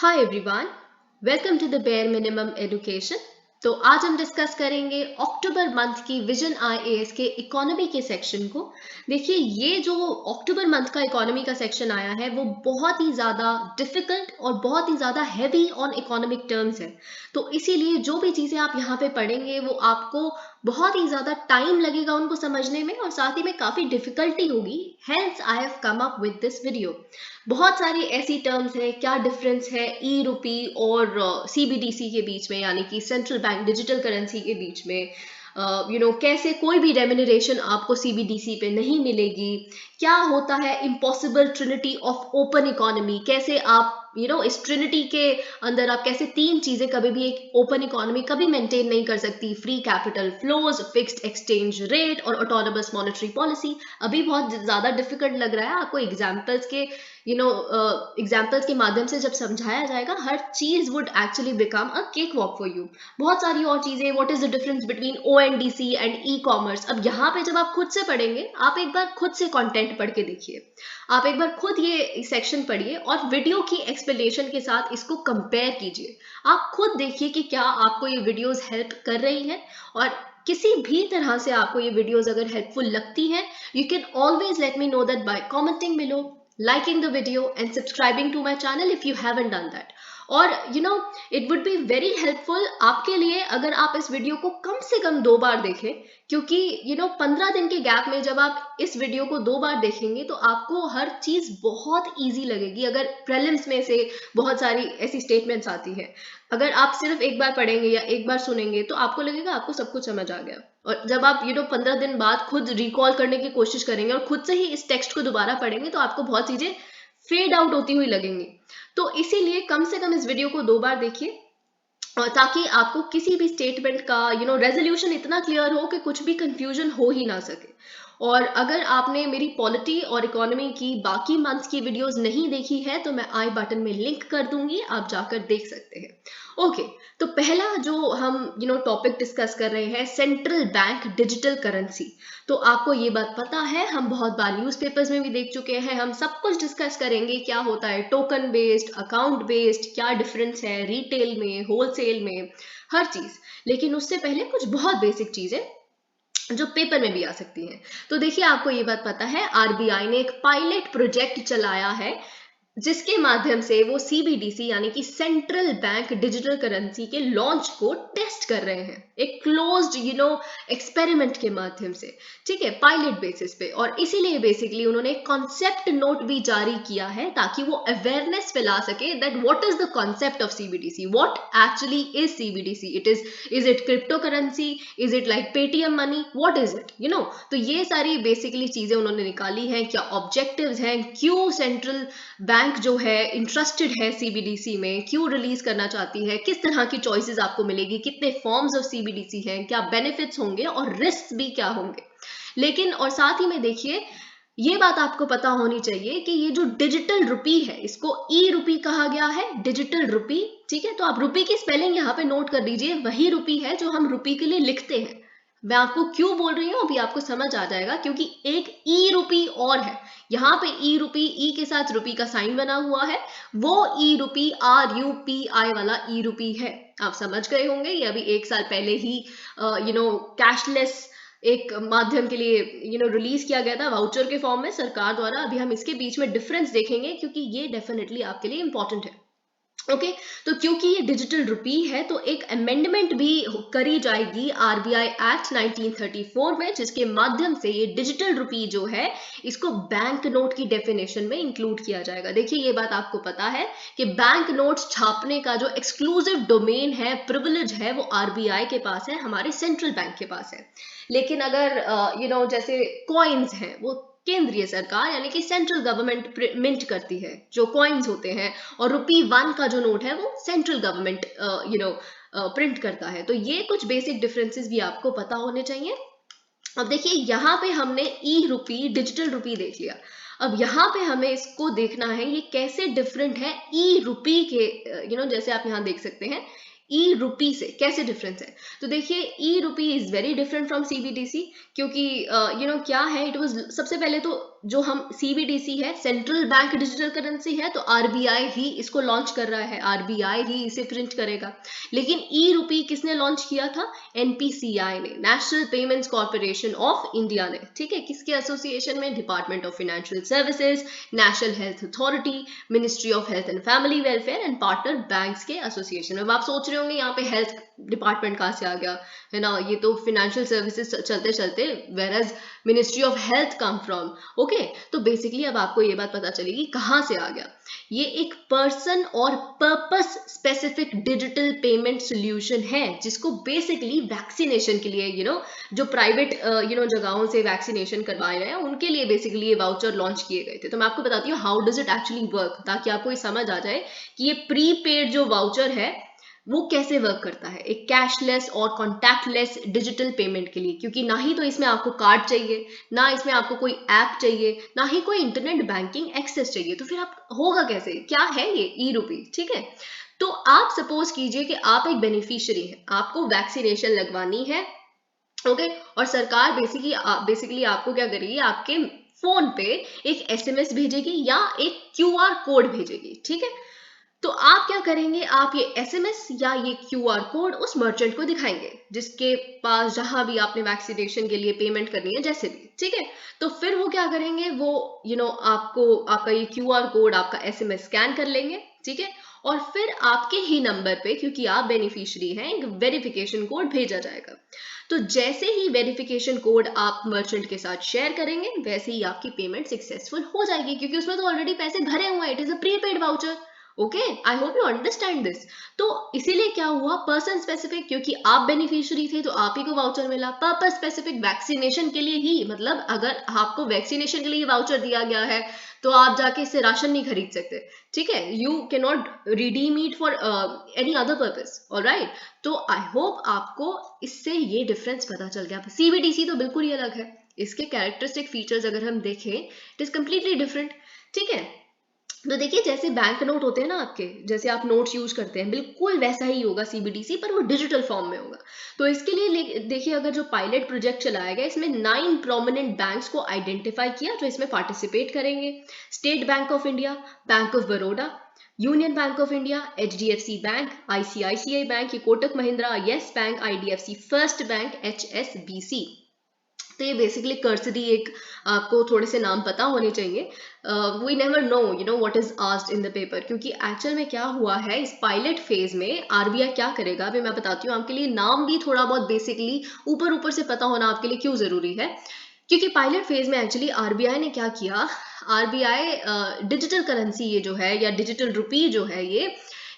Hi everyone, welcome to the bare minimum education. तो आज हम डिस्कस करेंगे अक्टूबर मंथ की विजन आईएएस के इकोनॉमी के सेक्शन को। देखिए, ये जो अक्टूबर मंथ का इकोनॉमी का सेक्शन आया है वो बहुत ही ज़्यादा डिफिकल्ट और बहुत ही ज़्यादा हैवी ऑन इकोनॉमिक टर्म्स है। तो इसीलिए जो भी चीज़ें आप यहाँ पे पढ़ेंगे वो आपको बहुत ही ज़्यादा टाइम लगेगा उनको समझने में और साथ ही में काफ़ी डिफिकल्टी होगी। Hence I have come up with this video. बहुत सारी ऐसी टर्म्स हैं, क्या डिफरेंस है ई रुपी और सीबीडीसी के बीच में, यानी कि सेंट्रल बैंक डिजिटल करेंसी के बीच में। कैसे कोई भी रेम्यूनरेशन आपको सीबीडीसी पे नहीं मिलेगी। क्या होता है impossible Trinity of open economy, कैसे आप इस ट्रिनिटी के अंदर आप कैसे तीन चीजें कभी भी एक ओपन इकोनॉमी कभी मेंटेन नहीं कर सकती। Free capital flows, fixed exchange rate और ऑटोनोमस मॉनेटरी पॉलिसी। अभी बहुत ज्यादा डिफिकल्ट लग रहा है आपको एग्जाम्पल्स के एग्जाम्पल्स के माध्यम से जब समझाया जाएगा, हर चीज would actually become a cake walk for you. बहुत सारी और चीजें, what is the difference between ONDC and e commerce. अब यहाँ पे जब आप खुद से पढ़ेंगे, आप एक बार खुद से कंटेंट पढ़ के देखिए, आप एक बार खुद ये सेक्शन पढ़िए और वीडियो की एक्सप्लेनेशन के साथ इसको कंपेयर कीजिए। आप खुद देखिए कि क्या आपको ये वीडियोस हेल्प कर रही हैं। और किसी भी तरह से आपको ये वीडियोस अगर हेल्पफुल लगती हैं, you can always let me know that by commenting below, liking the video and subscribing to my channel if you haven't done that. और it would be very helpful आपके लिए अगर आप इस वीडियो को कम से कम 2 बार देखें, क्योंकि 15 दिन के गैप में जब आप इस वीडियो को 2 बार देखेंगे तो आपको हर चीज बहुत इजी लगेगी। अगर प्रीलिम्स में से बहुत सारी ऐसी स्टेटमेंट्स आती है, अगर आप सिर्फ एक बार पढ़ेंगे या एक बार सुनेंगे तो आपको लगेगा आपको सब कुछ समझ आ गया। और जब आप 15 दिन बाद खुद रिकॉल करने की कोशिश करेंगे और खुद से ही इस टेक्स्ट को दोबारा पढ़ेंगे तो आपको बहुत चीजें फेड आउट होती हुई लगेंगी। तो इसीलिए कम से कम इस वीडियो को 2 बार देखिए, और ताकि आपको किसी भी स्टेटमेंट का रेजोल्यूशन इतना क्लियर हो कि कुछ भी कंफ्यूजन हो ही ना सके। और अगर आपने मेरी पॉलिटी और इकोनॉमी की बाकी मंथ्स की वीडियोस नहीं देखी है तो मैं आई बटन में लिंक कर दूंगी, आप जाकर देख सकते हैं। ओके, तो पहला जो हम टॉपिक डिस्कस कर रहे हैं, सेंट्रल बैंक डिजिटल करेंसी। तो आपको ये बात पता है, हम बहुत बार न्यूज़पेपर्स में भी देख चुके हैं। हम सब कुछ डिस्कस करेंगे, क्या होता है टोकन बेस्ड, अकाउंट बेस्ड, क्या डिफरेंस है रिटेल में, होलसेल में, हर चीज। लेकिन उससे पहले कुछ बहुत बेसिक चीजें जो पेपर में भी आ सकती हैं। तो देखिए, आपको ये बात पता है, आरबीआई ने एक पायलट प्रोजेक्ट चलाया है जिसके माध्यम से वो सीबीडीसी यानी कि सेंट्रल बैंक डिजिटल करेंसी के लॉन्च को टेस्ट कर रहे हैं, एक क्लोज्ड एक्सपेरिमेंट के माध्यम से। ठीक है, पायलट बेसिस पे। और इसीलिए बेसिकली उन्होंने कॉन्सेप्ट नोट भी जारी किया है ताकि वो अवेयरनेस फैला सके that what is the concept of CBDC, what actually is CBDC, is it crypto currency, is it like Paytm money, what is it तो ये सारी बेसिकली चीजें उन्होंने निकाली हैं। क्या ऑब्जेक्टिव्स हैं, क्यों सेंट्रल बैंक जो है इंटरेस्टेड है सीबीडीसी में, क्यों रिलीज करना चाहती है, किस तरह की चॉइसेस आपको मिलेगी, कितने फॉर्म्स ऑफ सीबीडीसी हैं, क्या बेनिफिट्स होंगे और रिस्क भी क्या होंगे। लेकिन और साथ ही में देखिए, ये बात आपको पता होनी चाहिए कि ये जो डिजिटल रुपी है, इसको ई रुपी कहा गया है, डिजिटल रुपी। ठीक है, तो आप रुपी की स्पेलिंग यहाँ पे नोट कर लीजिए, वही रुपी है जो हम रुपी के लिए लिखते हैं। मैं आपको क्यों बोल रही हूँ अभी आपको समझ आ जाएगा, क्योंकि एक ई रुपी और है। यहाँ पे ई रुपी, ई के साथ रुपी का साइन बना हुआ है, वो ई रुपी RUPI वाला ई रुपी है। आप समझ गए होंगे, ये अभी 1 साल पहले ही कैशलेस एक माध्यम के लिए रिलीज किया गया था वाउचर के फॉर्म में सरकार द्वारा। अभी हम इसके बीच में डिफरेंस देखेंगे क्योंकि ये डेफिनेटली आपके लिए इंपॉर्टेंट है। ओके, तो क्योंकि ये डिजिटल रुपी है तो एक अमेंडमेंट भी करी जाएगी आरबीआई एक्ट 1934 में, जिसके माध्यम से ये डिजिटल रुपी जो है इसको बैंक नोट की डेफिनेशन में इंक्लूड किया जाएगा। देखिए, ये बात आपको पता है कि बैंक नोट्स छापने का जो एक्सक्लूसिव डोमेन है, प्रिविलेज है, वो आरबीआई के पास है, हमारे सेंट्रल बैंक के पास है। लेकिन अगर जैसे कॉइन्स हैं, वो केंद्रीय सरकार यानी कि सेंट्रल गवर्नमेंट मिंट करती है जो कॉइन्स होते हैं, और ₹1 का जो नोट है वो सेंट्रल गवर्नमेंट प्रिंट करता है। तो ये कुछ बेसिक डिफरेंसेस भी आपको पता होने चाहिए। अब देखिए, यहाँ पे हमने ई रुपी डिजिटल रुपी देख लिया। अब यहाँ पे हमें इसको देखना है ये कैसे डिफरेंट है ई रुपी के, जैसे आप यहाँ देख सकते हैं ई रुपी से कैसे डिफरेंस है। तो देखिए, e rupee is very different from CBDC, क्योंकि क्या है, इट वाज सबसे पहले तो जो हम CBDC है, सेंट्रल बैंक डिजिटल करेंसी है, तो RBI ही इसको लॉन्च कर रहा है, RBI ही इसे प्रिंट करेगा। लेकिन ई-रुपी किसने लॉन्च किया था? NPCI ने, national payments corporation of India ने, ठीक है। किसके एसोसिएशन में? Department of financial services, national health authority, ministry of health and family welfare and partner banks के एसोसिएशन में। अब आप सोच रहे होंगे यहाँ पे हेल्थ डिपार्टमेंट कहाँ से आ गया, है ना, ये तो फाइनेंशियल सर्विसेज चलते चलते whereas ministry of health come from. Okay, तो बेसिकली अब आपको ये बात पता चलेगी कहाँ से आ गया। ये एक पर्सन और purpose specific digital payment solution है, जिसको बेसिकली वैक्सीनेशन के लिए जो प्राइवेट जगहों से वैक्सीनेशन करवाए रहे हैं उनके लिए बेसिकली ये वाउचर लॉन्च किए गए थे। तो मैं आपको बताती हूँ how does it actually work, ताकि आपको ये समझ आ जाए कि ये प्रीपेड जो वाउचर है वो कैसे वर्क करता है एक कैशलेस और कॉन्टैक्टलेस डिजिटल पेमेंट के लिए। क्योंकि ना ही तो इसमें आपको कार्ड चाहिए, ना इसमें आपको कोई ऐप चाहिए, ना ही कोई इंटरनेट बैंकिंग एक्सेस चाहिए। तो फिर आप होगा कैसे? क्या है ये ई-रुपी, ठीक है। तो आप सपोज कीजिए कि आप एक बेनिफिशियरी हैं, आपको वैक्सीनेशन लगवानी है, ओके, और सरकार बेसिकली आपको क्या करेगी? आपके फोन पे एक SMS भेजेगी या एक QR कोड भेजेगी, ठीक है। तो आप क्या करेंगे? आप ये SMS या ये QR कोड उस मर्चेंट को दिखाएंगे जिसके पास जहां भी आपने वैक्सीनेशन के लिए पेमेंट करनी है, जैसे भी, ठीक है। तो फिर वो क्या करेंगे? वो आपको आपका ये QR कोड, आपका SMS स्कैन कर लेंगे, ठीक है। और फिर आपके ही नंबर पे, क्योंकि आप बेनिफिशियरी हैं, एक वेरिफिकेशन कोड भेजा जाएगा। तो जैसे ही वेरिफिकेशन कोड आप मर्चेंट के साथ शेयर करेंगे, वैसे ही आपकी पेमेंट सक्सेसफुल हो जाएगी, क्योंकि उसमें तो ऑलरेडी पैसे भरे हुए हैं। It is a prepaid voucher. Okay, I hope you understand this. तो इसीलिए क्या हुआ? पर्सन स्पेसिफिक, क्योंकि आप बेनिफिशियरी थे तो आप ही को वाउचर मिला। पर्पस स्पेसिफिक, वैक्सीनेशन के लिए ही, मतलब अगर आपको वैक्सीनेशन के लिए वाउचर दिया गया है तो आप जाके इससे राशन नहीं खरीद सकते, ठीक है। You can not redeem it for any other purpose, alright. तो आई होप आपको इससे ये डिफरेंस पता चल गया। CBDC तो बिल्कुल ही अलग है, इसके कैरेक्टरिस्टिक फीचर्स अगर हम देखें, इट इज कंप्लीटली डिफरेंट, ठीक है। तो देखिए, जैसे बैंक नोट होते हैं ना आपके, जैसे आप नोट्स यूज करते हैं, बिल्कुल वैसा ही होगा CBDC, पर वो डिजिटल फॉर्म में होगा। तो इसके लिए देखिए, अगर जो पायलट प्रोजेक्ट चलाया गया, इसमें 9 प्रोमिनेंट बैंक्स को आइडेंटिफाई किया जो इसमें पार्टिसिपेट करेंगे। State bank of India, bank of Baroda, union bank of India, HDFC bank, ICICI bank, Kotak Mahindra, yes bank, IDFC first bank, HSBC। तो ये बेसिकली कर्सरी एक आपको थोड़े से नाम पता होने चाहिए। We never know what is asked in the paper, क्योंकि एक्चुअल में क्या हुआ है इस पायलट फेज में, RBI क्या करेगा अभी मैं बताती हूँ आपके लिए। नाम भी थोड़ा बहुत बेसिकली ऊपर ऊपर से पता होना आपके लिए क्यों जरूरी है, क्योंकि पायलट फेज में एक्चुअली RBI ने क्या किया, RBI डिजिटल करेंसी ये जो है, या डिजिटल रुपी जो है,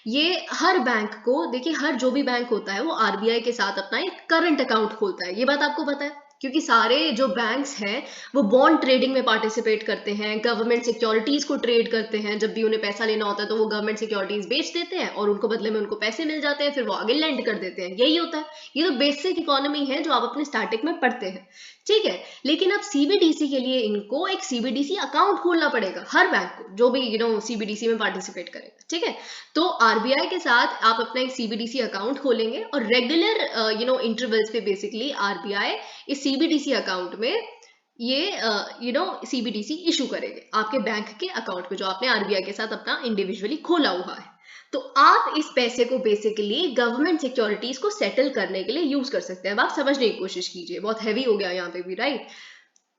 ये हर बैंक को, देखिए हर जो भी बैंक होता है वो RBI के साथ अपना एक करंट अकाउंट खोलता है। ये बात आपको पता है, क्योंकि सारे जो बैंक्स हैं वो बॉन्ड ट्रेडिंग में पार्टिसिपेट करते हैं, गवर्नमेंट सिक्योरिटीज को ट्रेड करते हैं। जब भी उन्हें पैसा लेना होता है तो वो गवर्नमेंट सिक्योरिटीज बेच देते हैं और उनको बदले में उनको पैसे मिल जाते हैं, फिर वो आगे लैंड कर देते हैं। यही होता है, ये तो बेसिक इकोनॉमी है जो आप अपने स्टैटिक में पढ़ते हैं, ठीक है। लेकिन अब CBDC के लिए इनको एक CBDC अकाउंट खोलना पड़ेगा, हर बैंक को जो भी CBDC में पार्टिसिपेट करेगा, ठीक है। तो RBI के साथ आप अपना एक CBDC अकाउंट खोलेंगे और रेगुलर इंटरवल्स पे बेसिकली RBI इस CBDC अकाउंट में ये CBDC इशू करेंगे आपके बैंक के अकाउंट में, जो आपने RBI के साथ अपना इंडिविजुअली खोला हुआ है। तो आप इस पैसे को बेसिकली गवर्नमेंट सिक्योरिटीज को सेटल करने के लिए यूज कर सकते हैं। अब आप समझने की कोशिश कीजिए, बहुत हैवी हो गया यहाँ पे भी, राइट।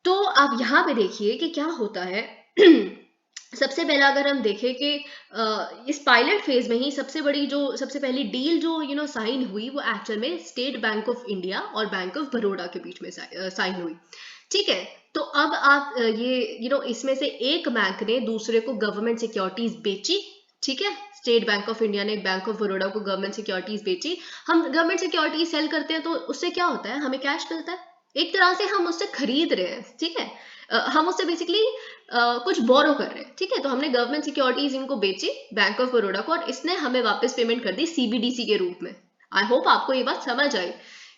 तो आप यहाँ पे देखिए कि क्या होता है। सबसे पहला अगर हम देखें कि इस पायलट फेज में ही सबसे पहली डील जो साइन हुई, वो एक्चुअल में स्टेट बैंक ऑफ इंडिया और बैंक ऑफ बड़ौदा के बीच में साइन हुई, ठीक है। तो अब आप ये इसमें से एक बैंक ने दूसरे को गवर्नमेंट सिक्योरिटीज बेची, ठीक है। स्टेट बैंक ऑफ इंडिया ने बैंक ऑफ बड़ौदा को गवर्नमेंट सिक्योरिटीज बेची। हम गवर्नमेंट सिक्योरिटीज सेल करते हैं तो उससे क्या होता है, हमें कैश मिलता है, एक तरह से हम उससे खरीद रहे हैं, ठीक है। हम उससे बेसिकली कुछ बोरो कर रहे हैं, ठीक है। तो हमने गवर्नमेंट सिक्योरिटीज इनको बेची बैंक ऑफ बड़ौदा को, और इसने हमें वापस पेमेंट कर दी CBDC के रूप में। आई होप आपको ये बात समझ आई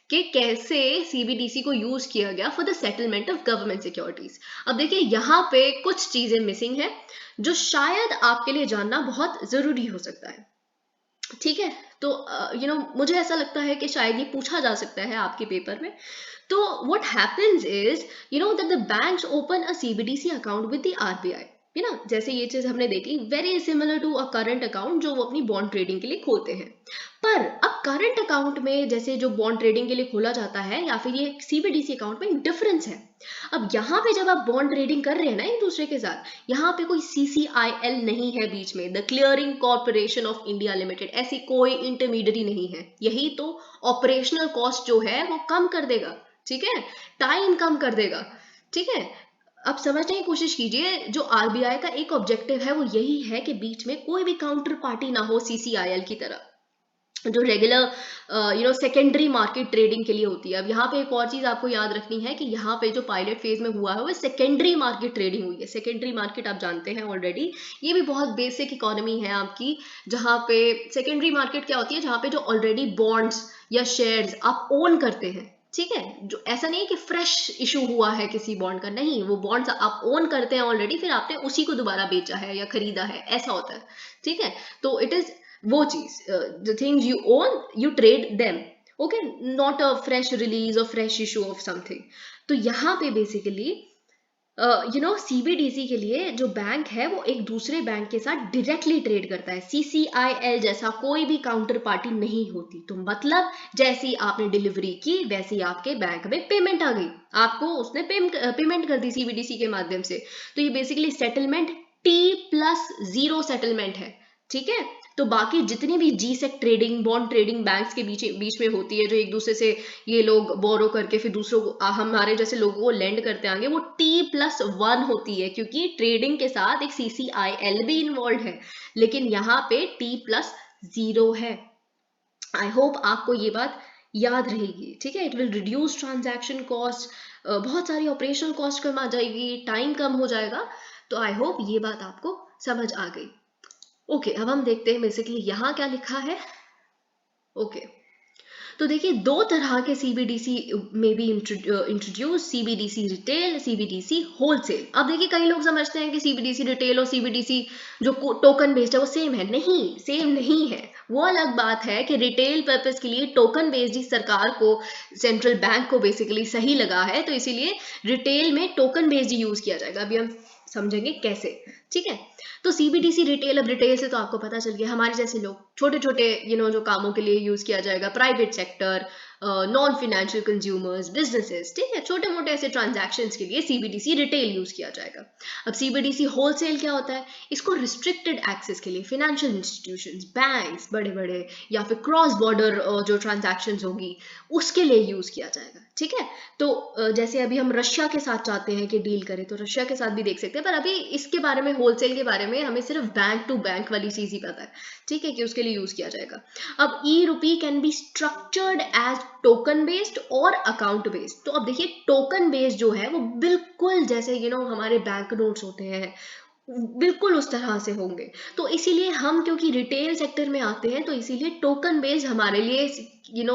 कि कैसे CBDC को यूज किया गया for the settlement of government securities. अब देखिए यहाँ पे कुछ चीजें मिसिंग है जो शायद आपके लिए जानना बहुत जरूरी हो सकता है। ठीक है। तो मुझे ऐसा लगता है कि शायद ये पूछा जा सकता है आपके पेपर में। तो what happens is that the banks open a CBDC account with the RBI, है ना। जैसे ये चीज हमने देखी, very similar to a current account जो वो अपनी बॉन्ड ट्रेडिंग के लिए खोलते हैं। पर अब करंट अकाउंट में जैसे जो बॉन्ड ट्रेडिंग के लिए खोला जाता है या फिर ये CBDC अकाउंट में एक डिफरेंस है। अब यहाँ पे जब आप बॉन्ड ट्रेडिंग कर रहे हैं ना एक दूसरे के साथ, यहाँ पे कोई CCIL नहीं है बीच में, the clearing corporation of India limited, ऐसी कोई इंटरमीडियरी नहीं है। यही तो ऑपरेशनल कॉस्ट जो है वो कम कर देगा, ठीक है, टाइम कम कर देगा, ठीक है। अब समझने की कोशिश कीजिए, जो RBI का एक ऑब्जेक्टिव है वो यही है कि बीच में कोई भी काउंटर पार्टी ना हो CCIL की तरह, जो रेगुलर सेकेंडरी मार्केट ट्रेडिंग के लिए होती है। अब यहाँ पे एक और चीज आपको याद रखनी है कि यहाँ पे जो पायलट फेज में हुआ है वो सेकेंडरी मार्केट ट्रेडिंग हुई है। सेकेंडरी मार्केट आप जानते हैं ऑलरेडी, ये भी बहुत बेसिक इकोनॉमी है आपकी, जहाँ पे सेकेंडरी मार्केट क्या होती है, जहाँ पे जो ऑलरेडी बॉन्ड्स या शेयर्स आप ओन करते हैं, ठीक है, जो ऐसा नहीं है कि फ्रेश इशू हुआ है किसी बॉन्ड का, नहीं, वो बॉन्ड्स आप ओन करते हैं ऑलरेडी, फिर आपने उसी को दोबारा बेचा है या खरीदा है, ऐसा होता है, ठीक है। तो इट इज वो चीज, the things you own you trade them, okay, not a fresh release और फ्रेश इशू ऑफ समथिंग। तो यहाँ पे बेसिकली CBDC के लिए जो बैंक है वो एक दूसरे बैंक के साथ डायरेक्टली ट्रेड करता है। CCIL जैसा कोई भी काउंटर पार्टी नहीं होती। तो मतलब जैसी आपने डिलीवरी की वैसे ही आपके बैंक में पेमेंट आ गई, आपको उसने पेमेंट कर दी CBDC के माध्यम से। तो ये बेसिकली सेटलमेंट T+0 सेटलमेंट है, ठीक है। तो बाकी जितनी भी GSEC trading, bond trading banks के बीच में होती है, जो एक दूसरे से ये लोग बोरो करके फिर दूसरों को, हमारे जैसे लोगों को लेंड करते आएंगे, वो T+1 होती है, क्योंकि ट्रेडिंग के साथ एक CCIL भी इन्वॉल्व है, लेकिन यहाँ पे T+0 है। आई होप आपको ये बात याद रहेगी, ठीक है। It will reduce transaction cost, बहुत सारी ऑपरेशनल कॉस्ट कम आ जाएगी, टाइम कम हो जाएगा। तो आई होप ये बात आपको समझ आ गई। ओके, अब हम देखते हैं बेसिकली यहाँ क्या लिखा है। ओके, तो देखिए दो तरह के CBDC में भी introduce, CBDC retail, CBDC wholesale. अब देखिए कई लोग समझते हैं कि CBDC रिटेल और CBDC जो टोकन बेस्ड है वो सेम है। नहीं, सेम नहीं है। वो अलग बात है कि रिटेल पर्पस के लिए टोकन बेस्ड ही सरकार को, सेंट्रल बैंक को बेसिकली सही लगा है, तो इसीलिए रिटेल में टोकन बेस्ड यूज किया जाएगा। अभी हम समझेंगे कैसे, ठीक है। तो CBDC रिटेल, अब रिटेल से तो आपको पता चल गया, हमारे जैसे लोग छोटे छोटे जो कामों के लिए यूज किया जाएगा, private sector, non financial consumers, businesses, ठीक है, छोटे मोटे ऐसे ट्रांजैक्शंस के लिए CBDC रिटेल यूज किया जाएगा। अब CBDC होलसेल क्या होता है, इसको रिस्ट्रिक्टेड एक्सेस के लिए फिनेंशियल इंस्टीट्यूशंस, बैंक्स बड़े बड़े, या फिर क्रॉस बॉर्डर जो ट्रांजैक्शंस होगी उसके लिए यूज किया जाएगा, ठीक है। तो जैसे अभी हम रशिया के साथ चाहते हैं कि डील करें, तो रशिया के साथ भी देख सकते हैं, पर अभी इसके बारे में, होलसेल के बारे में हमें सिर्फ बैंक टू बैंक वाली चीज ही पता है, ठीक है, कि उसके लिए यूज किया जाएगा। अब E-Rupee can be structured as token based और अकाउंट बेस्ड। तो अब देखिए टोकन बेस्ड जो है वो बिल्कुल जैसे हमारे बैंक नोट्स होते हैं, बिल्कुल उस तरह से होंगे। तो इसीलिए हम, क्योंकि रिटेल सेक्टर में आते हैं, तो इसीलिए टोकन बेस्ड हमारे लिए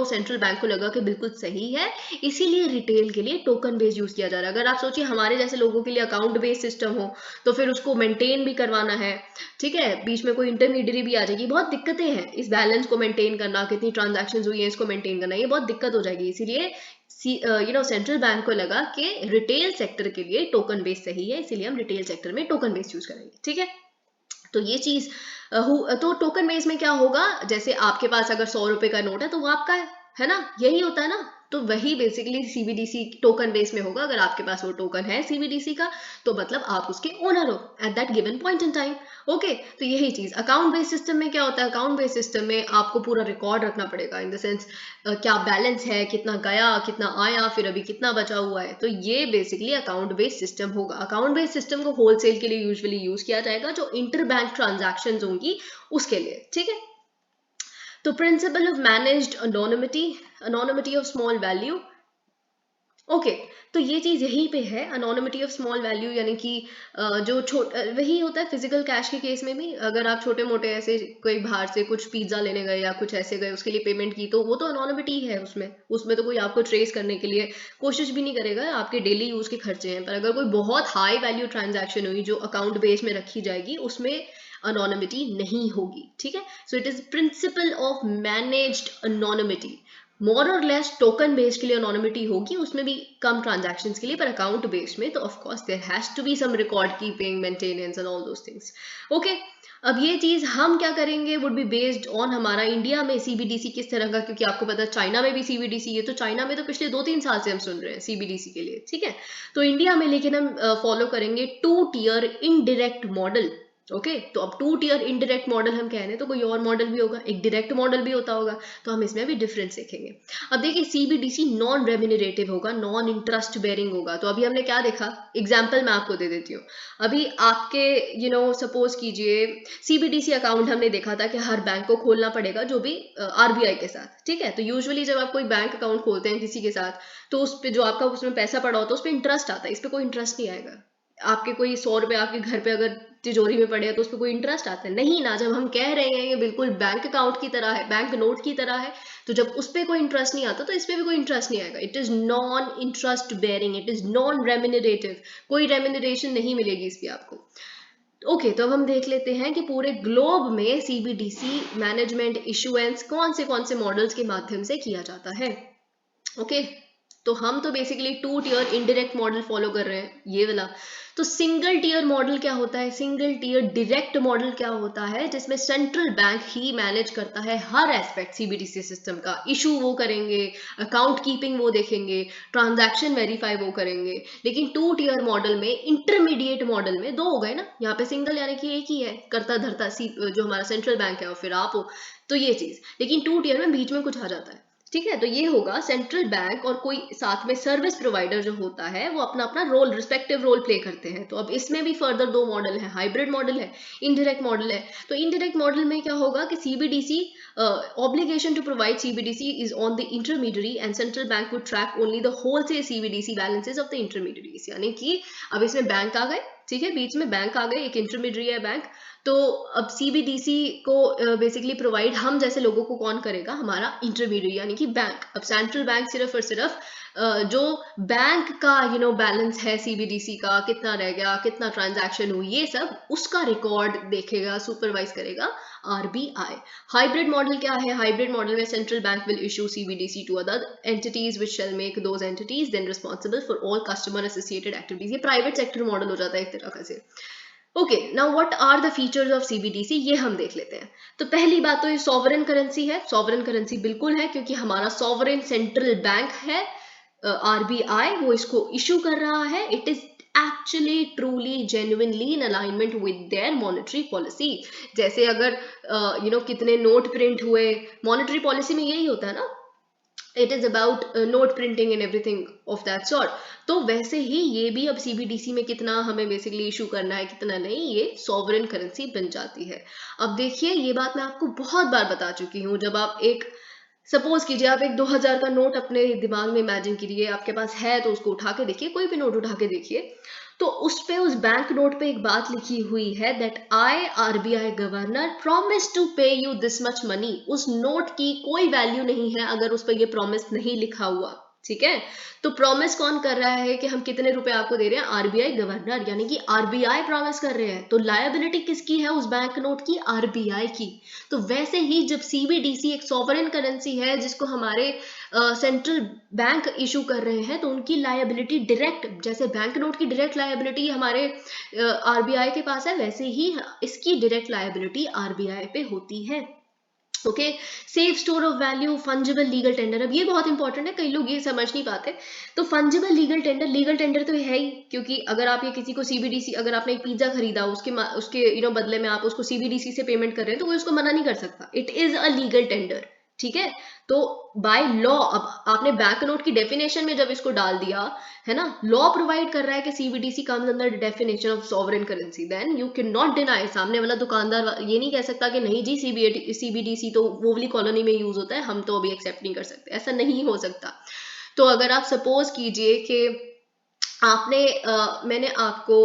सेंट्रल बैंक को लगा कि बिल्कुल सही है, इसीलिए रिटेल के लिए टोकन बेस्ड यूज किया जा रहा है। अगर आप सोचिए हमारे जैसे लोगों के लिए अकाउंट बेस्ड सिस्टम हो, तो फिर उसको मेंटेन भी करवाना है, ठीक है, बीच में कोई इंटरमीडियरी भी आ जाएगी, बहुत दिक्कतें हैं इस बैलेंस को मेंटेन करना, कितनी ट्रांजैक्शन हुई है इसको मेंटेन करना, ये बहुत दिक्कत हो जाएगी। इसीलिए सेंट्रल बैंक को लगा कि रिटेल सेक्टर के लिए टोकन बेस्ड सही है, इसीलिए हम रिटेल सेक्टर में टोकन बेस्ड यूज करेंगे, ठीक है। तो ये चीज तो टोकन बेस में क्या होगा, जैसे आपके पास अगर 100 रुपए का नोट है तो वो आपका है ना, यही होता है ना। तो वही बेसिकली CBDC टोकन बेस में होगा। अगर आपके पास वो टोकन है CBDC का, तो मतलब आप उसके ओनर हो at that given point in time. Okay, तो यही चीज अकाउंट बेस्ड सिस्टम में क्या होता है, अकाउंट बेस्ड सिस्टम में आपको पूरा रिकॉर्ड रखना पड़ेगा, इन द सेंस क्या बैलेंस है, कितना गया, कितना आया, फिर अभी कितना बचा हुआ है। तो ये बेसिकली अकाउंट बेस्ड सिस्टम होगा। अकाउंट बेस्ड सिस्टम को होलसेल के लिए यूजुअली यूज किया जाएगा, जो इंटर बैंक ट्रांजैक्शंस होंगी उसके लिए, ठीक है। तो principal of managed anonymity of small value. Okay, तो ये चीज यहीं पे है, अनोनिमिटी ऑफ स्मॉल वैल्यू, यानी कि वही होता है फिजिकल कैश के केस में भी। अगर आप छोटे मोटे ऐसे कोई बाहर से कुछ पिज्जा लेने गए या कुछ ऐसे गए, उसके लिए पेमेंट की, तो वो तो अनोनिमिटी है, उसमें तो कोई आपको ट्रेस करने के लिए कोशिश भी नहीं करेगा, आपके डेली यूज के खर्चे हैं। पर अगर कोई बहुत हाई वैल्यू ट्रांजैक्शन हुई जो अकाउंट बेस में रखी जाएगी, उसमें अनोनिमिटी नहीं होगी, ठीक है। So it is principle of managed anonymity. More और लेस टोकन बेस्ड के लिए अनोनिमिटी होगी, उसमें भी कम ट्रांजैक्शंस के लिए, पर अकाउंट बेस्ड में तो of course there has to be some record keeping, maintenance and all those things. Okay, अब ये चीज हम क्या करेंगे वुड बी बेस्ड ऑन हमारा इंडिया में सीबीडीसी किस तरह का, क्योंकि आपको पता है चाइना में भी सीबीडीसी है, तो चाइना में तो पिछले 2-3 साल से हम सुन रहे हैं सीबीडीसी के लिए, ठीक है। तो इंडिया में लेकिन हम फॉलो करेंगे 2 tier इनडायरेक्ट मॉडल। ओके, तो अब 2 tier इनडायरेक्ट मॉडल हम कह रहे हैं, तो कोई और मॉडल भी होगा, एक डायरेक्ट मॉडल भी होता होगा, तो हम इसमें भी डिफरेंस देखेंगे। अब देखिए सीबीडीसी नॉन रेम्यूनरेटिव होगा, नॉन इंटरेस्ट बेयरिंग होगा। तो अभी हमने क्या देखा, एग्जाम्पल मैं आपको दे देती हूँ। अभी आपके सपोज कीजिए सीबीडीसी अकाउंट हमने देखा था कि हर बैंक को खोलना पड़ेगा, जो भी आरबीआई के साथ, ठीक है। तो यूजुअली जब आप कोई बैंक अकाउंट खोलते हैं किसी के साथ, तो उस पर जो आपका उसमें पैसा पड़ा होता है उस पर इंटरेस्ट आता है, इस पर कोई इंटरेस्ट नहीं आएगा। आपके कोई 100 रुपए आपके घर पे अगर तिजोरी में पड़े हैं तो उस पर कोई इंटरेस्ट आता है नहीं ना। जब हम कह रहे हैं ये बिल्कुल बैंक अकाउंट की तरह है, बैंक नोट की तरह है, तो जब उस पर कोई इंटरेस्ट नहीं आता तो इस पर भी कोई इंटरेस्ट नहीं आएगा। It is non interest bearing, it is non remunerative, कोई रेम्यूनरेशन नहीं मिलेगी इस पर आपको। ओके, तो अब हम देख लेते हैं कि पूरे ग्लोब में सीबीडीसी मैनेजमेंट इशुएंस कौन से मॉडल्स के माध्यम से किया जाता है। ओके, तो हम तो basically 2 tier indirect model follow कर रहे हैं, ये वाला। तो सिंगल टियर मॉडल क्या होता है, सिंगल टियर डायरेक्ट मॉडल क्या होता है, जिसमें सेंट्रल बैंक ही मैनेज करता है हर एस्पेक्ट सीबीडीसी सिस्टम का। इशू वो करेंगे, अकाउंट कीपिंग वो देखेंगे, ट्रांजैक्शन वेरीफाई वो करेंगे। लेकिन 2 tier मॉडल में, इंटरमीडिएट मॉडल में 2 हो गए ना, यहाँ पे सिंगल यानी कि एक ही है करता धरता जो हमारा सेंट्रल बैंक है और फिर आप हो, तो ये चीज। लेकिन 2 tier में बीच में कुछ आ जाता है, ठीक है। तो ये होगा सेंट्रल बैंक और कोई साथ में सर्विस प्रोवाइडर जो होता है, वो अपना अपना रोल, रिस्पेक्टिव रोल प्ले करते हैं। तो अब इसमें भी फर्दर 2 मॉडल है, हाइब्रिड मॉडल है, इनडायरेक्ट मॉडल है। तो इनडायरेक्ट मॉडल में क्या होगा कि CBDC obligation to provide CBDC is on the intermediary and central bank would track only the wholesale CBDC balances of the intermediaries। यानी कि अब इसमें बैंक आ गए, ठीक है, बीच में बैंक आ गए, एक इंटरमीडियरी है बैंक। तो अब सीबीडीसी को बेसिकली प्रोवाइड हम जैसे लोगों को कौन करेगा, हमारा इंटरमीडियरी यानी कि बैंक। अब सेंट्रल बैंक सिर्फ और सिर्फ जो बैंक का बैलेंस है सीबीडीसी का, कितना रह गया, कितना ट्रांजैक्शन हुई, ये सब उसका रिकॉर्ड देखेगा, सुपरवाइज करेगा आरबीआई। हाइब्रिड मॉडल क्या है, हाइब्रिड मॉडल में central bank will issue CBDC to other entities which shall make those entities then responsible for all customer associated activities. ये प्राइवेट सेक्टर मॉडल हो जाता है एक तरह से। Okay, now what are the features of CBDC, ये हम देख लेते हैं। तो पहली बात तो ये सॉवरेन करेंसी है, सॉवरेन करेंसी बिल्कुल है, क्योंकि हमारा सॉवरेन सेंट्रल बैंक है आरबीआई, वो इसको इशू कर रहा है। It is actually truly genuinely in alignment with their monetary policy. जैसे अगर कितने नोट प्रिंट हुए, मॉनेटरी पॉलिसी में यही होता है ना, it is about note printing and everything of that sort. तो वैसे ही ये भी अब सीबीडीसी में कितना हमें बेसिकली इशू करना है, कितना नहीं, ये सॉवरेन करेंसी बन जाती है। अब देखिए, ये बात मैं आपको बहुत बार बता चुकी हूँ। जब आप सपोज कीजिए आप एक 2000 का नोट अपने दिमाग में इमेजिन कीजिए, आपके पास है तो उसको उठा के देखिए, कोई भी नोट उठा के देखिए, तो उस पे, उस बैंक नोट पे एक बात लिखी हुई है that I RBI governor promise to pay you this much money. उस नोट की कोई वैल्यू नहीं है अगर उस पर ये प्रॉमिस नहीं लिखा हुआ, ठीक है। तो प्रॉमिस कौन कर रहा है कि हम कितने रुपए आपको दे रहे हैं, आरबीआई गवर्नर, यानी कि आरबीआई प्रॉमिस कर रहे हैं। तो लायबिलिटी किसकी है उस बैंक नोट की, आरबीआई की। तो वैसे ही जब सीबीडीसी एक सॉवरेन करेंसी है जिसको हमारे सेंट्रल बैंक इशू कर रहे हैं, तो उनकी लायबिलिटी डायरेक्ट, जैसे बैंक नोट की डायरेक्ट लायबिलिटी हमारे आरबीआई के पास है, वैसे ही इसकी डायरेक्ट लायबिलिटी आरबीआई पे होती है। Okay, safe store of value, fungible legal tender. अब ये बहुत इंपॉर्टेंट है, कई लोग ये समझ नहीं पाते। तो फंजिबल लीगल टेंडर तो है ही, क्योंकि अगर आप ये किसी को सीबीडीसी, अगर आपने एक पिज्जा खरीदा, उसके बदले में आप उसको सीबीडीसी से पेमेंट कर रहे हैं, तो कोई उसको मना नहीं कर सकता। It is a legal tender, ठीक है। तो बाय लॉ, अब आपने बैंक नोट की डेफिनेशन में जब इसको डाल दिया है ना, लॉ प्रोवाइड कर रहा है कि CBDC comes under definition of sovereign currency, then you can not deny. सामने वाला दुकानदार ये नहीं कह सकता कि नहीं जी सीबीडीसी तो वो वाली कॉलोनी में यूज होता है, हम तो अभी एक्सेप्ट नहीं कर सकते, ऐसा नहीं हो सकता। तो अगर आप सपोज कीजिए कि मैंने आपको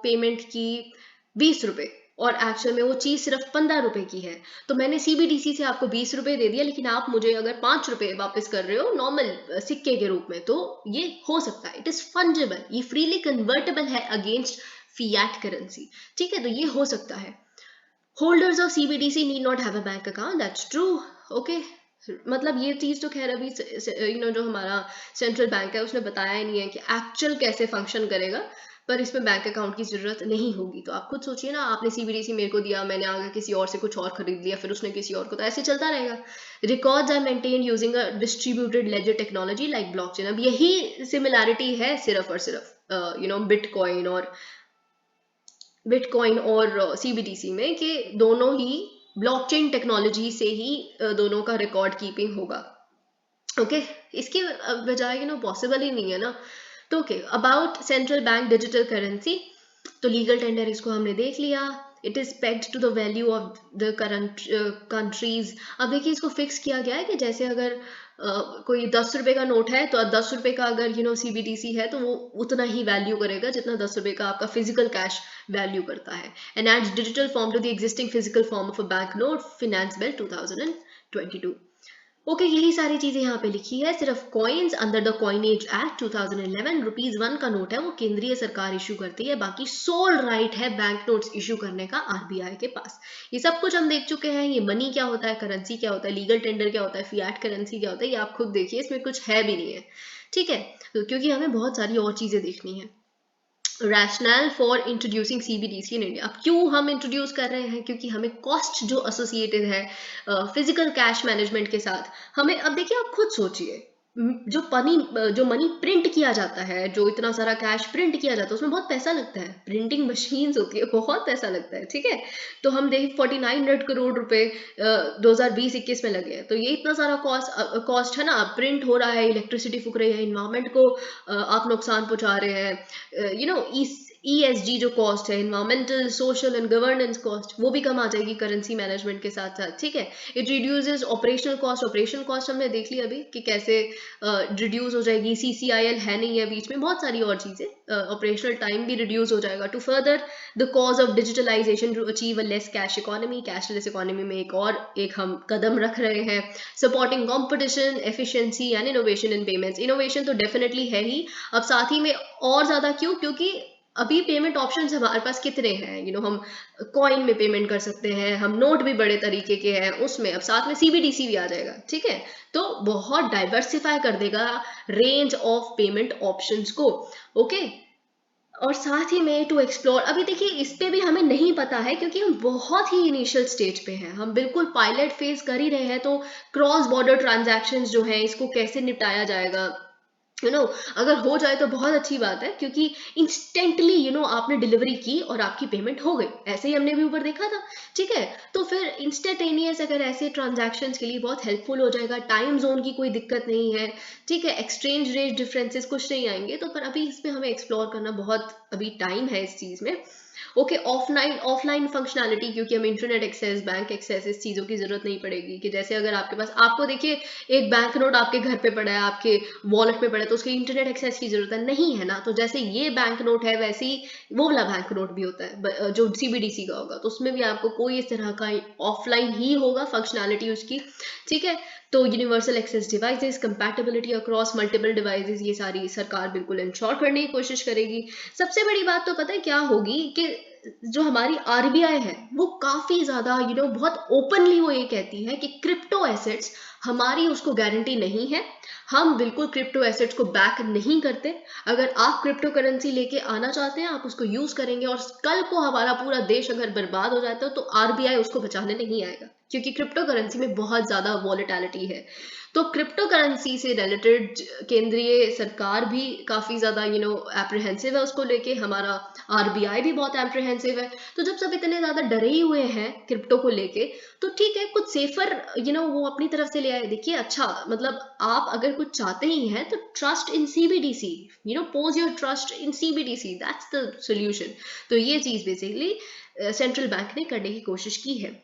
पेमेंट की 20 रुपए और एक्चुअल में वो चीज सिर्फ 15 रुपए की है, तो मैंने सीबीडीसी से आपको 20 रुपए दे दिया, लेकिन आप मुझे अगर 5 रुपए वापस कर रहे हो नॉर्मल सिक्के के रूप में, तो ये हो सकता है। इट इज फंजिबल, ये फ्रीली कन्वर्टेबल है अगेंस्ट फिएट करेंसी, ठीक है। तो ये हो सकता है। Holders of CBDC need not have a bank account, that's true. Okay, मतलब ये चीज तो खैर अभी जो हमारा सेंट्रल बैंक है उसने बताया ही नहीं है कि एक्चुअल कैसे फंक्शन करेगा, पर इसमें बैंक अकाउंट की जरूरत नहीं होगी। तो आप खुद सोचिए ना, आपने सीबीडीसी मेरे को दिया, मैंने आगे किसी और से कुछ और खरीद लिया, फिर उसने किसी और को, तो ऐसे चलता रहेगा। Records are maintained using a distributed ledger technology like blockchain. अब यही सिमिलैरिटी है सिर्फ और सिर्फ बिटकॉइन और सीबीडीसी में, कि दोनों ही ब्लॉकचेन टेक्नोलॉजी से ही दोनों का रिकॉर्ड कीपिंग होगा। ओके, इसकी बजाय पॉसिबल ही नहीं है ना। तो okay, about central bank digital currency, तो लीगल टेंडर इसको हमने देख लिया। It is pegged to the value of the current countries. अब देखिए, इसको फिक्स किया गया है कि जैसे अगर कोई 10 रुपए का नोट है, तो 10 रुपए का अगर सीबीडीसी है, तो वो उतना ही वैल्यू करेगा जितना 10 रुपए का आपका फिजिकल कैश वैल्यू करता है। And adds digital form to the existing physical form of a bank note, finance bill 2022। Okay, यही सारी चीजें यहाँ पे लिखी है। सिर्फ coins under the coinage act 2011 ₹1 का नोट है वो केंद्रीय सरकार इशू करती है, बाकी सोल राइट है बैंक नोट्स इशू करने का आरबीआई के पास। ये सब कुछ हम देख चुके हैं। ये मनी क्या होता है, करेंसी क्या होता है, लीगल टेंडर क्या होता है, फिएट करेंसी क्या होता है, ये आप खुद देखिए, इसमें कुछ है भी नहीं है। ठीक है, तो क्योंकि हमें बहुत सारी और चीजें देखनी है। Rational for introducing CBDC in India. अब क्यों हम इंट्रोड्यूस कर रहे हैं, क्योंकि हमें कॉस्ट जो एसोसिएटेड है फिजिकल कैश मैनेजमेंट के साथ, हमें, अब देखिए आप खुद सोचिए, जो मनी प्रिंट किया जाता है, जो इतना सारा कैश प्रिंट किया जाता है, उसमें बहुत पैसा लगता है। प्रिंटिंग मशीन्स होती है, बहुत पैसा लगता है। ठीक है, तो हम देखें 4900 करोड़ रुपए 2020-21 में लगे हैं, तो ये इतना सारा कॉस्ट है ना। प्रिंट हो रहा है, इलेक्ट्रिसिटी फूक रही है, इन्वायरमेंट को आप नुकसान पहुंचा रहे हैं। ESG जो कॉस्ट है, environmental social and governance cost, वो भी कम आ जाएगी करेंसी मैनेजमेंट के साथ साथ। ठीक है, it reduces operational cost. Operational cost हमने देख लिया अभी कि कैसे रिड्यूस हो जाएगी। CCIL है नहीं है बीच में, बहुत सारी और चीजें, ऑपरेशनल टाइम भी रिड्यूस हो जाएगा। To further the cause of digitalisation to achieve a less cash economy, cashless economy में एक हम कदम रख रहे हैं। Supporting competition, efficiency and innovation in payments. Innovation तो डेफिनेटली है ही, अब साथ ही में और ज्यादा क्यों, क्योंकि अभी पेमेंट ऑप्शंस हमारे पास कितने हैं। हम कॉइन में पेमेंट कर सकते हैं, हम नोट भी बड़े तरीके के हैं उसमें, अब साथ में सीबीडीसी भी आ जाएगा। ठीक है, तो बहुत डाइवर्सिफाई कर देगा रेंज ऑफ पेमेंट ऑप्शंस को। ओके, और साथ ही में टू एक्सप्लोर, अभी देखिए इस पे भी हमें नहीं पता है, क्योंकि हम बहुत ही इनिशियल स्टेज पे हैं, हम बिल्कुल पायलट फेज कर ही रहे हैं। तो क्रॉस बॉर्डर ट्रांजैक्शंस जो है, इसको कैसे निपटाया जाएगा, अगर हो जाए तो बहुत अच्छी बात है, क्योंकि इंस्टेंटली आपने डिलीवरी की और आपकी पेमेंट हो गई, ऐसे ही हमने भी ऊपर देखा था। ठीक है, तो फिर इंस्टेंटेनियस अगर ऐसे ट्रांजैक्शंस के लिए बहुत हेल्पफुल हो जाएगा। टाइम जोन की कोई दिक्कत नहीं है। ठीक है, एक्सचेंज रेट डिफरेंसेस कुछ नहीं आएंगे। तो पर अभी इसमें हमें एक्सप्लोर करना बहुत अभी टाइम है इस चीज में। ओके, ऑफलाइन फंक्शनैलिटी, क्योंकि हमें इंटरनेट एक्सेस, बैंक एक्सेस, इस चीज़ों की जरूरत नहीं पड़ेगी। कि जैसे अगर आपके पास, आपको देखिए एक बैंक नोट आपके घर पे पड़ा है, आपके वॉलेट में पड़ा है, तो उसके इंटरनेट एक्सेस की जरूरत नहीं है ना। तो जैसे ये बैंक नोट है, वैसे ही वो वाला बैंक नोट भी होता है जो सीबीडीसी का होगा, तो उसमें भी आपको कोई इस तरह का ऑफलाइन ही होगा फंक्शनैलिटी उसकी। ठीक है, तो universal access devices, compatibility across multiple devices, ये सारी सरकार बिल्कुल इंश्योर करने की कोशिश करेगी। सबसे बड़ी बात तो पता है क्या होगी, कि जो हमारी आरबीआई है वो काफी ज्यादा बहुत ओपनली वो ये कहती है कि क्रिप्टो एसेट्स हमारी उसको गारंटी नहीं है, हम बिल्कुल क्रिप्टो एसेट्स को बैक नहीं करते। अगर आप क्रिप्टो करेंसी लेके आना चाहते हैं, आप उसको यूज करेंगे, और कल को हमारा पूरा देश अगर बर्बाद हो जाता है, तो आरबीआई उसको बचाने नहीं आएगा, क्योंकि क्रिप्टो करेंसी में बहुत ज्यादा वॉलेटिलिटी है। तो क्रिप्टो करेंसी से रिलेटेड केंद्रीय सरकार भी काफी ज्यादा एप्रीहेंसिव है उसको लेके, हमारा आरबीआई भी बहुत एप्रीहेंसिव है। तो जब सब इतने ज्यादा डरे ही हुए हैं क्रिप्टो को लेके, तो ठीक है, कुछ सेफर वो अपनी तरफ से ले आए। देखिए, अच्छा, मतलब आप अगर कुछ चाहते ही हैं, तो trust in CBDC, pose your trust in CBDC, that's the solution. तो ये चीज बेसिकली सेंट्रल बैंक ने करने की कोशिश की है।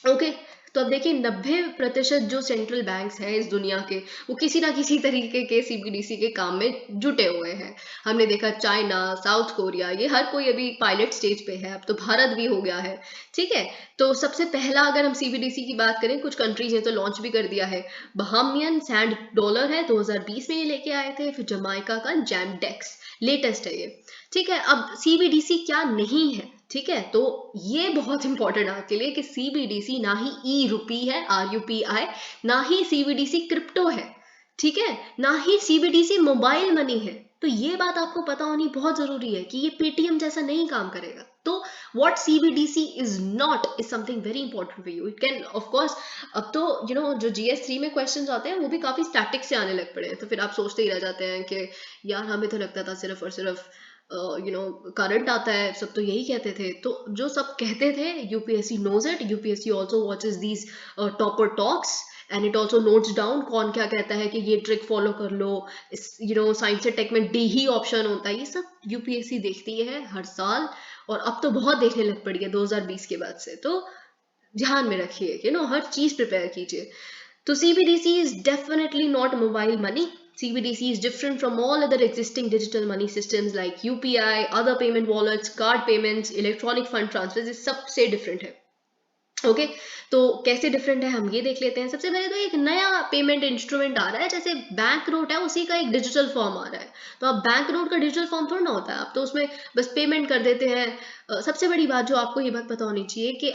ओके, तो अब देखिए 90% जो सेंट्रल बैंक्स हैं इस दुनिया के, वो किसी ना किसी तरीके के सीबीडीसी के काम में जुटे हुए हैं। हमने देखा चाइना, साउथ कोरिया, ये हर कोई अभी पायलट स्टेज पे है, अब तो भारत भी हो गया है। ठीक है, तो सबसे पहला अगर हम सीबीडीसी की बात करें, कुछ कंट्रीज ने तो लॉन्च भी कर दिया है। बहामियन सैंड डॉलर है, 2020 में ये लेके आए थे। फिर जमाइका का जैमडेक्स लेटेस्ट है ये। ठीक है, अब सीबीडीसी क्या नहीं है, ठीक है, तो ये बहुत इंपॉर्टेंट है आपके लिए कि सीबीडीसी ना ही ई रुपी है RUPI, ना ही सीबीडीसी क्रिप्टो है, ठीक है, ना ही सीबीडीसी मोबाइल मनी है। तो ये बात आपको पता होनी बहुत जरूरी है कि ये पेटीएम जैसा नहीं काम करेगा। तो what CBDC is not is something very important for you. It can of course, अब तो जो GS3 में क्वेश्चंस आते हैं वो भी काफी स्टैटिक से आने लग पड़े हैं, तो फिर आप सोचते ही रह जाते हैं कि यार हमें तो लगता था सिर्फ और सिर्फ करंट आता है, सब तो यही कहते थे। तो जो सब कहते थे, UPSC knows it, UPSC also watches these topper talks and it also notes down कौन क्या कहता है कि ये ट्रिक फॉलो कर लो। साइंस एंड टेक में डी ही ऑप्शन होता है, ये सब यूपीएससी देखती है हर साल, और अब तो बहुत देखने लग पड़ी है 2020 के बाद से। तो ध्यान में रखिए कि हर चीज प्रिपेयर कीजिए। तो CBDC is definitely not mobile money. CBDC is different from all other existing digital money systems like UPI, other payment wallets, card payments, electronic fund transfers. ये सबसे different है। ओके, तो कैसे डिफरेंट है हम ये देख लेते हैं। सबसे पहले तो एक नया पेमेंट इंस्ट्रूमेंट आ रहा है, जैसे बैंक नोट है उसी का एक डिजिटल फॉर्म आ रहा है। तो अब बैंक नोट का डिजिटल फॉर्म थोड़ा ना होता है, आप तो उसमें बस पेमेंट कर देते हैं। सबसे बड़ी बात जो आपको ये बात पता होनी चाहिए कि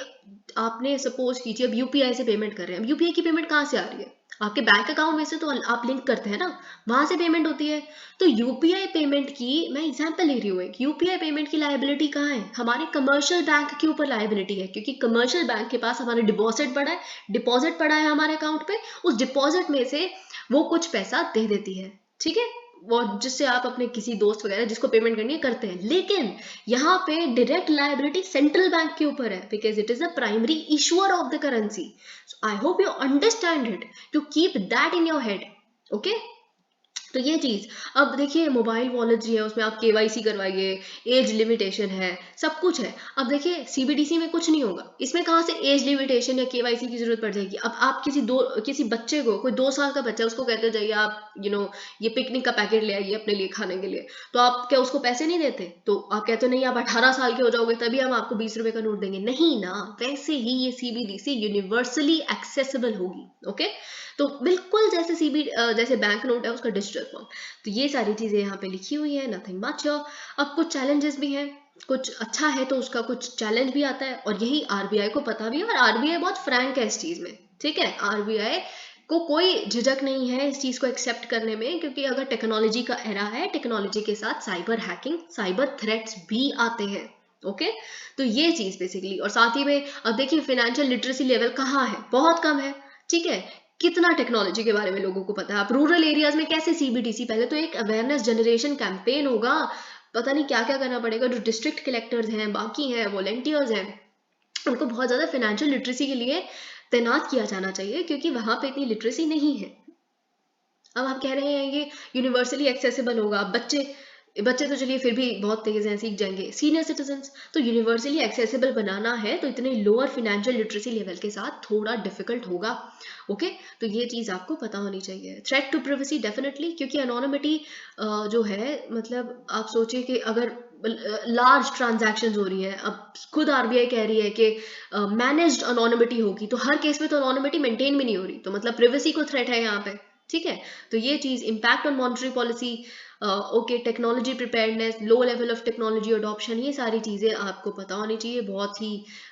आपने सपोज कीजिए अब यूपीआई से पेमेंट कर रहे हैं। अब यूपीआई की पेमेंट कहाँ से आ रही है? आपके बैंक अकाउंट में से तो आप लिंक करते हैं ना, वहां से पेमेंट होती है। तो यूपीआई पेमेंट की मैं एग्जांपल ले रही हूँ, एक यूपीआई पेमेंट की लायबिलिटी कहाँ है? हमारे कमर्शियल बैंक के ऊपर लायबिलिटी है, क्योंकि कमर्शियल बैंक के पास हमारा डिपॉजिट पड़ा है हमारे अकाउंट पे, उस डिपॉजिट में से वो कुछ पैसा दे देती है, ठीक है, वो जिससे आप अपने किसी दोस्त वगैरह जिसको पेमेंट करनी है करते हैं। लेकिन यहाँ पे डायरेक्ट लायबिलिटी सेंट्रल बैंक के ऊपर है, because it is the primary issuer of the currency. So I hope you understand it, to keep that in your head. Okay, तो ये चीज। अब देखिए मोबाइल वॉलेट जी है, उसमें आप केवाईसी करवाइए, एज लिमिटेशन है, सब कुछ है। अब देखिए सीबीडीसी में कुछ नहीं होगा, इसमें कहाँ से एज लिमिटेशन या केवाईसी की जरूरत पड़ जाएगी? अब आप किसी बच्चे को, कोई 2 साल का बच्चा, उसको कहते जाइए आप ये पिकनिक का पैकेट ले आइए अपने लिए खाने के लिए, तो आप क्या उसको पैसे नहीं देते? तो आप कहते हो नहीं आप 18 साल के हो जाओगे तभी हम आपको 20 रुपए का नोट देंगे। नहीं ना, वैसे ही ये सीबीडीसी यूनिवर्सली एक्सेसिबल होगी। ओके, तो बिल्कुल जैसे बैंक नोट है उसका डिजिटल फॉर्म। तो ये सारी चीजें यहाँ पे लिखी हुई है, नथिंग मच। अब कुछ चैलेंजेस भी हैं, कुछ अच्छा है तो उसका कुछ चैलेंज भी आता है, और यही आरबीआई को पता भी है, और आरबीआई बहुत फ्रैंक है इस चीज में, ठीक है। आरबीआई को कोई झिझक नहीं है इस चीज को एक्सेप्ट करने में, क्योंकि अगर टेक्नोलॉजी का एरा है, टेक्नोलॉजी के साथ साइबर हैकिंग, साइबर थ्रेट्स भी आते हैं। ओके, तो ये चीज बेसिकली। और साथ ही में अब देखिए फाइनेंशियल लिटरेसी लेवल कहाँ है? बहुत कम है, ठीक है। कितना टेक्नोलॉजी के बारे में लोगों को पता है? आप रूरल एरियाज में कैसे सीबीडीसी, पहले तो एक अवेयरनेस जनरेशन कैंपेन होगा, पता नहीं क्या क्या करना पड़ेगा। जो डिस्ट्रिक्ट कलेक्टर्स हैं, बाकी हैं, वॉलेंटियर्स हैं, उनको बहुत ज्यादा फाइनेंशियल लिटरेसी के लिए तैनात किया जाना चाहिए, क्योंकि वहां पे इतनी लिटरेसी नहीं है। अब आप कह रहे हैं ये यूनिवर्सली एक्सेसिबल होगा, बच्चे तो चलिए फिर भी बहुत तेज हैं, सीख जाएंगे। सीनियर सिटीजन्स तो यूनिवर्सली एक्सेसिबल बनाना है तो इतने लोअर फाइनेंशियल लिटरेसी लेवल के साथ थोड़ा डिफिकल्ट होगा। ओके, तो ये चीज आपको पता होनी चाहिए। थ्रेट टू प्राइवेसी डेफिनेटली, क्योंकि अनोनिमिटी जो है, मतलब आप सोचिए कि अगर लार्ज ट्रांजैक्शंस हो रही हैं, अब खुद आरबीआई कह रही है कि मैनेज्ड अनोनिमिटी होगी, तो हर केस में तो अनोनिमिटी मेंटेन भी नहीं हो रही, तो मतलब प्राइवेसी को थ्रेट है यहाँ पे, ठीक है। तो ये चीज, impact on monetary policy, okay, technology preparedness, low level of technology adoption, ये सारी चीजें आपको पता होनी चाहिए बहुत ही।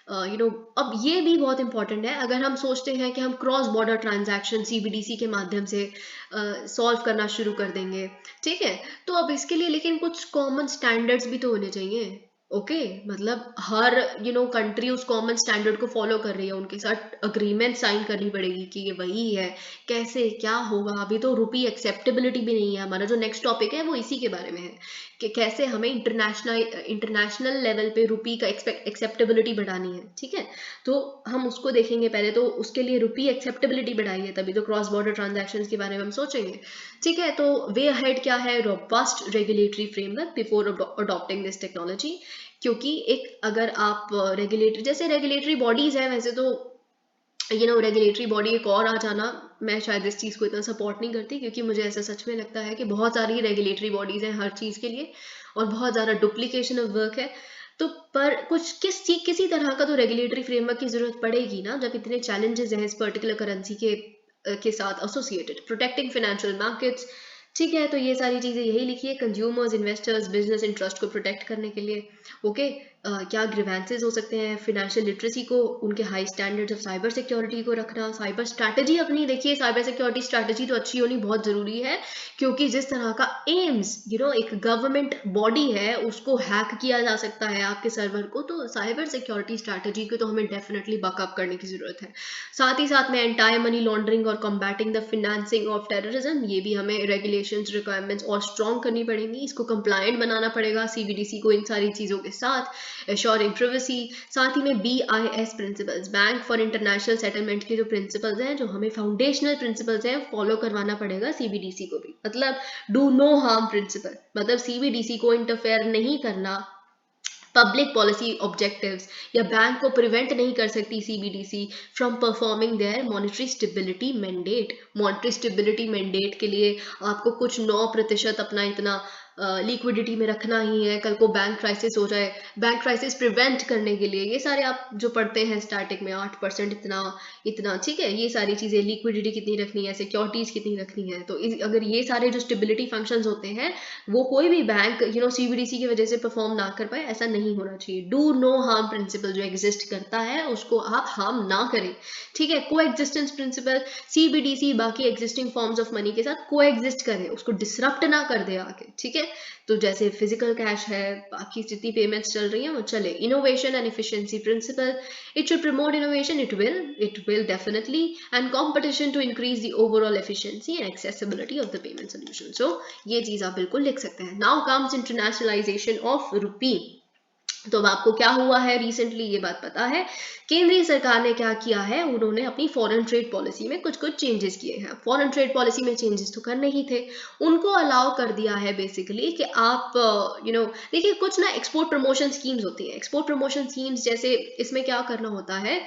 अब ये भी बहुत इंपॉर्टेंट है, अगर हम सोचते हैं कि हम क्रॉस बॉर्डर ट्रांजैक्शन सीबीडीसी के माध्यम से सॉल्व करना शुरू कर देंगे, ठीक है, तो अब इसके लिए लेकिन कुछ कॉमन स्टैंडर्ड्स भी तो होने चाहिए। ओके, मतलब हर कंट्री उस कॉमन स्टैंडर्ड को फॉलो कर रही है, उनके साथ अग्रीमेंट साइन करनी पड़ेगी कि ये वही है। कैसे क्या होगा? अभी तो रुपी एक्सेप्टेबिलिटी भी नहीं है। हमारा जो नेक्स्ट टॉपिक है वो इसी के बारे में है कि कैसे हमें इंटरनेशनल लेवल पे रुपी का एक्सेप्टेबिलिटी बढ़ानी है, ठीक है। तो हम उसको देखेंगे पहले, तो उसके लिए रुपी एक्सेप्टेबिलिटी बढ़ाई है, तभी तो क्रॉस बॉर्डर ट्रांजैक्शन के बारे में हम सोचेंगे, ठीक है। तो वे अहेड क्या है? Robust regulatory framework before adopting this technology. क्योंकि एक अगर आप रेगुलेटरी, जैसे रेगुलेटरी बॉडीज है, वैसे तो रेगुलेटरी बॉडी एक और आ जाना, मैं शायद इस चीज़ को इतना सपोर्ट नहीं करती, क्योंकि मुझे ऐसा सच में लगता है कि बहुत सारी रेगुलेटरी बॉडीज हैं हर चीज़ के लिए, और बहुत ज़्यादा डुप्लीकेशन ऑफ वर्क है। तो पर किसी तरह का तो रेगुलेटरी फ्रेमवर्क की जरूरत पड़ेगी ना, जब इतने चैलेंजेस हैं इस पर्टिकुलर करेंसी के साथ एसोसिएटेड। प्रोटेक्टिंग फाइनेंशियल मार्केट्स, ठीक है, तो ये सारी चीज़ें यही लिखी है, कंज्यूमर्स, इन्वेस्टर्स, बिजनेस इंटरेस्ट को प्रोटेक्ट करने के लिए। ओके, क्या ग्रीवेंसेस हो सकते हैं, फाइनेंशियल लिटरेसी को, उनके high standards of cyber security को रखना, साइबर स्ट्रैटेजी अपनी, देखिए साइबर सिक्योरिटी स्ट्रैटेजी तो अच्छी होनी बहुत ज़रूरी है, क्योंकि जिस तरह का एम्स एक गवर्नमेंट बॉडी है उसको हैक किया जा सकता है आपके सर्वर को, तो साइबर सिक्योरिटी स्ट्रैटेजी को तो हमें डेफिनेटली बकअप करने की ज़रूरत है। साथ ही साथ में एंटाई मनी लॉन्ड्रिंग और combating the financing of terrorism, ये भी हमें रेगुलेशंस रिक्वायरमेंट्स और स्ट्रॉन्ग करनी पड़ेंगी, इसको कंप्लायंट बनाना पड़ेगा सीबीडीसी को इन सारी चीज़ों के साथ, एश्योरिंग प्रिवेसी। साथ ही में BIS principles, bank for international settlement के जो प्रिंसिपल्स हैं, जो हमें फाउंडेशनल प्रिंसिपल्स हैं, फॉलो करवाना पड़ेगा सीबीडीसी को भी। मतलब डू नो हार्म प्रिंसिपल, मतलब सीबीडीसी को इंटरफेयर नहीं करना, पब्लिक पॉलिसी ऑब्जेक्टिव्स या बैंक को प्रिवेंट नहीं कर सकती CBDC from performing their monetary stability mandate. Monetary stability mandate के लिए आपको कुछ 9% अपना इतना लिक्विडिटी में रखना ही है, कल को बैंक क्राइसिस हो जाए, बैंक क्राइसिस प्रिवेंट करने के लिए ये सारे आप जो पढ़ते हैं स्टार्टिंग में 8% इतना इतना, ठीक है, ये सारी चीज़ें, लिक्विडिटी कितनी रखनी है, सिक्योरिटीज कितनी रखनी है, तो अगर ये सारे जो स्टेबिलिटी फंक्शंस होते हैं वो कोई भी बैंक सीबीडीसी की वजह से परफॉर्म ना कर पाए, ऐसा नहीं होना चाहिए। डू नो हार्म प्रिंसिपल जो एग्जिस्ट करता है उसको आप हार्म ना करें, ठीक है। को एग्जिस्टेंस प्रिंसिपल, सीबीडीसी बाकी एग्जिस्टिंग फॉर्म्स ऑफ मनी के साथ को एग्जिस्ट करे, उसको डिसरप्ट ना कर दे आके, ठीक है। तो जैसे फिजिकल कैश है, बाकी जितनी पेमेंट्स चल रही हैं वो चले। Innovation and efficiency principle, it should promote innovation, it will definitely, and competition to increase the overall efficiency and accessibility of the payment solution. So ये चीज आप बिल्कुल लिख सकते हैं। Now comes internationalization of rupee. तो अब आपको क्या हुआ है रिसेंटली, ये बात पता है, केंद्रीय सरकार ने क्या किया है, उन्होंने अपनी फॉरेन ट्रेड पॉलिसी में कुछ चेंजेस किए हैं। फॉरेन ट्रेड पॉलिसी में चेंजेस तो करने ही थे, उनको अलाउ कर दिया है बेसिकली कि आप देखिए कुछ ना एक्सपोर्ट प्रमोशन स्कीम्स होती है। एक्सपोर्ट प्रमोशन स्कीम्स जैसे इसमें क्या करना होता है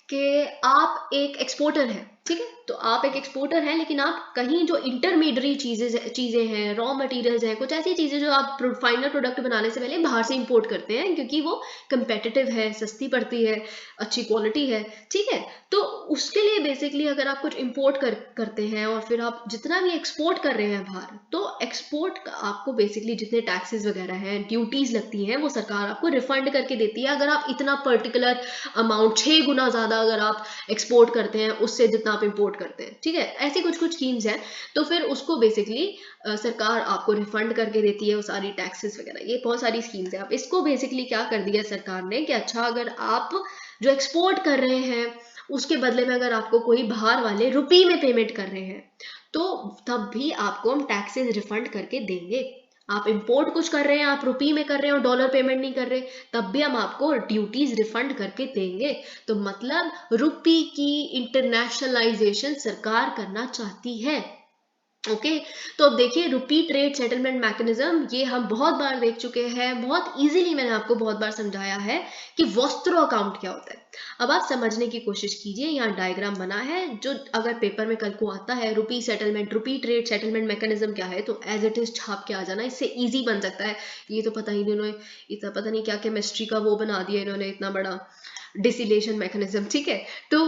कि आप एक एक्सपोर्टर हैं, ठीक है, तो आप एक एक्सपोर्टर हैं, लेकिन आप कहीं जो इंटरमीडियरी चीज़ें हैं, रॉ मटेरियल्स हैं, कुछ ऐसी चीज़ें जो आप फाइनल प्रोडक्ट बनाने से पहले बाहर से इंपोर्ट करते हैं, क्योंकि वो कंपेटिटिव है, सस्ती पड़ती है, अच्छी क्वालिटी है, ठीक है। तो उसके लिए बेसिकली अगर आप कुछ इंपोर्ट करते हैं और फिर आप जितना भी एक्सपोर्ट कर रहे हैं बाहर, तो एक्सपोर्ट आपको बेसिकली जितने टैक्सेस वगैरह हैं, ड्यूटीज लगती हैं, वो सरकार आपको रिफंड करके देती है, अगर आप इतना पर्टिकुलर अमाउंट 6 गुना ज़्यादा अगर आप एक्सपोर्ट करते हैं उससे जितना आप इंपोर्ट करते हैं, ठीक है। ऐसी कुछ स्कीम्स हैं, तो फिर उसको बेसिकली सरकार आपको रिफंड करके देती है वो सारी टैक्सेस वगैरह, ये बहुत सारी स्कीम्स हैं। अब इसको बेसिकली क्या कर दिया सरकार ने कि अच्छा अगर आप जो एक्सपोर्ट कर रहे हैं उसके बदले में अगर आपको कोई बाहर वाले रुपी में पेमेंट कर रहे हैं, तो तब भी आपको हम टैक्सेस रिफंड करके देंगे। आप इंपोर्ट कुछ कर रहे हैं, आप रुपी में कर रहे हैं और डॉलर पेमेंट नहीं कर रहे, तब भी हम आपको ड्यूटीज रिफंड करके देंगे। तो मतलब रुपी की इंटरनेशनलाइजेशन सरकार करना चाहती है। ओके तो अब देखिए रुपी ट्रेड सेटलमेंट मैकेनिज्म, ये हम बहुत बार देख चुके हैं, बहुत इजीली मैंने आपको बहुत बार समझाया है कि वॉस्त्रो अकाउंट क्या होता है। अब आप समझने की कोशिश कीजिए, यहाँ डायग्राम बना है जो अगर पेपर में कल को आता है, रुपी सेटलमेंट, रुपी ट्रेड सेटलमेंट मैकेनिज्म क्या है, तो एज इट इज छाप के आ जाना, इससे इजी बन सकता है। ये तो पता ही नहीं, इन्होंने इतना पता नहीं क्या केमिस्ट्री का वो बना दिया इन्होंने, इतना बड़ा डिसिलेशन मैकेनिज्म, ठीक है। तो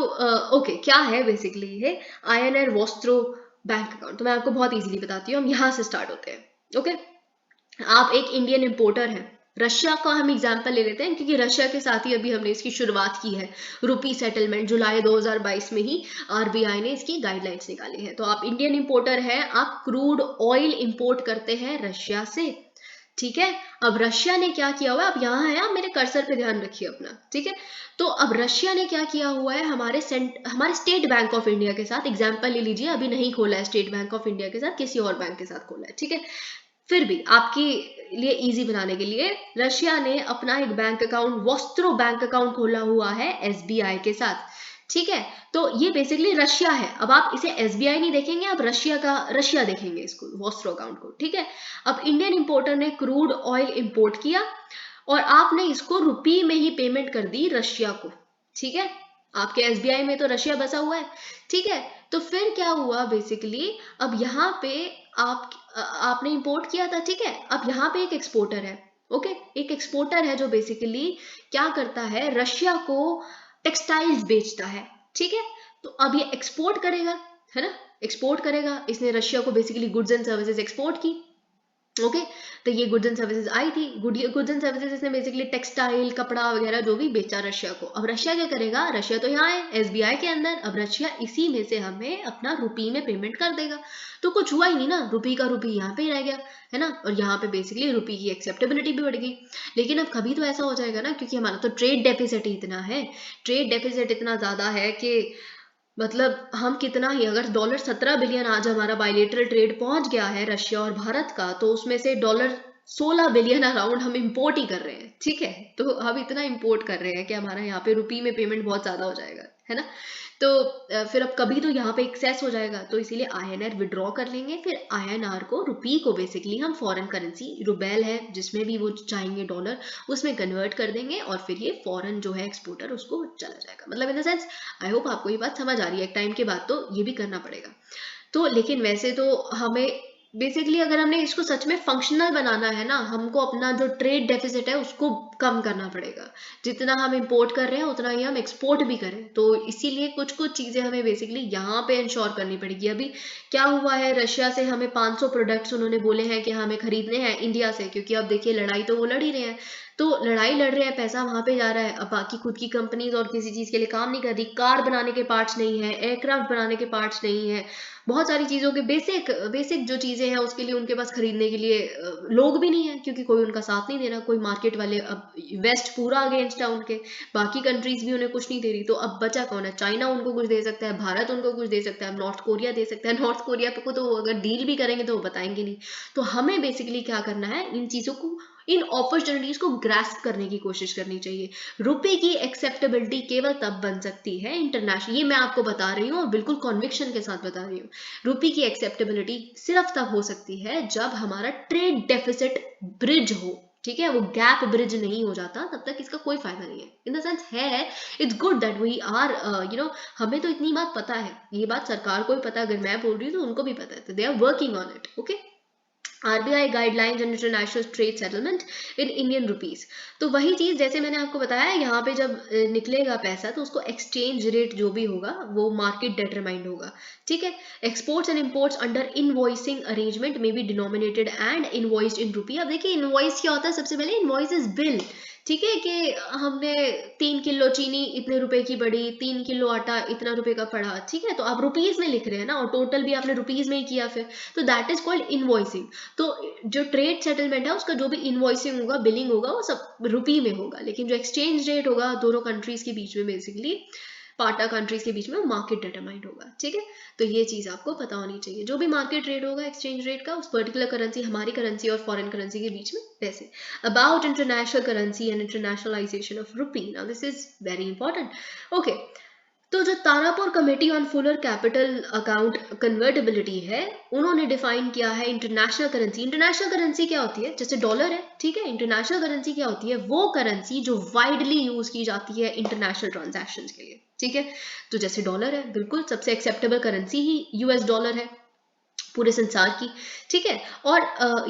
ओके क्या है बेसिकली ये INR वॉस्त्रो बैंक अकाउंट, तो मैं आपको बहुत इजीली बताती हूँ, हम यहाँ से स्टार्ट होते हैं। ओके आप एक इंडियन इंपोर्टर हैं, रशिया का हम एग्जांपल ले लेते हैं क्योंकि रशिया के साथ ही अभी हमने इसकी शुरुआत की है। रुपी सेटलमेंट जुलाई 2022 में ही RBI ने इसकी गाइडलाइंस निकाली है। तो आप इंडियन इंपोर्टर हैं, आप क्रूड ऑयल इंपोर्ट करते हैं रशिया से, ठीक है। अब रशिया ने क्या किया हुआ है, अब यहाँ है, आप मेरे कर्सर पे ध्यान रखिए अपना, ठीक है। तो अब रशिया ने क्या किया हुआ है, हमारे स्टेट बैंक ऑफ इंडिया के साथ एग्जांपल ले लीजिए, अभी नहीं खोला है स्टेट बैंक ऑफ इंडिया के साथ, किसी और बैंक के साथ खोला है, ठीक है। फिर भी आपके लिए इजी बनाने के लिए रशिया ने अपना एक bank account, vostro bank account खोला हुआ है SBI के साथ, ठीक है। तो ये बेसिकली रशिया है, अब आप इसे SBI नहीं देखेंगे, आप रशिया देखेंगे इसको, वॉस्त्रो अकाउंट को, ठीक है। अब इंडियन इंपोर्टर ने क्रूड ऑयल इंपोर्ट किया और आपने इसको रुपी में ही पेमेंट कर दी रशिया को, ठीक है। आपके SBI में तो रशिया बसा हुआ है, ठीक है। तो फिर क्या हुआ बेसिकली, अब यहाँ पे आपने इंपोर्ट किया था, ठीक है। अब यहाँ पे एक एक्सपोर्टर है, ओके, एक एक्सपोर्टर है जो बेसिकली क्या करता है, रशिया को टेक्सटाइल्स बेचता है, ठीक है। तो अब ये एक्सपोर्ट करेगा, है ना, एक्सपोर्ट करेगा, इसने रशिया को basically goods and services export की, ओके तो ये गुड्स एंड सर्विसेज आई थी। गुड्स एंड सर्विसेज इसने बेसिकली टेक्सटाइल, कपड़ा वगैरह जो भी बेचा रशिया को। अब रशिया क्या करेगा, रशिया तो यहाँ है एसबीआई के अंदर, अब रशिया इसी में से हमें अपना रुपी में पेमेंट कर देगा। तो कुछ हुआ ही नहीं ना, रुपी का रुपी यहाँ पे ही रह गया है ना, और यहाँ पे बेसिकली रुपी की एक्सेप्टेबिलिटी भी बढ़ गई। लेकिन अब कभी तो ऐसा हो जाएगा ना, क्योंकि हमारा तो ट्रेड डेफिसिट ही इतना है, ट्रेड डेफिसिट इतना ज्यादा है कि मतलब हम कितना ही, अगर डॉलर 17 बिलियन आज हमारा बायलेटरल ट्रेड पहुंच गया है रशिया और भारत का, तो उसमें से डॉलर 16 बिलियन अराउंड हम इंपोर्ट ही कर रहे हैं। ठीक है, तो हम इतना इंपोर्ट कर रहे हैं कि हमारा यहाँ पे रुपी में पेमेंट बहुत ज्यादा हो जाएगा, है ना। तो फिर अब कभी तो यहाँ पे एक्सेस हो जाएगा, तो इसीलिए आईएनआर विड्रॉ कर लेंगे, फिर आईएनआर को, रुपी को बेसिकली हम फॉरेन करेंसी, रुबेल है जिसमें भी वो चाहेंगे डॉलर, उसमें कन्वर्ट कर देंगे, और फिर ये फॉरेन जो है एक्सपोर्टर उसको चला जाएगा। मतलब इन द सेंस आई होप आपको ये बात समझ आ रही है, एक टाइम के बाद तो ये भी करना पड़ेगा। तो लेकिन वैसे तो हमें बेसिकली अगर हमने इसको सच में फंक्शनल बनाना है ना, हमको अपना जो ट्रेड डेफिसिट है उसको कम करना पड़ेगा। जितना हम इंपोर्ट कर रहे हैं उतना ही हम एक्सपोर्ट भी करें, तो इसीलिए कुछ कुछ चीजें हमें बेसिकली यहाँ पे इंश्योर करनी पड़ेगी। अभी क्या हुआ है, रशिया से हमें 500 प्रोडक्ट्स उन्होंने बोले हैं कि हमें खरीदने हैं इंडिया से, क्योंकि अब देखिए लड़ाई तो वो लड़ ही रहे हैं, तो लड़ाई लड़ रहे हैं, पैसा वहां पे जा रहा है, अब बाकी खुद की कंपनीज और किसी चीज के लिए काम नहीं कर रही, कार बनाने के पार्ट्स नहीं है, एयरक्राफ्ट बनाने के पार्ट्स नहीं है, बहुत सारी चीज़ों के बेसिक बेसिक जो चीज़ें हैं उसके लिए उनके पास खरीदने के लिए लोग भी नहीं है, क्योंकि कोई उनका साथ नहीं दे रहा, कोई मार्केट वाले, अब वेस्ट पूरा अगेंस्ट है उनके, बाकी कंट्रीज भी उन्हें कुछ नहीं दे रही, तो अब बचा कौन है, चाइना उनको कुछ दे सकता है, भारत उनको कुछ दे सकता है, नॉर्थ कोरिया दे सकता है, नॉर्थ कोरिया को तो अगर डील भी करेंगे तो वो बताएंगे नहीं। तो हमें बेसिकली क्या करना है, इन चीज़ों को, इन अपॉर्चुनिटीज को ग्रास्प करने की कोशिश करनी चाहिए। रुपए की एक्सेप्टेबिलिटी केवल तब बन सकती है इंटरनेशनल, ये मैं आपको बता रही हूँ और बिल्कुल कॉन्विक्शन के साथ बता रही हूँ, रुपए की एक्सेप्टेबिलिटी सिर्फ तब हो सकती है जब हमारा ट्रेड डेफिसिट ब्रिज हो। ठीक है, वो गैप ब्रिज नहीं हो जाता तब तक इसका कोई फायदा नहीं है। इन द सेंस है, it's good that we are हमें तो इतनी बात पता है, ये बात सरकार को भी पता है, अगर मैं बोल रही हूँ तो उनको भी पता है, तो they are working on it. Okay, RBI guidelines and international trade settlement in Indian rupees. तो वही चीज जैसे मैंने आपको बताया, यहाँ पे जब निकलेगा पैसा तो उसको एक्सचेंज रेट जो भी होगा वो मार्केट डिटरमाइंड होगा। ठीक है, exports and imports under invoicing arrangement में बी डिनोमिनेटेड एंड इनवॉइस्ड इन रुपी। अब देखिए इनवॉइस क्या होता है, सबसे पहले इनवॉइस इज बिल। ठीक है, कि हमने 3 किलो चीनी इतने रुपए की पड़ी, 3 किलो आटा इतना रुपए का पड़ा, ठीक है, तो आप रुपीज में लिख रहे हैं ना, और टोटल भी आपने रुपीज में ही किया फिर, तो दैट इज कॉल्ड इनवॉइसिंग। तो जो ट्रेड सेटलमेंट है उसका जो भी इनवॉइसिंग होगा, बिलिंग होगा, वो सब रुपी में होगा, लेकिन जो एक्सचेंज रेट होगा दोनों कंट्रीज के बीच में, बेसिकली पार्टनर कंट्रीज के बीच में, वो मार्केट डिटरमाइंड होगा। ठीक है, तो ये चीज आपको पता होनी चाहिए, जो भी मार्केट रेट होगा एक्सचेंज रेट का उस पर्टिकुलर करेंसी, हमारी करेंसी और फॉरेन करेंसी के बीच में, वैसे। About international currency and internationalisation of rupee, now this is very important. Okay, तो जो Tarapur committee on Fuller capital account convertibility है, उन्होंने डिफाइन किया है इंटरनेशनल करेंसी। इंटरनेशनल करेंसी क्या होती है, जैसे डॉलर है, ठीक है, इंटरनेशनल करेंसी क्या होती है, वो करेंसी जो वाइडली यूज की जाती है इंटरनेशनल ट्रांजैक्शंस के लिए। ठीक है, तो जैसे डॉलर है, बिल्कुल सबसे एक्सेप्टेबल करेंसी ही यूएस डॉलर है पूरे संसार की। ठीक है, और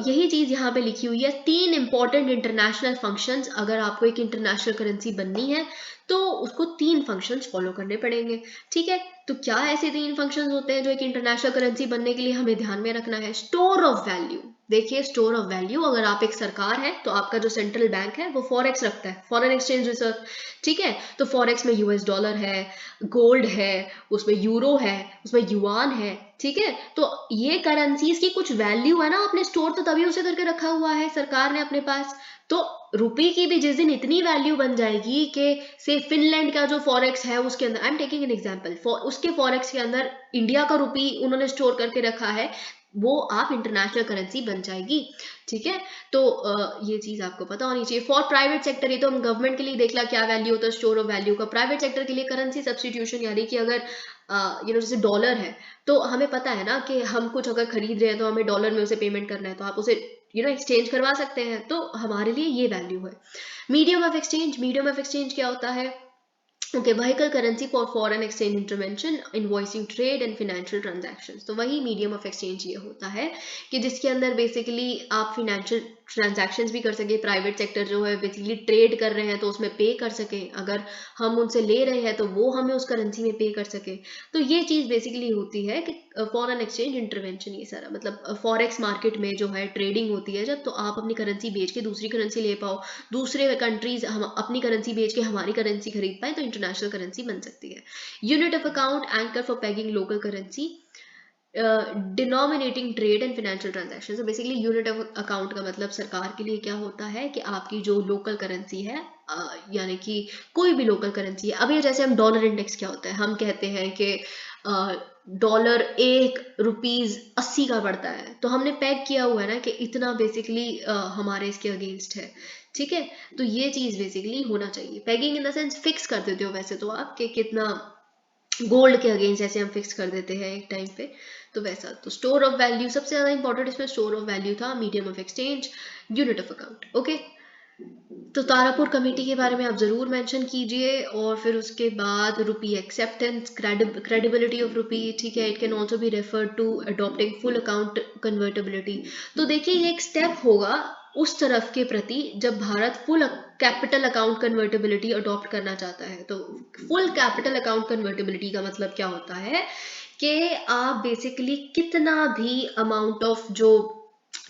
यही चीज यहाँ पे लिखी हुई है, 3 इंपॉर्टेंट इंटरनेशनल फंक्शंस, अगर आपको एक इंटरनेशनल करेंसी बननी है तो उसको 3 फंक्शंस फॉलो करने पड़ेंगे। ठीक है, तो क्या ऐसे 3 फंक्शंस होते हैं जो एक इंटरनेशनल करेंसी बनने के लिए हमें ध्यान में रखना है। स्टोर ऑफ वैल्यू, देखिए स्टोर ऑफ वैल्यू, अगर आप एक सरकार है तो आपका जो सेंट्रल बैंक है वो फॉरेक्स रखता है, फॉरेन एक्सचेंज रिजर्व। ठीक है, तो फॉरेक्स में यूएस डॉलर है, गोल्ड है, उसमें यूरो है, उसमें युआन है। ठीक है, तो ये करेंसीज की कुछ वैल्यू है ना, आपने स्टोर तो तभी उसे करके रखा हुआ है सरकार ने अपने पास। तो रुपी की भी जिस दिन इतनी वैल्यू बन जाएगी कि से फिनलैंड का जो फॉरेक्स है उसके अंदर, I am taking an example, उसके फॉरेक्स के अंदर इंडिया का रुपी उन्होंने स्टोर करके रखा है, वो आप इंटरनेशनल करेंसी बन जाएगी। ठीक है, तो ये चीज आपको पता होनी चाहिए। फॉर प्राइवेट सेक्टर, ये तो हम गवर्नमेंट के लिए देख ला क्या वैल्यू होता है स्टोर ऑफ वैल्यू का। प्राइवेट सेक्टर के लिए करेंसी सब्सटीट्यूशन, यानी कि अगर जैसे डॉलर है तो हमें पता है ना कि हम कुछ अगर खरीद रहे हैं तो हमें डॉलर में उसे पेमेंट करना है, तो आप उसे एक्सचेंज करवा सकते हैं, तो हमारे लिए ये वैल्यू है। Medium of exchange, medium of exchange क्या होता है, okay, vehicle currency for foreign exchange intervention, invoicing trade and financial transactions। तो वही मीडियम ऑफ एक्सचेंज ये होता है कि जिसके अंदर बेसिकली आप फिनेंशियल ट्रांजैक्शंस भी कर सके, प्राइवेट सेक्टर जो है बेसिकली ट्रेड कर रहे हैं तो उसमें पे कर सके, अगर हम उनसे ले रहे हैं तो वो हमें उस करेंसी में पे कर सके। तो ये चीज़ बेसिकली होती है कि फॉरेन एक्सचेंज इंटरवेंशन, ये सारा मतलब फॉरेक्स मार्केट में जो है ट्रेडिंग होती है जब, तो आप अपनी करेंसी बेच के दूसरी करेंसी ले पाओ, दूसरे कंट्रीज हम अपनी करेंसी बेच के हमारी करेंसी खरीद पाए, तो इंटरनेशनल करेंसी बन सकती है। Unit of account anchor for pegging local currency, denominating trade and financial transaction. Basically unit of account का मतलब सरकार के लिए क्या होता है कि आपकी जो लोकल करेंसी है, यानी कि कोई भी लोकल करेंसी है। अब ये जैसे हम डॉलर इंडेक्स क्या होता है, हम कहते हैं कि डॉलर ₹1 80 का पड़ता है, तो हमने पैक किया हुआ है ना कि इतना बेसिकली हमारे इसके अगेंस्ट है, ठीक है। तो ये चीज़ बेसिकली होना चाहिए। Paging in the sense fix कर देते हो वैसे तो आप कि कितना गोल्ड के अगेंस्ट जैसे हम फिक्स कर देते हैं एक टाइम पे, तो वैसा। तो स्टोर ऑफ वैल्यू सबसे ज़्यादा इंपॉर्टेंट इसमें स्टोर ऑफ वैल्यू था, medium of exchange, unit of account. Okay, तो तारापुर कमेटी के बारे में आप ज़रूर मेंशन कीजिए। और फिर उसके बाद rupee acceptance, credibility of rupee, ठीक है। It can also be refer to adopting full account convertibility. तो देखिए ये एक स्टेप होगा उस तरफ के प्रति जब Bharat full capital account convertibility adopt करना चाहता है। तो फुल कैपिटल अकाउंट कन्वर्टेबिलिटी का मतलब क्या होता है कि आप बेसिकली कितना भी अमाउंट ऑफ, जो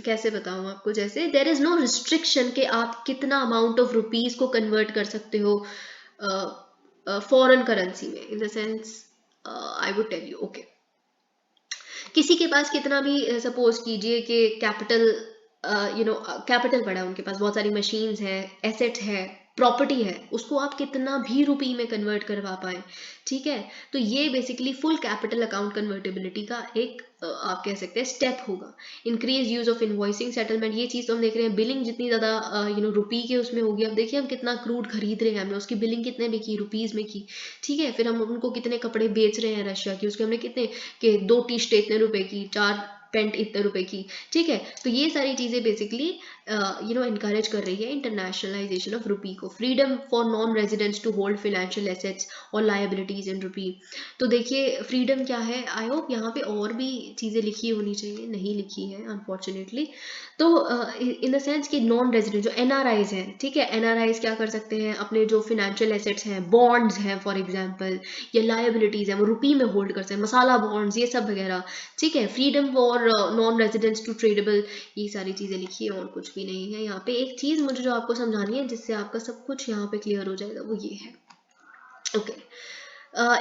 कैसे बताऊं आपको, जैसे देयर इज नो रिस्ट्रिक्शन कि आप कितना अमाउंट ऑफ रुपीस को कन्वर्ट कर सकते हो फॉरेन करेंसी में, in the sense I would tell you. Okay, किसी के पास कितना भी, सपोज कीजिए कि कैपिटल कैपिटल पड़ा है, उनके पास बहुत सारी मशीन्स है, एसेट है, प्रॉपर्टी है, उसको आप कितना भी रुपी में कन्वर्ट करवा पाए, ठीक है। तो ये basically full capital account convertibility का एक आप कह सकते हैं स्टेप होगा। Increase use of invoicing settlement, ये चीज़ तो हम देख रहे हैं, बिलिंग जितनी ज़्यादा रुपी के उसमें होगी। अब देखिए हम कितना क्रूड खरीद रहे हैं, हमने उसकी बिलिंग कितने में की, रुपीज़ में की, ठीक है। फिर हम उनको कितने कपड़े बेच रहे हैं रशिया की, उसके हमने कितने के 2 टी-शर्ट इतने रुपए की, 4 पेंट इतने रुपए की, ठीक है। तो ये सारी चीज़ें बेसिकली इनकरेज कर रही है इंटरनेशनलाइजेशन ऑफ रुपी को। Freedom for non residents to hold financial assets और लायबिलिटीज इन रुपी। तो देखिए फ्रीडम क्या है, आई होप यहाँ पे और भी चीज़ें लिखी होनी चाहिए, नहीं लिखी है अनफॉर्चुनेटली। तो इन द सेंस कि नॉन रेजिडेंट जो एनआरआईज हैं, ठीक है, एनआरआईज क्या कर सकते हैं, अपने जो फाइनेंशियल एसेट्स हैं, बॉन्ड्स हैं फॉर एग्जांपल, या लायबिलिटीज हैं, वो रुपी में होल्ड कर सकते हैं, मसाला बॉन्ड्स, ये सब वगैरह, ठीक है। Freedom for non residents to tradable, ये सारी चीज़ें लिखी है और कुछ भी नहीं है यहाँ पे। एक चीज़ मुझे जो आपको समझानी है जिससे आपका सब कुछ यहाँ पे क्लियर हो जाएगा, वो ये है। Okay,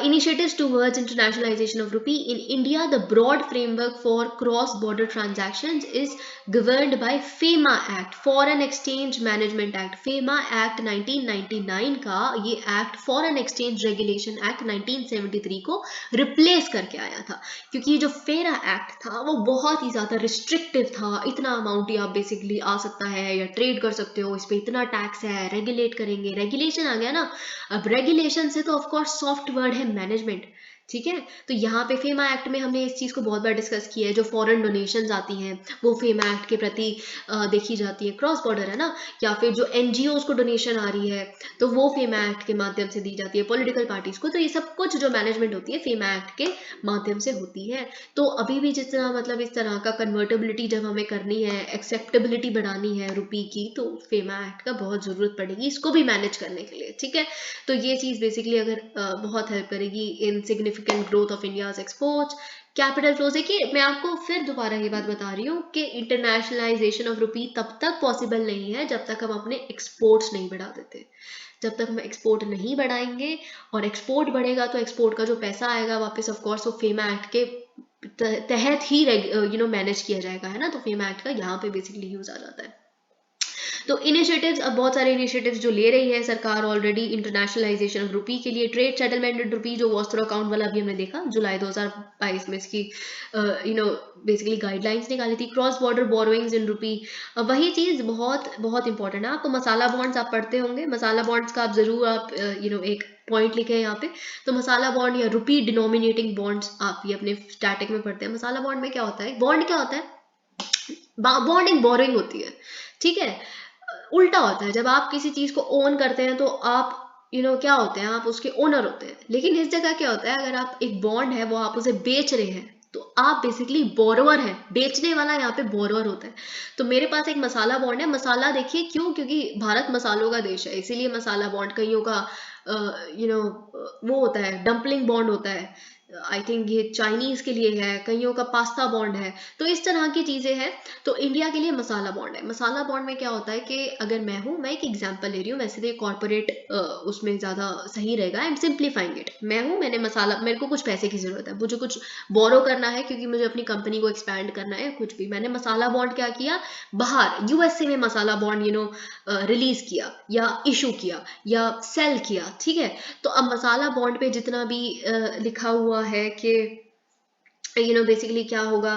initiatives towards internationalization of rupee in India, the broad framework for cross-border transactions is governed by FEMA Act, Foreign Exchange Management Act। FEMA Act 1999 का ये act foreign exchange regulation act 1973 को replace करके आया था, क्योंकि जो फेरा act था वो बहुत ही ज़्यादा रिस्ट्रिक्टिव था। इतना अमाउंट ही आप बेसिकली आ सकता है या ट्रेड कर सकते हो, इस पर इतना टैक्स है, रेगुलेट करेंगे, रेगुलेशन आ गया ना। अब रेगुलेशन से तो ऑफकोर्स सॉफ्ट वर्ड है मैनेजमेंट, ठीक है। तो यहाँ पे फेमा एक्ट में हमने इस चीज़ को बहुत बार डिस्कस किया है, जो फॉरेन डोनेशंस आती हैं वो फेमा एक्ट के प्रति देखी जाती है, क्रॉस बॉर्डर है ना, या फिर जो एनजीओज को डोनेशन आ रही है तो वो फेमा एक्ट के माध्यम से दी जाती है, पॉलिटिकल पार्टीज को। तो ये सब कुछ जो मैनेजमेंट होती है फेमा एक्ट के माध्यम से होती है। तो अभी भी जितना मतलब इस तरह का कन्वर्टेबिलिटी जब हमें करनी है, एक्सेप्टेबिलिटी बढ़ानी है रुपी की, तो फेमा एक्ट का बहुत ज़रूरत पड़ेगी इसको भी मैनेज करने के लिए, ठीक है। तो ये चीज़ बेसिकली अगर बहुत हेल्प करेगी इन significant growth of India's exports, capital flows. देखिए मैं आपको फिर दोबारा ये बात बता रही हूँ कि इंटरनेशनलाइजेशन ऑफ रुपी तब तक पॉसिबल नहीं है जब तक हम अपने एक्सपोर्ट्स नहीं बढ़ा देते। जब तक हम एक्सपोर्ट नहीं बढ़ाएंगे, और एक्सपोर्ट बढ़ेगा तो एक्सपोर्ट का जो पैसा आएगा वापस ऑफकोर्स वो फेमा एक्ट के तहत ही मैनेज किया जाएगा, है ना। तो फेमा एक्ट का यहाँ पे बेसिकली यूज आ जाता है। तो इनिशिएटिव्स, अब बहुत सारे इनिशिएटिव्स जो ले रही है सरकार ऑलरेडी इंटरनेशनलाइजेशन ऑफ रुपी के लिए। ट्रेड सेटलमेंट इन रुपी, जो वॉस्त्रो अकाउंट वाला भी हमने देखा जुलाई 2022 में इसकी बेसिकली गाइडलाइंस निकाली थी। क्रॉस बॉर्डर बोरोइंग्स इन रुपी, वही चीज़ बहुत बहुत इंपॉर्टेंट है। आपको मसाला बॉन्ड्स आप पढ़ते होंगे, मसाला बॉन्ड्स का आप जरूर आप एक पॉइंट लिखे हैं यहाँ पे। तो मसाला बॉन्ड या रुपी डिनोमिनेटिंग बॉन्ड्स आप ये अपने स्टैटिक में पढ़ते हैं। मसाला बॉन्ड में क्या होता है, बॉन्ड क्या होता है, बॉन्ड एक बोरोइंग होती है, ठीक है। उल्टा होता है, जब आप किसी चीज को ओन करते हैं तो आप क्या होते हैं, आप उसके ओनर होते हैं। लेकिन इस जगह क्या होता है, अगर आप एक बॉन्ड है वो आप उसे बेच रहे हैं तो आप बेसिकली बोरोवर है, बेचने वाला यहाँ पे बोरोवर होता है। तो मेरे पास एक मसाला बॉन्ड है। मसाला देखिए क्यों, क्योंकि भारत मसालों का देश है, इसीलिए मसाला बॉन्ड। कईयों का वो होता है डंपलिंग बॉन्ड होता है, आई थिंक ये चाइनीज के लिए है, कईयों का पास्ता बॉन्ड है। तो इस तरह की चीजें हैं। तो इंडिया के लिए मसाला बॉन्ड है। मसाला बॉन्ड में क्या होता है कि अगर मैं एक एग्जांपल ले रही हूँ, वैसे तो कॉर्पोरेट उसमें ज्यादा सही रहेगा, आई एम सिंप्लीफाइंग इट। मेरे मसाला, मेरे को कुछ पैसे की जरूरत है, मुझे कुछ बोरो करना है क्योंकि मुझे अपनी कंपनी को एक्सपैंड करना है, कुछ भी। मैंने मसाला बॉन्ड क्या किया, बाहर यूएसए में मसाला बॉन्ड रिलीज किया या इशू किया या सेल किया, ठीक है। तो अब मसाला बॉन्ड पे जितना भी लिखा हुआ है कि बेसिकली क्या होगा,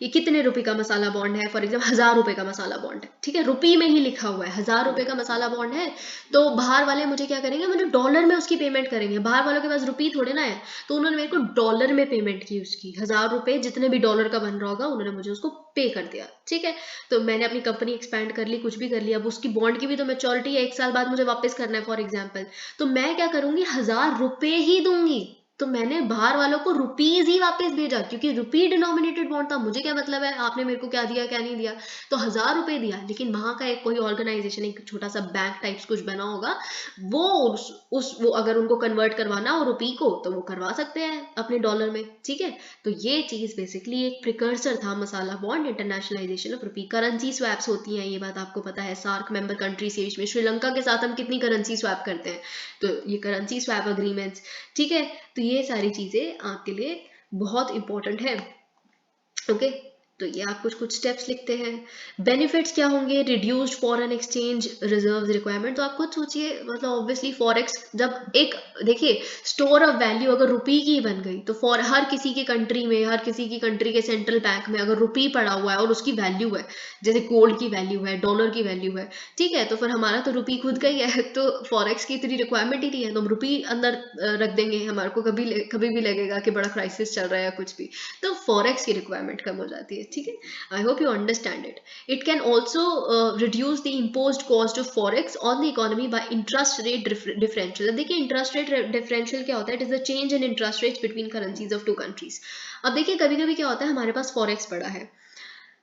ये कितने रुपए का मसाला बॉन्ड है, फॉर एग्जाम्पल 1000 रुपए का मसाला बॉन्ड है, ठीक है, रुपये में ही लिखा हुआ है 1000 रुपए का मसाला बॉन्ड है। तो बाहर वाले मुझे क्या करेंगे, मुझे डॉलर में उसकी पेमेंट करेंगे। बाहर वालों के पास रुपये थोड़े ना है, तो उन्होंने मेरे को डॉलर में पेमेंट की उसकी। 1000 रुपए जितने भी डॉलर का बन रहा होगा, उन्होंने मुझे उसको पे कर दिया, ठीक है। तो मैंने अपनी कंपनी एक्सपैंड कर ली, कुछ भी कर लिया। अब उसकी बॉन्ड की भी तो मैच्योरिटी है, 1 साल बाद मुझे वापस करना है फॉर एग्जाम्पल। तो मैं क्या करूंगी, 1000 रुपए ही दूंगी। तो मैंने बाहर वालों को रुपीज ही वापस भेजा, क्योंकि रुपी डिनोमिनेटेड बॉन्ड था। मुझे क्या मतलब है आपने मेरे को क्या दिया क्या नहीं दिया। तो 1000 रुपए दिया, लेकिन वहां का एक कोई ऑर्गेनाइजेशन, एक छोटा सा बैंक टाइप्स कुछ बना होगा, वो वो अगर उनको कन्वर्ट करवाना हो रुपी को, तो वो करवा सकते हैं अपने डॉलर में, ठीक है। तो ये चीज बेसिकली एक प्रिकर्सर था masala bond, internationalisation of rupee. Currency swaps होती हैं, ये बात आपको पता है, सार्क मेंबर कंट्रीज के बीच में। श्रीलंका के साथ हम कितनी करेंसी स्वैप करते हैं, तो ये करेंसी स्वैप अग्रीमेंट्स, ठीक है। तो ये सारी चीजें आपके लिए बहुत इंपॉर्टेंट है, ओके। तो ये आप कुछ कुछ स्टेप्स लिखते हैं। बेनिफिट्स क्या होंगे, reduced foreign exchange reserve requirement. तो आप खुद सोचिए, मतलब ऑब्वियसली फॉरेक्स जब एक, देखिए स्टोर ऑफ वैल्यू अगर रुपी की बन गई, तो फॉर हर किसी की कंट्री में, हर किसी की कंट्री के सेंट्रल बैंक में अगर रुपी पड़ा हुआ है और उसकी वैल्यू है, जैसे गोल्ड की वैल्यू है, डॉलर की वैल्यू है, ठीक है, तो फिर हमारा तो रुपी खुद का ही है, तो फॉरेक्स की इतनी रिक्वायरमेंट ही नहीं है। तो हम रुपी अंदर रख देंगे, हमारे को कभी भी लगेगा कि बड़ा क्राइसिस चल रहा है या कुछ भी, तो फॉरेक्स की रिक्वायरमेंट कम हो जाती है, ठीक है। I hope you understand it. It can also reduce the imposed cost of forex on the economy by interest rate differential. देखिए इंटरेस्ट रेट डिफरेंशियल क्या होता है, it is the change in interest rates between currencies of two countries. अब देखिए कभी कभी क्या होता है, हमारे पास फॉरेक्स पड़ा है,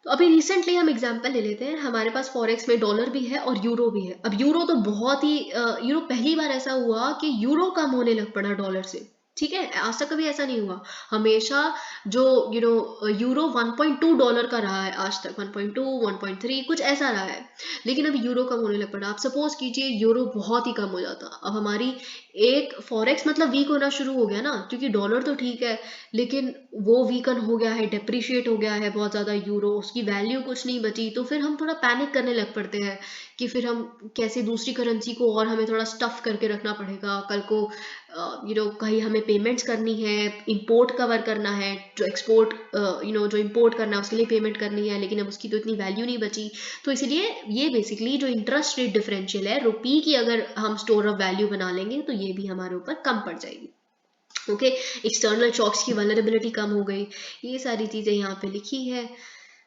तो अभी रिसेंटली हम एग्जांपल ले लेते हैं, हमारे पास फॉरेक्स में डॉलर भी है और यूरो भी है। अब यूरो तो बहुत ही पहली बार ऐसा हुआ कि यूरो कम होने लग पड़ा डॉलर से, ठीक है। आज तक कभी ऐसा नहीं हुआ, हमेशा जो यूरो 1.2 डॉलर का रहा है आज तक, 1.2 1.3 कुछ ऐसा रहा है। लेकिन अब यूरो कम होने लग पड़ा। आप सपोज कीजिए यूरो बहुत ही कम हो जाता, अब हमारी एक फॉरेक्स मतलब वीक होना शुरू हो गया ना, क्योंकि डॉलर तो ठीक है, लेकिन वो वीकन हो गया है, डेप्रिशिएट हो गया है बहुत ज़्यादा यूरो, उसकी वैल्यू कुछ नहीं बची। तो फिर हम थोड़ा पैनिक करने लग पड़ते हैं कि फिर हम कैसे दूसरी करेंसी को, और हमें थोड़ा स्टफ करके रखना पड़ेगा। कल को कहीं हमें पेमेंट्स करनी है, इंपोर्ट कवर करना है, जो एक्सपोर्ट जो इंपोर्ट करना है उसके लिए पेमेंट करनी है, लेकिन अब उसकी तो इतनी वैल्यू नहीं बची। तो इसलिए ये बेसिकली जो इंटरेस्ट रेट डिफरेंशियल है रुपी की, अगर हम स्टोर ऑफ वैल्यू बना लेंगे तो ये भी हमारे ऊपर कम पड़ जाएगी, ओके। एक्सटर्नल शॉक्स की वल्नरेबिलिटी कम हो गई, ये सारी चीजें यहाँ पे लिखी है।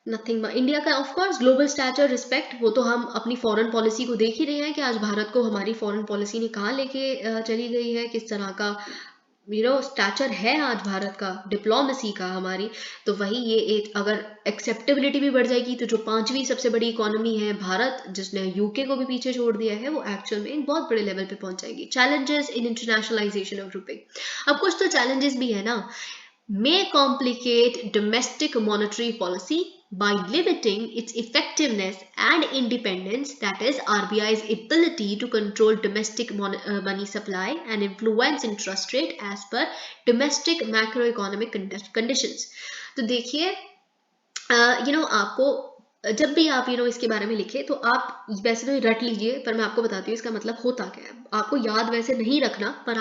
नथिंग इंडिया का of course global stature respect, वो तो हम अपनी फॉरेन पॉलिसी को देख ही रहे हैं कि आज भारत को हमारी फॉरेन पॉलिसी ने कहाँ लेके चली गई है, किस तरह का स्टैचर है आज भारत का, डिप्लोमेसी का हमारी। तो वही ये एक, अगर एक्सेप्टेबिलिटी भी बढ़ जाएगी, तो जो 5वीं सबसे बड़ी इकोनॉमी है भारत, जिसने यूके को भी पीछे छोड़ दिया है, वो एक्चुअल में एक बहुत बड़े लेवल पे पहुंच जाएगी। चैलेंजेस इन इंटरनेशनलाइजेशन ऑफ रुपए, अब कुछ तो चैलेंजेस भी है ना। may complicate domestic monetary policy by limiting its effectiveness and independence, that is RBI's ability to control domestic money supply and influence interest rate as per domestic macroeconomic conditions। तो देखिए आपको जब भी आप इसके बारे में लिखे, तो आप वैसे तो रट लीजिए, पर मैं आपको बताती हूँ इसका मतलब होता क्या है। आपको याद वैसे नहीं रखना, पर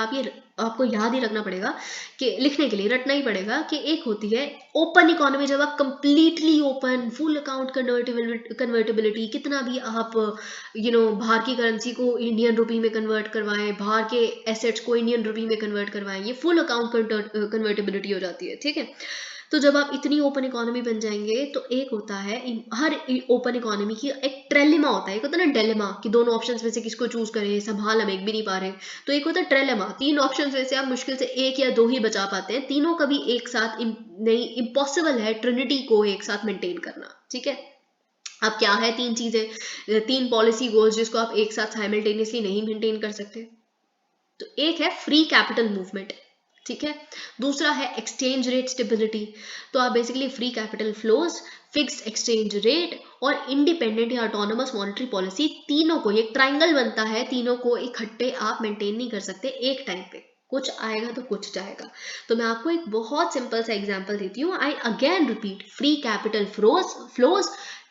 आपको याद ही रखना पड़ेगा कि लिखने के लिए रटना ही पड़ेगा कि एक होती है ओपन इकोनॉमी, जब आप completely open, full account convertibility, कितना भी आप बाहर की करेंसी को इंडियन रुपी में कन्वर्ट करवाएं, बाहर के एसेट्स को इंडियन रुपी में कन्वर्ट करवाएं, ये फुल अकाउंट कन्वर्टेबिलिटी हो जाती है, ठीक है। तो जब आप इतनी ओपन इकोनॉमी बन जाएंगे, तो एक होता है हर ओपन इकोनॉमी की एक ट्रेलिमा होता है, एक होता है ना डेलेमा, कि दोनों ऑप्शंस में से किसको चूज करें, संभाल हम एक भी नहीं पा रहे। तो एक होता है ट्रेलेमा, 3 ऑप्शन में से आप मुश्किल से एक या दो ही बचा पाते हैं, तीनों कभी एक साथ नहीं, इम्पॉसिबल है ट्रिनिटी को एक साथ मेंटेन करना, ठीक है। अब क्या है तीन चीजें, तीन पॉलिसी गोल्स जिसको आप एक साथ साइमल्टेनियसली नहीं मेंटेन कर सकते। तो एक है फ्री कैपिटल मूवमेंट, ठीक है, दूसरा है एक्सचेंज रेट स्टेबिलिटी। तो आप basically free capital flows, fixed exchange rate और इंडिपेंडेंट या ऑटोनोमस मॉनेटरी पॉलिसी, तीनों को, एक ट्राइंगल बनता है, तीनों को इकट्ठे आप मेंटेन नहीं कर सकते एक टाइम पे, कुछ आएगा तो कुछ जाएगा। तो मैं आपको एक बहुत सिंपल सा एग्जांपल देती हूँ। I again repeat, free capital flows,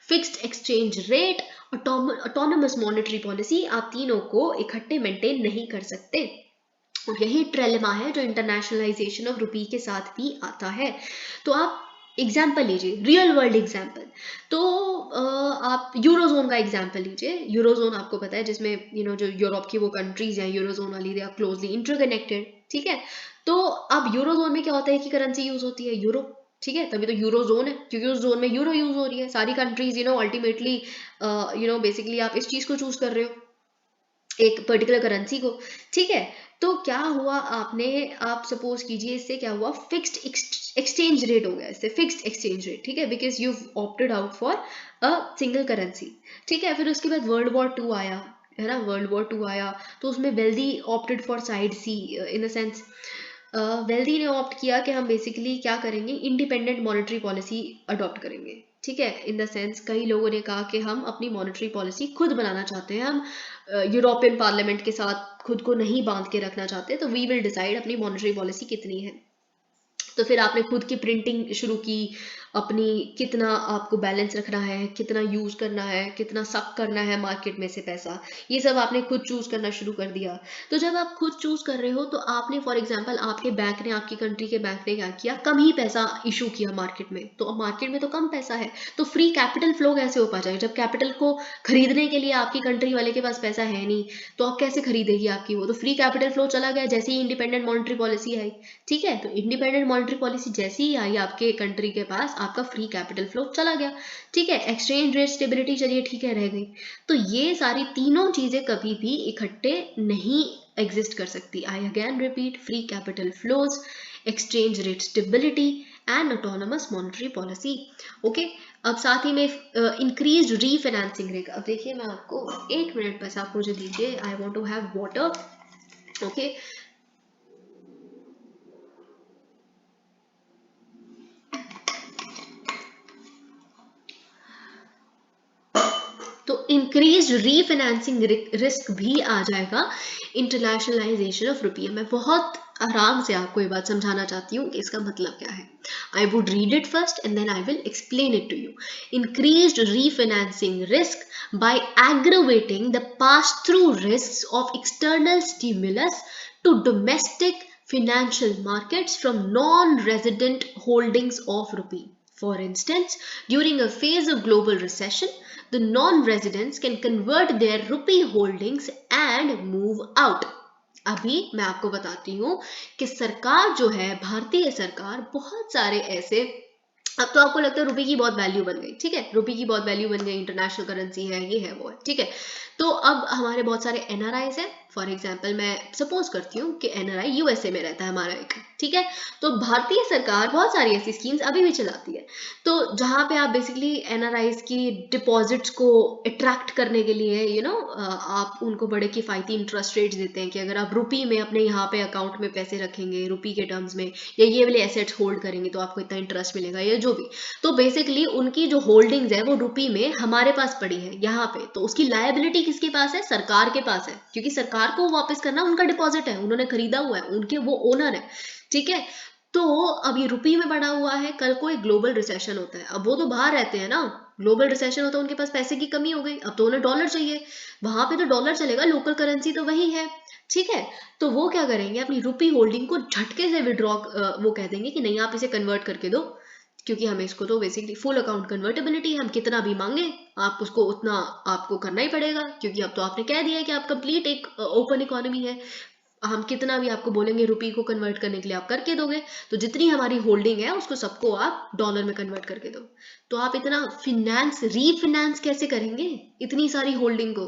fixed exchange rate, autonomous monetary policy, आप तीनों को इकट्ठे मेंटेन नहीं कर सकते। और यही ट्रेलेमा है जो इंटरनेशनलाइजेशन ऑफ रुपी के साथ भी आता है। तो आप एग्जाम्पल लीजिए, रियल वर्ल्ड एग्जाम्पल, तो आप यूरोजोन का एग्जाम्पल लीजिए। यूरोजोन आपको पता है जिसमें जो यूरोप की वो कंट्रीज हैं यूरोजोन वाली, दे आर क्लोजली इंटरकनेक्टेड, ठीक है। तो अब यूरोजोन में क्या होता है कि करेंसी यूज होती है यूरो, ठीक है, तभी तो यूरोजोन है, क्योंकि उस जोन में यूरो यूज हो रही है। सारी कंट्रीज अल्टीमेटली बेसिकली आप इस चीज को चूज कर रहे हो, एक पर्टिकुलर करेंसी को, ठीक है। तो क्या हुआ, आप सपोज कीजिए इससे क्या हुआ, फिक्स्ड एक्सचेंज रेट हो गया, इससे फिक्स्ड एक्सचेंज रेट, ठीक है, because you opted out for a single currency, ठीक है। फिर उसके बाद वर्ल्ड वॉर 2 आया, है ना, वर्ल्ड वॉर 2 आया, तो उसमें wealthy opted for side C, in the sense wealthy ने ऑप्ट किया कि हम बेसिकली क्या करेंगे, इंडिपेंडेंट मॉनेटरी पॉलिसी अडॉप्ट करेंगे, ठीक है। इन द सेंस कई लोगों ने कहा कि हम अपनी मॉनेटरी पॉलिसी खुद बनाना चाहते हैं, हम यूरोपियन पार्लियामेंट के साथ खुद को नहीं बांध के रखना चाहते, तो वी विल डिसाइड अपनी मॉनेटरी पॉलिसी कितनी है। तो फिर आपने खुद की प्रिंटिंग शुरू की, अपनी कितना आपको बैलेंस रखना है, कितना यूज करना है, कितना सक करना है मार्केट में से पैसा, ये सब आपने खुद चूज करना शुरू कर दिया। तो जब आप खुद चूज कर रहे हो तो आपने फॉर एग्जांपल आपके बैंक ने, आपकी कंट्री के बैंक ने क्या किया, कम ही पैसा इशू किया मार्केट में, तो अब मार्केट में तो कम पैसा है, तो फ्री कैपिटल फ्लो कैसे हो पाएगा जब कैपिटल को खरीदने के लिए आपकी कंट्री वाले के पास पैसा है नहीं, तो आप कैसे खरीदेगी आपकी वो, तो फ्री कैपिटल फ्लो चला गया जैसे ही इंडिपेंडेंट मॉनेटरी पॉलिसी आई, ठीक है। तो इंडिपेंडेंट मॉनेटरी पॉलिसी जैसे ही आई आपके कंट्री के पास, आपका फ्री कैपिटल फ्लो चला गया, ठीक है। एक्सचेंज रेट स्टेबिलिटी चलिए ठीक है रह गई। तो ये सारी तीनों चीजें कभी भी इकट्ठे नहीं एग्जिस्ट कर सकती। I again repeat, free capital flows, exchange rate stability and autonomous monetary policy, okay. अब साथ ही में इंक्रीज रीफाइनेंसिंग रेट। अब देखिए मैं आपको 1 मिनट बस आप मुझे दीजिए, I want to have water, okay. तो इंक्रीज रीफाइनेंसिंग रिस्क भी आ जाएगा इंटरनेशनलाइजेशन ऑफ रुपये। मैं बहुत आराम से आपको ये बात समझाना चाहती हूँ कि इसका मतलब क्या है। I would read it first and then I will explain it to you. Increased refinancing risk by aggravating the pass-through risks of external stimulus to domestic financial markets from non-resident holdings of rupee. For instance, during a phase of global recession, the non-residents can convert their rupee holdings and move out. अभी मैं आपको बताती हूँ कि सरकार जो है, भारतीय सरकार, बहुत सारे ऐसे, अब तो आपको लगता है रुपए की बहुत वैल्यू बन गई, ठीक है, रुपए की बहुत वैल्यू बन गई, इंटरनेशनल करेंसी है, ये है वो है, ठीक है। तो अब हमारे बहुत सारे एनआरआईज हैं, फॉर एग्जांपल मैं सपोज करती हूँ कि एनआरआई यूएसए में रहता है हमारा एक, ठीक है। तो भारतीय सरकार बहुत सारी ऐसी स्कीम्स अभी भी चलाती है, तो जहाँ पे आप बेसिकली एनआरआईज की डिपॉजिट्स को अट्रैक्ट करने के लिए आप उनको बड़े किफायती इंटरेस्ट रेट्स देते हैं कि अगर आप रुपी में अपने यहाँ पे अकाउंट में पैसे रखेंगे रुपी के टर्म्स में, या ये वाले एसेट्स होल्ड करेंगे तो आपको इतना इंटरेस्ट मिलेगा, या जो भी। तो बेसिकली उनकी जो होल्डिंग्स है वो रुपी में हमारे पास पड़ी है यहाँ पे, तो उसकी लायबिलिटी किसके पास है, सरकार के पास है, क्योंकि सरकार को वापस करना उनका डिपॉजिट है, उन्होंने खरीदा हुआ है, उनके वो ओनर है, ठीक है। तो अब ये रुपी में पड़ा हुआ है, कल को एक ग्लोबल रिसेशन होता है, अब वो तो बाहर रहते हैं ना, ग्लोबल रिसेशन होता है, उनके पास पैसे की कमी हो गई, अब तो उन्हें डॉलर चाहिए, वहां पे तो डॉलर चलेगा, लोकल करेंसी तो वही है, ठीक है। तो वो क्या करेंगे, अपनी रुपी होल्डिंग को झटके से विड्रॉ, वो कह देंगे कि नहीं आप इसे कन्वर्ट करके दो, क्योंकि हमें इसको तो बेसिकली फुल अकाउंट कन्वर्टेबिलिटी है, हम कितना भी मांगे आप उसको उतना आपको करना ही पड़ेगा, क्योंकि अब तो आपने कह दिया है कि आप कंप्लीट एक ओपन इकोनॉमी है, हम कितना भी आपको बोलेंगे रुपी को कन्वर्ट करने के लिए आप करके दोगे, तो जितनी हमारी होल्डिंग है उसको सबको आप डॉलर में कन्वर्ट करके दो। तो आप इतना रीफाइनेंस कैसे करेंगे इतनी सारी होल्डिंग को?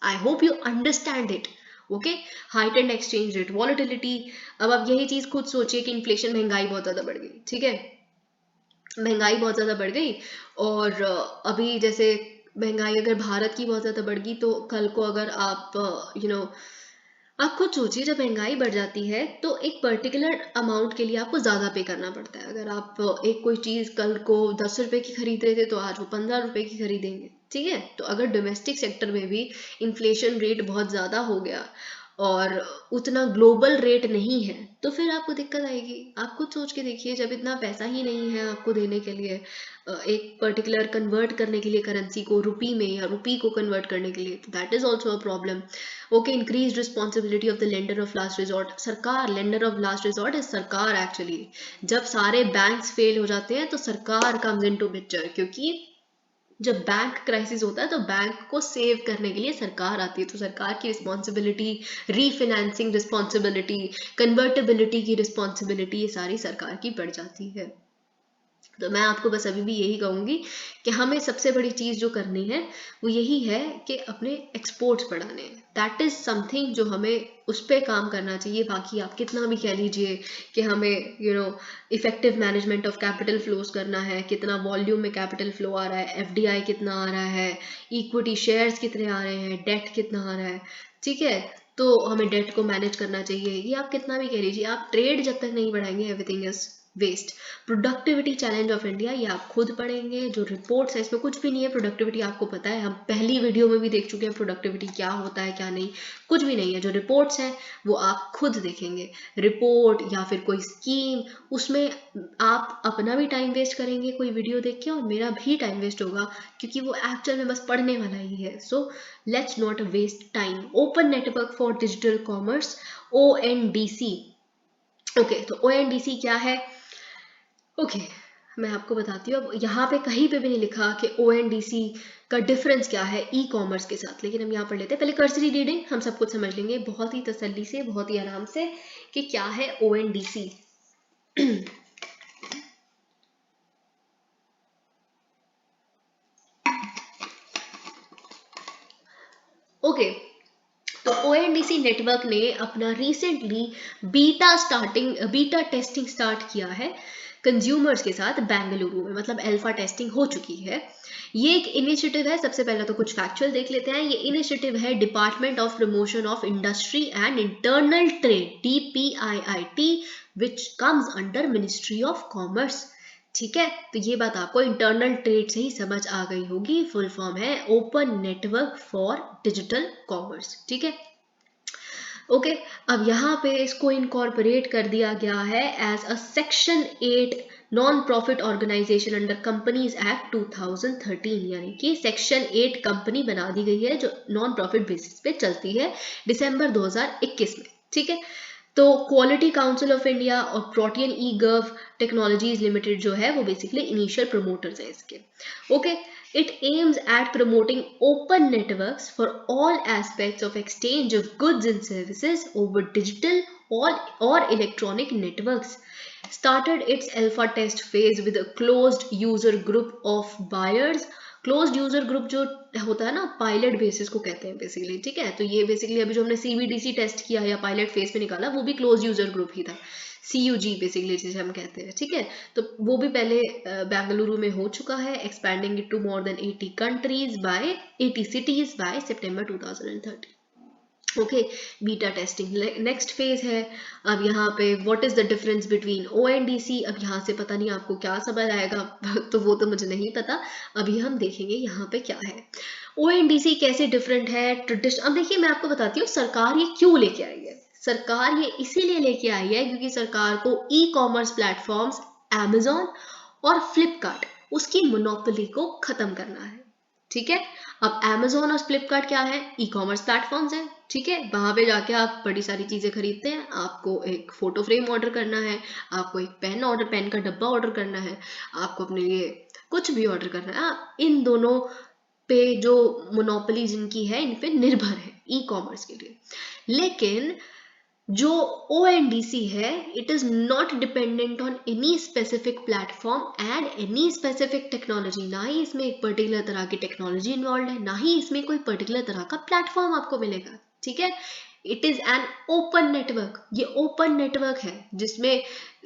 आई hope you understand it, okay, heightened exchange rate, volatility. अब आप यही चीज खुद सोचिए कि इन्फ्लेशन, महंगाई बहुत ज्यादा बढ़ गई, ठीक है, महंगाई बहुत ज़्यादा बढ़ गई। और अभी जैसे महंगाई अगर भारत की बहुत ज़्यादा बढ़ गई, तो कल को अगर आप आप खुद सोचिए, जब महंगाई बढ़ जाती है तो एक पर्टिकुलर अमाउंट के लिए आपको ज़्यादा पे करना पड़ता है। अगर आप एक कोई चीज़ कल को 10 रुपए की खरीद रहे थे, तो आज वो 15 रुपए की खरीदेंगे, ठीक है। तो अगर डोमेस्टिक सेक्टर में भी इन्फ्लेशन रेट बहुत ज़्यादा हो गया और उतना ग्लोबल रेट नहीं है, तो फिर आपको दिक्कत आएगी। आप खुद सोच के देखिए, जब इतना पैसा ही नहीं है आपको देने के लिए, एक पर्टिकुलर कन्वर्ट करने के लिए करेंसी को रुपी में, या रुपी को कन्वर्ट करने के लिए, तो that is also a problem. Okay, increase responsibility of the lender of last resort. सरकार, lender of last resort is सरकार एक्चुअली। जब सारे बैंक्स फेल हो जाते हैं तो सरकार कम्स इनटू पिक्चर, क्योंकि जब बैंक क्राइसिस होता है तो बैंक को सेव करने के लिए सरकार आती है। तो सरकार की रिस्पॉन्सिबिलिटी, रीफाइनेंसिंग रिस्पॉन्सिबिलिटी, कन्वर्टेबिलिटी की रिस्पॉन्सिबिलिटी, ये सारी सरकार की पड़ जाती है। तो मैं आपको बस अभी भी यही कहूंगी कि हमें सबसे बड़ी चीज जो करनी है वो यही है कि अपने एक्सपोर्ट्स बढ़ाने हैं। दैट इज समथिंग जो हमें उस पर काम करना चाहिए। बाकी आप कितना भी कह लीजिए कि हमें effective management of capital flows करना है, कितना वॉल्यूम में कैपिटल फ्लो आ रहा है, एफडीआई कितना आ रहा है, इक्विटी शेयर्स कितने आ रहे हैं, डेट कितना आ रहा है, ठीक है, तो हमें डेट को मैनेज करना चाहिए। ये आप कितना भी कह लीजिए, आप ट्रेड जब तक नहीं बढ़ाएंगे, everything is waste. Productivity challenge of India, ये आप खुद पढ़ेंगे। जो रिपोर्ट्स है इसमें कुछ भी नहीं है प्रोडक्टिविटी, आपको पता है, हम पहली वीडियो में भी देख चुके हैं प्रोडक्टिविटी क्या होता है क्या नहीं, कुछ भी नहीं है। जो रिपोर्ट्स हैं वो आप खुद देखेंगे, रिपोर्ट या फिर कोई स्कीम, उसमें आप अपना भी टाइम वेस्ट करेंगे कोई वीडियो देख के, और मेरा भी टाइम वेस्ट होगा, क्योंकि वो एक्चुअल में बस पढ़ने वाला ही है। So let's not waste time. Open network for digital commerce, ONDC। Okay, तो ONDC क्या है? ओके, मैं आपको बताती हूँ। अब यहाँ पे कहीं पे भी नहीं लिखा कि ONDC का डिफरेंस क्या है ई कॉमर्स के साथ, लेकिन हम यहाँ पर लेते हैं। पहले कर्सरी रीडिंग हम सब कुछ समझ लेंगे बहुत ही तसल्ली से, बहुत ही आराम से, कि क्या है ONDC। ओके, तो ONDC नेटवर्क ने अपना रिसेंटली बीटा टेस्टिंग स्टार्ट किया है कंज्यूमर्स के साथ बेंगलुरु में, मतलब अल्फा टेस्टिंग हो चुकी है। ये एक इनिशिएटिव है। सबसे पहले तो कुछ फैक्चुअल देख लेते हैं। ये इनिशिएटिव है department of promotion of industry and internal trade, DPIIT, which comes under ministry of commerce, ठीक है। तो ये बात आपको इंटरनल ट्रेड से ही समझ आ गई होगी। फुल फॉर्म है open network for digital commerce, ठीक है। ओके, अब यहाँ पे इसको इनकॉर्पोरेट कर दिया गया है as a section 8 non profit organisation under companies act 2013, यानी कि सेक्शन 8 कंपनी बना दी गई है जो नॉन प्रॉफिट बेसिस पे चलती है दिसंबर 2021 में, ठीक है। तो क्वालिटी काउंसिल ऑफ इंडिया और प्रोटियन ई गर्व टेक्नोलॉजीज लिमिटेड जो है वो बेसिकली इनिशियल प्रमोटर्स है इसके। Okay, it aims at promoting open networks for all aspects of exchange of goods and services over digital or electronic networks. Started its alpha test phase with a closed user group of buyers. Closed user group जो होता है ना, pilot basis को कहते हैं basically, ठीक है। तो ये बेसिकली अभी जो हमने CBDC टेस्ट किया या पायलट फेज पे निकाला, वो भी क्लोज यूजर ग्रुप ही था, CUG बेसिकली जिसे हम कहते हैं, ठीक है। तो वो भी पहले बेंगलुरु में हो चुका है, expanding it to more than 80 countries by 80 cities by September 2030। Okay, beta testing next phase है। अब यहाँ पे what is the difference between ONDC, अब यहाँ से पता नहीं आपको क्या समझ आएगा तो वो तो मुझे नहीं पता, अभी हम देखेंगे यहाँ पे क्या है। ONDC कैसे डिफरेंट है ट्रेडिशन। अब देखिए मैं आपको बताती हूँ सरकार ये क्यों लेके आई है। सरकार ये इसीलिए लेके आई है क्योंकि सरकार को ई कॉमर्स प्लेटफॉर्म्स Amazon और फ्लिपकार्ट, उसकी मोनोपोली को खत्म करना है, ठीक है। अब Amazon और फ्लिपकार्ट क्या है? ई कॉमर्स प्लेटफॉर्म्स है, ठीक है। वहां पे जाके आप बड़ी सारी चीजें खरीदते हैं। आपको एक फोटो फ्रेम ऑर्डर करना है, आपको एक पेन का डब्बा ऑर्डर करना है, आपको अपने लिए कुछ भी ऑर्डर करना है, आप इन दोनों पे जो मोनोपोली जिनकी है इन पे निर्भर है ई कॉमर्स के लिए। लेकिन जो ONDC है, it is not dependent on any specific platform and any specific technology. ना ही इसमें एक पर्टिकुलर तरह की टेक्नोलॉजी इन्वॉल्व है, ना ही इसमें कोई पर्टिकुलर तरह का प्लेटफॉर्म आपको मिलेगा, ठीक है। It is an open network, ये ओपन नेटवर्क है जिसमें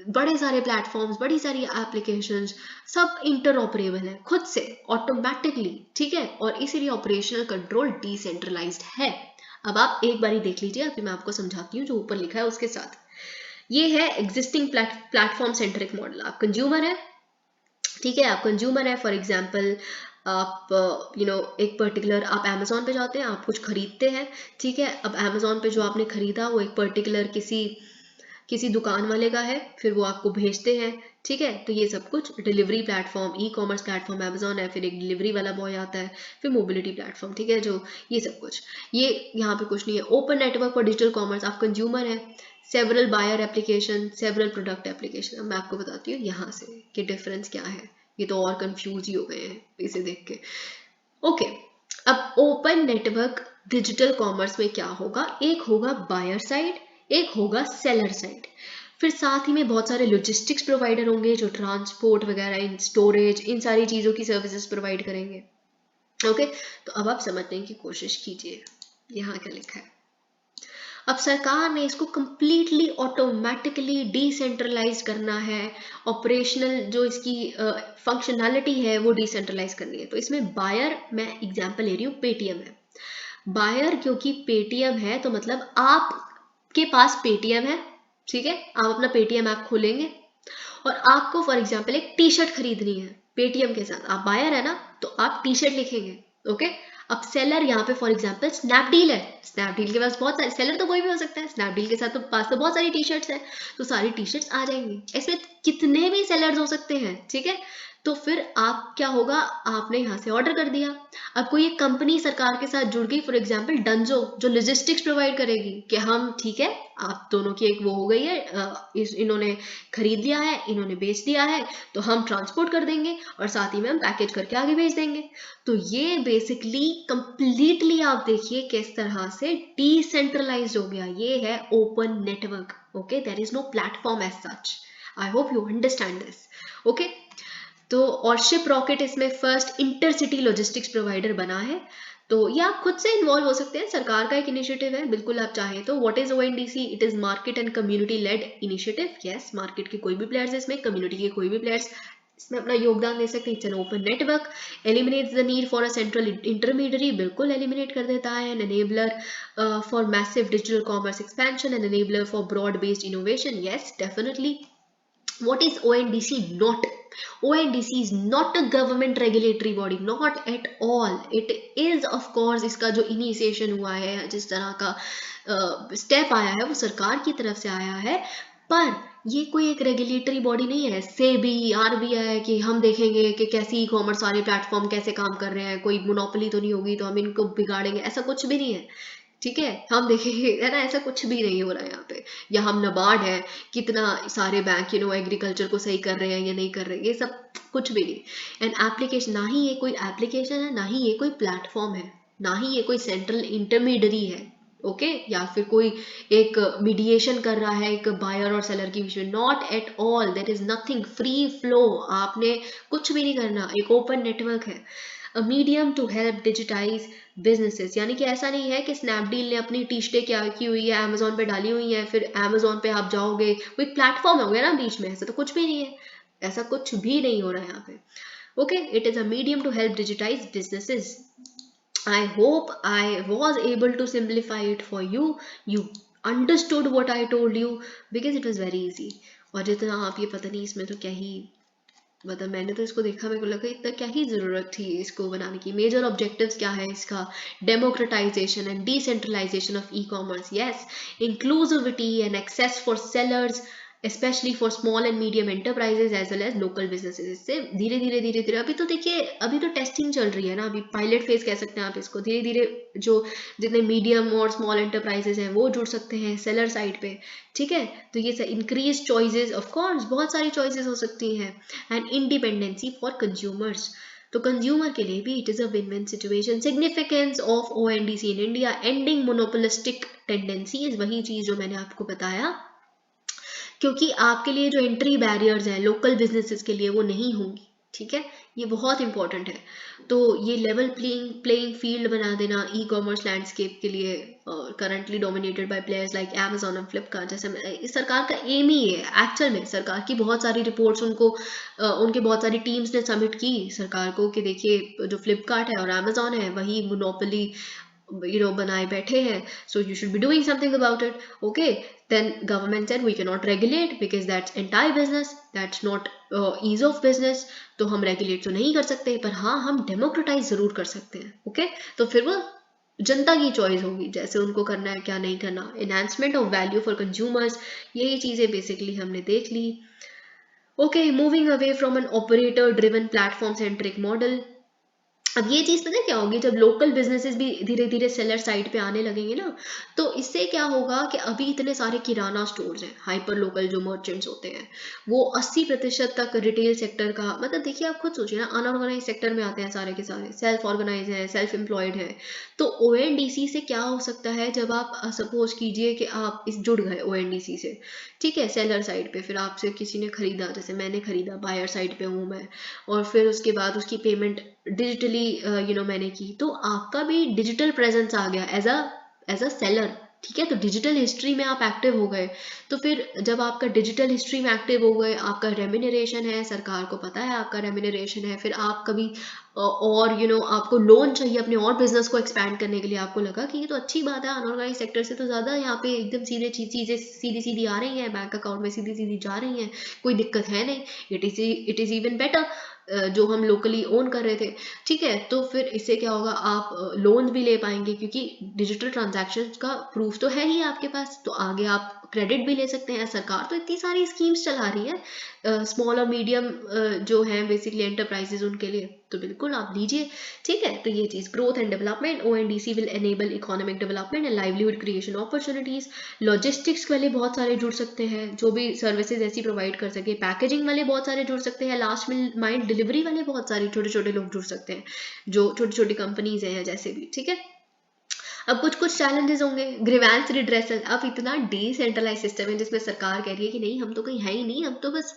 बड़े सारे प्लेटफॉर्म्स, बड़ी सारी एप्लीकेशंस सब इंटरऑपरेबल है खुद से ऑटोमेटिकली, ठीक है, और इसीलिए ऑपरेशनल कंट्रोल डिसेंट्रलाइज्ड है। अब आप एक बारी देख लीजिए, अभी मैं आपको समझाती हूँ जो ऊपर लिखा है उसके साथ। ये है एग्जिस्टिंग प्लेटफॉर्म सेंट्रिक मॉडल। आप कंज्यूमर है, ठीक है, आप कंज्यूमर है, फॉर एग्जांपल आप एक पर्टिकुलर, आप अमेजोन पे जाते हैं, आप कुछ खरीदते हैं, ठीक है, अब अमेजोन पे जो आपने खरीदा वो एक पर्टिकुलर किसी दुकान वाले का है, फिर वो आपको भेजते हैं, ठीक है, तो ये सब कुछ delivery platform, e commerce platform Amazon है, फिर एक डिलीवरी वाला बॉय आता है, फिर मोबिलिटी प्लेटफॉर्म, ठीक है, जो ये सब कुछ, ये यहाँ पे कुछ नहीं है। Open network for digital commerce, आप कंज्यूमर है, several buyer application, several product application. अब मैं आपको बताती हूँ यहाँ से कि डिफरेंस क्या है, ये तो और कंफ्यूज ही हो गए हैं इसे देख के। ओके, अब ओपन नेटवर्क डिजिटल कॉमर्स में क्या होगा, एक होगा बायर साइड, एक होगा सेलर साइड, फिर साथ ही में बहुत सारे लॉजिस्टिक्स प्रोवाइडर होंगे जो ट्रांसपोर्ट वगैरह, इन स्टोरेज, इन सारी चीज़ों की सर्विसेज प्रोवाइड करेंगे। ओके, तो अब आप समझने की कोशिश कीजिए यहाँ क्या लिखा है। अब सरकार ने इसको कंप्लीटली ऑटोमेटिकली डिसेंट्रलाइज करना है, ऑपरेशनल जो इसकी फंक्शनैलिटी है वो डिसेंट्रलाइज करनी है। तो इसमें बायर, मैं एग्जांपल ले रही हूँ, पेटीएम है। बायर क्योंकि पेटीएम है तो मतलब आपके पास पेटीएम है, ठीक है, आप अपना पेटीएम ऐप खोलेंगे और आपको फॉर एग्जांपल एक टी शर्ट खरीदनी है पेटीएम के साथ, आप बायर है ना, तो आप टी शर्ट लिखेंगे। ओके, अब सेलर यहाँ पे फॉर एग्जांपल स्नैपडील है, स्नैपडील के पास बहुत सारे, सेलर तो कोई भी हो सकता है, स्नैपडील के साथ तो पास तो बहुत सारी टी शर्ट्स हैं, तो सारी टी शर्ट्स आ जाएंगी। ऐसे कितने भी सेलर्स हो सकते हैं, ठीक है, तो फिर आप क्या होगा, आपने यहाँ से ऑर्डर कर दिया। अब कोई एक कंपनी सरकार के साथ जुड़ गई, फॉर एग्जांपल डंजो, जो लॉजिस्टिक्स प्रोवाइड करेगी कि हम, ठीक है, आप दोनों की एक वो हो गई है, इन्होंने खरीद लिया है, इन्होंने बेच दिया है, तो हम ट्रांसपोर्ट कर देंगे और साथ ही में हम पैकेज करके आगे भेज देंगे। तो ये बेसिकली कंप्लीटली आप देखिए किस तरह से डिसेंट्रलाइज्ड हो गया, ये है open network. Okay, there is no platform as such. I hope you understand this. Okay, तो और शिप रॉकेट इसमें फर्स्ट इंटरसिटी लॉजिस्टिक्स प्रोवाइडर बना है। तो ये आप खुद से इन्वॉल्व हो सकते हैं, सरकार का एक इनिशिएटिव है, बिल्कुल आप चाहें तो। What is ONDC? It is market and community lead initiative. Yes, market के कोई भी प्लेयर्स इसमें, कम्युनिटी के कोई भी प्लेयर्स इसमें अपना योगदान दे सकते हैं। It's an open network, eliminates the need for a central intermediary, बिल्कुल एलिमिनेट कर देता है। An enabler for massive digital commerce expansion, an enabler for broad based innovation. Yes, definitely. What is ONDC? Not. ONDC is not a government regulatory body, not at all. It is of course, इसका जो initiation हुआ है, जिस तरह का step आया है वो सरकार की तरफ से आया है, पर ये कोई एक रेगुलेटरी बॉडी नहीं है, सेबी, आरबीआई, कि हम देखेंगे कि कैसे ई कॉमर्स सारे प्लेटफॉर्म कैसे काम कर रहे हैं, कोई मोनोपोली तो नहीं होगी तो हम इनको बिगाड़ेंगे, ऐसा कुछ भी नहीं है, ठीक है, हम देखेंगे, है ना, ऐसा कुछ भी नहीं हो रहा है यहाँ पे। या हम नबार्ड है, कितना सारे बैंक एग्रीकल्चर को सही कर रहे हैं या नहीं कर रहे हैं, ये सब कुछ भी नहीं। एंड एप्लीकेशन, ना ही ये कोई एप्लीकेशन है, ना ही ये कोई प्लेटफॉर्म है, ना ही ये कोई सेंट्रल इंटरमीडियरी है। ओके, या फिर कोई एक मीडिएशन कर रहा है एक बायर और सेलर के बीच में, not at all. There is nothing, free flow, आपने कुछ भी नहीं करना, एक ओपन नेटवर्क है। A medium to help digitise businesses, यानी कि ऐसा नहीं है कि स्नैपडील ने अपनी टी शर्टें क्या की हुई है अमेजोन पे डाली हुई है, फिर अमेजोन पे आप जाओगे, वो एक प्लेटफॉर्म हो गया ना बीच में, ऐसा तो कुछ भी नहीं है, ऐसा कुछ भी नहीं हो रहा है यहाँ पे। Okay, it is a medium to help digitise businesses. I hope I was able to simplify it for you. You understood what I told you because it was very easy. और जितना आप ये पता नहीं इसमें तो क्या ही, मतलब मैंने तो इसको देखा, मेरे को लगा इतना क्या ही ज़रूरत थी इसको बनाने की। मेजर ऑब्जेक्टिव्स क्या है इसका? Democratisation and decentralisation of e commerce, yes, inclusivity and access for sellers, specially for small and medium enterprises as well as local businesses. इससे धीरे धीरे अभी तो देखिए, अभी तो टेस्टिंग चल रही है ना, अभी पायलट फेज कह सकते हैं आप इसको। धीरे धीरे जो जितने मीडियम और स्मॉल एंटरप्राइजेज हैं वो जुड़ सकते हैं सेलर साइड पे, ठीक है। तो ये इंक्रीज चॉइसेस, ऑफ कोर्स बहुत सारी चॉइसेस हो सकती हैं, एंड इंडिपेंडेंसी फॉर कंज्यूमर्स। तो कंज्यूमर के लिए भी it is a win win situation. Significance of ONDC in India, ending monopolistic tendencies, वही चीज जो मैंने आपको बताया, क्योंकि आपके लिए जो एंट्री बैरियर्स हैं लोकल बिजनेसेस के लिए वो नहीं होंगी, ठीक है, ये बहुत इंपॉर्टेंट है। तो ये लेवल प्लेइंग फील्ड बना देना ई कॉमर्स लैंडस्केप के लिए, currently dominated by players like Amazon और फ्लिपकार्ट, जैसे सरकार का एम ही है एक्चुअल में। सरकार की बहुत सारी रिपोर्ट्स उनको उनके बहुत सारी टीम्स ने सबमिट की सरकार को कि देखिए जो फ्लिपकार्ट है और अमेजोन है वही मोनोपोली बनाए बैठे हैं, so you should be doing something about it. Okay, then government said we cannot regulate because that's entire business, that's not ease of business. तो हम रेगुलेट तो नहीं कर सकते, पर हाँ हम डेमोक्रेटाइज जरूर कर सकते हैं। ओके, तो फिर वो जनता की चॉइस होगी जैसे उनको करना है क्या नहीं करना। Enhancement of value for consumers, यही चीजें बेसिकली हमने देख ली। Okay, moving away from an operator driven platform centric model. अब ये चीज पता है क्या होगी, जब लोकल बिजनेसेस भी धीरे धीरे सेलर साइड पे आने लगेंगे ना, तो इससे क्या होगा कि अभी इतने सारे किराना स्टोर्स हैं, हाइपर लोकल जो मर्चेंट्स होते हैं, वो 80% तक रिटेल सेक्टर का, मतलब देखिए आप खुद सोचिए ना, अनऑर्गेनाइज सेक्टर में आते हैं सारे के सारे, सेल्फ ऑर्गेनाइज है, सेल्फ एम्प्लॉयड है। तो ओएनडीसी से क्या हो सकता है, जब आप सपोज कीजिए कि आप इस जुड़ गए ओएनडीसी से, ठीक है, सेलर साइड पे, फिर आपसे किसी ने खरीदा, जैसे मैंने खरीदा, बायर साइड पे हूँ मैं, और फिर उसके बाद उसकी पेमेंट डिजिटली मैंने की, तो आपका भी डिजिटल प्रेजेंस आ गया एज अ सेलर। ठीक है, तो डिजिटल हिस्ट्री में आप एक्टिव हो गए। तो फिर जब आपका डिजिटल हिस्ट्री में एक्टिव हो गए, आपका रेम्यूनरेशन है, सरकार को पता है आपका रेम्यूनरेशन है, फिर आप कभी और आपको लोन चाहिए अपने और बिजनेस को एक्सपैंड करने के लिए, आपको लगा कि ये तो अच्छी बात है, अनऑर्गेनाइज सेक्टर से तो ज़्यादा यहाँ पे एकदम सीधे चीज़ें सीधी सीधी आ रही हैं, बैंक अकाउंट में सीधी सीधी जा रही हैं, कोई दिक्कत है नहीं, इट इज़ इवन बेटर जो हम लोकली ओन कर रहे थे। ठीक है, तो फिर इससे क्या होगा, आप लोन भी ले पाएंगे क्योंकि डिजिटल ट्रांजैक्शन का प्रूफ तो है ही आपके पास, तो आगे आप क्रेडिट भी ले सकते हैं। सरकार तो इतनी सारी स्कीम्स चला रही है स्मॉल और मीडियम जो हैं बेसिकली एंटरप्राइजेज उनके लिए, तो बिल्कुल आप लीजिए। ठीक है, तो ये चीज़ growth and development, ONDC will enable economic development and livelihood creation opportunities. Logistics वाले बहुत सारे जुड़ सकते हैं जो भी सर्विसेज ऐसी प्रोवाइड कर सके, पैकेजिंग वाले बहुत सारे जुड़ सकते हैं, लास्ट माइल डिलीवरी वाले बहुत सारे छोटे छोटे लोग जुड़ सकते हैं, जो छोटी छोटी कंपनीज हैं जैसे भी। ठीक है, अब कुछ कुछ चैलेंजेस होंगे। ग्रीवेंस रिड्रेसल, अब इतना डिसेंट्रलाइज सिस्टम है जिसमें सरकार कह रही है कि नहीं हम तो कहीं है ही नहीं, हम तो बस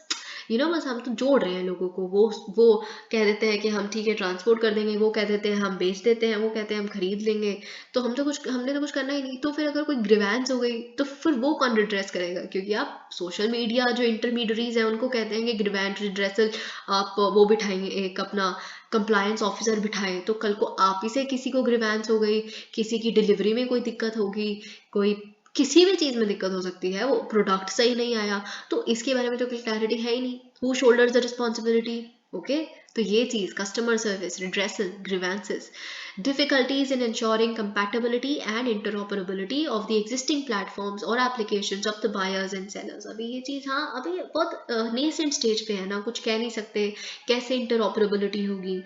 बस हम तो जोड़ रहे हैं लोगों को। वो कह देते हैं कि हम ठीक है ट्रांसपोर्ट कर देंगे, वो कह देते हैं हम बेच देते हैं, वो कहते हैं हम खरीद लेंगे, तो हमने तो कुछ करना ही नहीं। तो फिर अगर कोई ग्रीवेंस हो गई तो फिर वो कौन रिड्रेस करेगा, क्योंकि आप सोशल मीडिया जो इंटरमीडियरीज हैं उनको कहते हैं कि ग्रीवेंस रिड्रेसल आप वो बिठाएंगे, एक अपना कंप्लायंस ऑफिसर बिठाएं, तो कल को आप ही से किसी को ग्रीवेंस हो गई, किसी की डिलीवरी में कोई दिक्कत होगी, कोई किसी भी चीज में दिक्कत हो सकती है, वो प्रोडक्ट सही नहीं आया, तो इसके बारे में तो कोई क्लैरिटी है ही नहीं, who shoulders the responsibility. Okay, तो ये चीज customer service, redressal, grievances, difficulties in ensuring compatibility and interoperability of the existing platforms or applications of the buyers and sellers। अभी ये चीज, हाँ अभी बहुत नेसेंट स्टेज पे है ना, कुछ कह नहीं सकते कैसे इंटरऑपरेबिलिटी होगी।